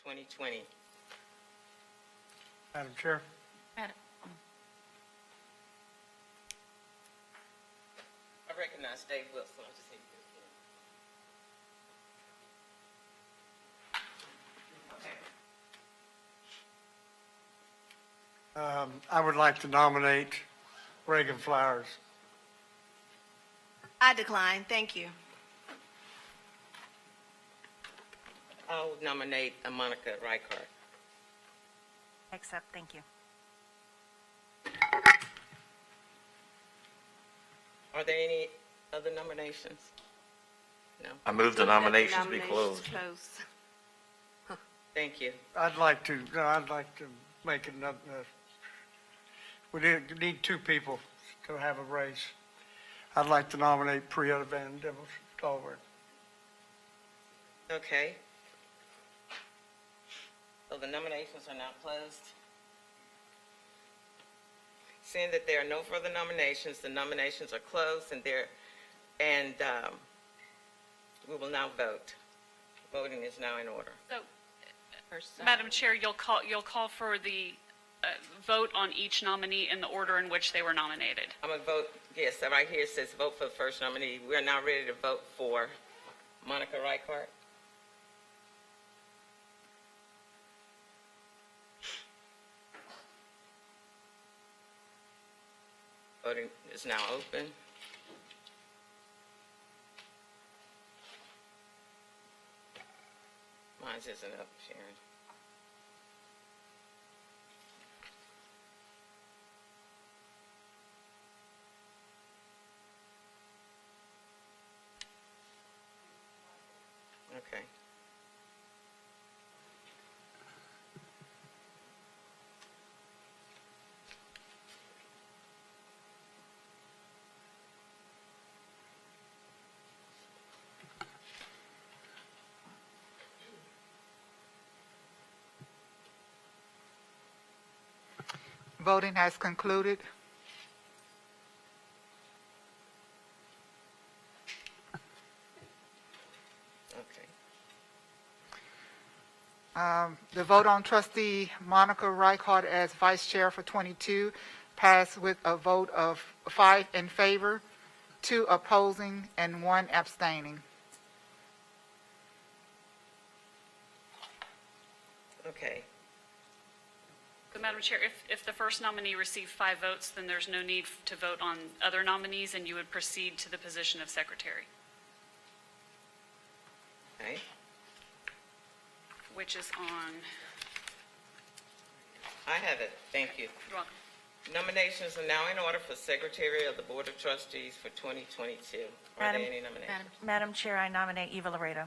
2020. Madam Chair. I recognize Dave Wilson. I'll just say I would like to nominate Reagan Flowers. I decline, thank you. I'll nominate Monica Reichert. Accept, thank you. Are there any other nominations? No. I move the nominations be closed. Thank you. I'd like to make another, we need two people to have a race. I'd like to nominate Priya Van Devil Stalwart. Okay. So the nominations are now closed. Seeing that there are no further nominations, the nominations are closed, and we will now vote. Voting is now in order. So, Madam Chair, you'll call for the vote on each nominee in the order in which they were nominated. I'm going to vote, yes, right here it says vote for the first nominee. We are now ready to vote for Monica Reichert. Voting is now open. Mine isn't up, Sharon. Okay. Voting has concluded. Okay. The vote on trustee Monica Reichert as vice chair for 22 passed with a vote of 5 in favor, 2 opposing, and 1 abstaining. Okay. So, Madam Chair, if the first nominee received 5 votes, then there's no need to vote on other nominees, and you would proceed to the position of secretary, Okay. which is on, I have it. Thank you. you're welcome. Nominations are now in order for Secretary of the Board of Trustees for 2022. Are there any nominations? Madam Chair, I nominate Eva Laredo.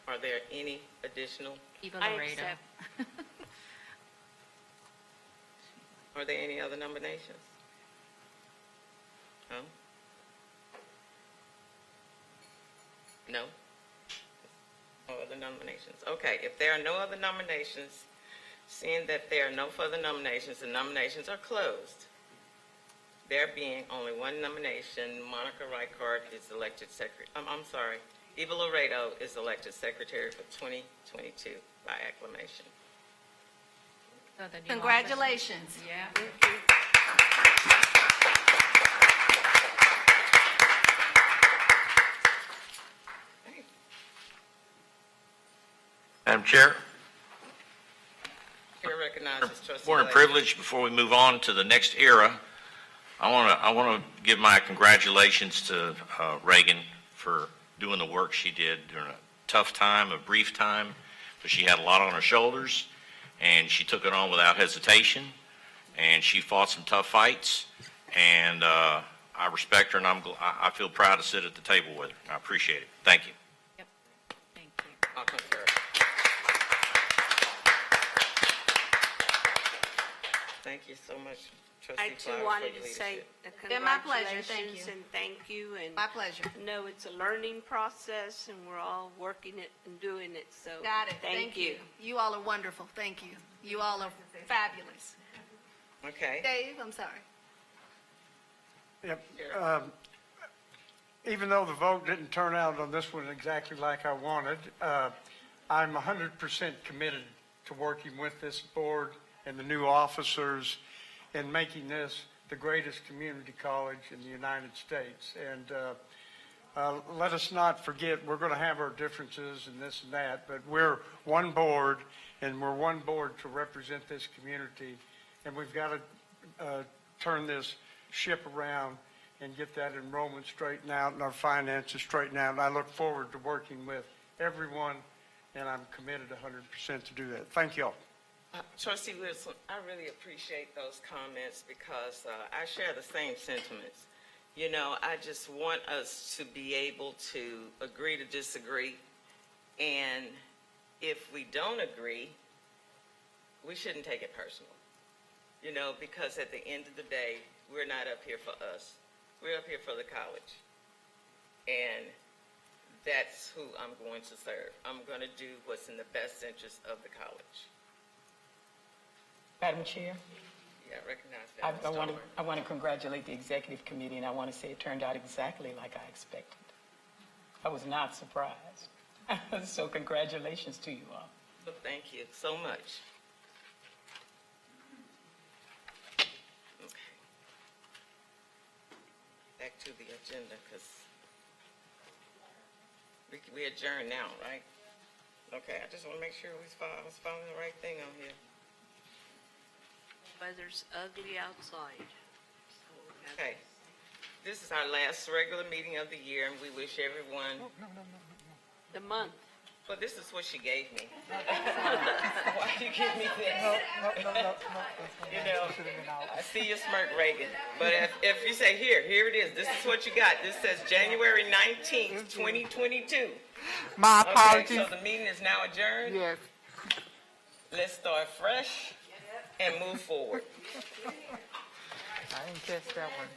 Are there any additional? Eva I Laredo. accept. Are there any other nominations? No? No? No other nominations? Okay, if there are no other nominations, seeing that there are no further nominations, the nominations are closed. There being only one nomination, Monica Reichert is elected secretary. I'm sorry, Eva Laredo is elected secretary for 2022 by acclamation. So the new Congratulations. office- Yeah. Madam Chair, Chair recognizes trustee point of Blake. privilege before we move on to the next era. I want to give my congratulations to Reagan for doing the work she did during a tough time, a brief time, but she had a lot on her shoulders, and she took it on without hesitation, and she fought some tough fights, and I respect her, and I feel proud to sit at the table with her. I appreciate it. Thank you. Yep. Thank you. I'll concur. Thank you so much, I trustee too Flowers, for wanted your to say leadership. Been my pleasure, thank congratulations you. and thank you, and My pleasure. know it's a learning process, and we're all working it and doing it, so. Got it, thank you. You all are wonderful, thank you. You all are fabulous. Okay. Dave, I'm sorry. Yep. Even though the vote didn't turn out on this one exactly like I wanted, I'm 100% committed to working with this board and the new officers in making this the greatest community college in the United States. And let us not forget, we're going to have our differences and this and that, but we're one board, and we're one board to represent this community. And we've got to turn this ship around and get that enrollment straightened out and our finances straightened out. And I look forward to working with everyone, and I'm committed 100% to do that. Thank you all. Trustee Wilson, I really appreciate those comments because I share the same sentiments. You know, I just want us to be able to agree to disagree, and if we don't agree, we shouldn't take it personal. You know, because at the end of the day, we're not up here for us. We're up here for the college. And that's who I'm going to serve. I'm going to do what's in the best interest of the college. Madam Chair, Yeah, I recognize that. I want to congratulate the executive committee, and I want to say it turned out exactly like I expected. I was not surprised. So congratulations to you all. Well, thank you so much. Okay. Back to the agenda, because we adjourn now, right? Okay, I just want to make sure I was following the right thing on here. Weather's ugly outside. Okay. This is our last regular meeting of the year, and we wish everyone, The month. well, this is what she gave me. Why you give me this? You know, I see you smirk, Reagan. But if you say, here it is, this is what you got. This says January 19th, 2022. My apologies. Okay, so the meeting is now adjourned? Yes. Let's start fresh and move forward. I didn't catch that one.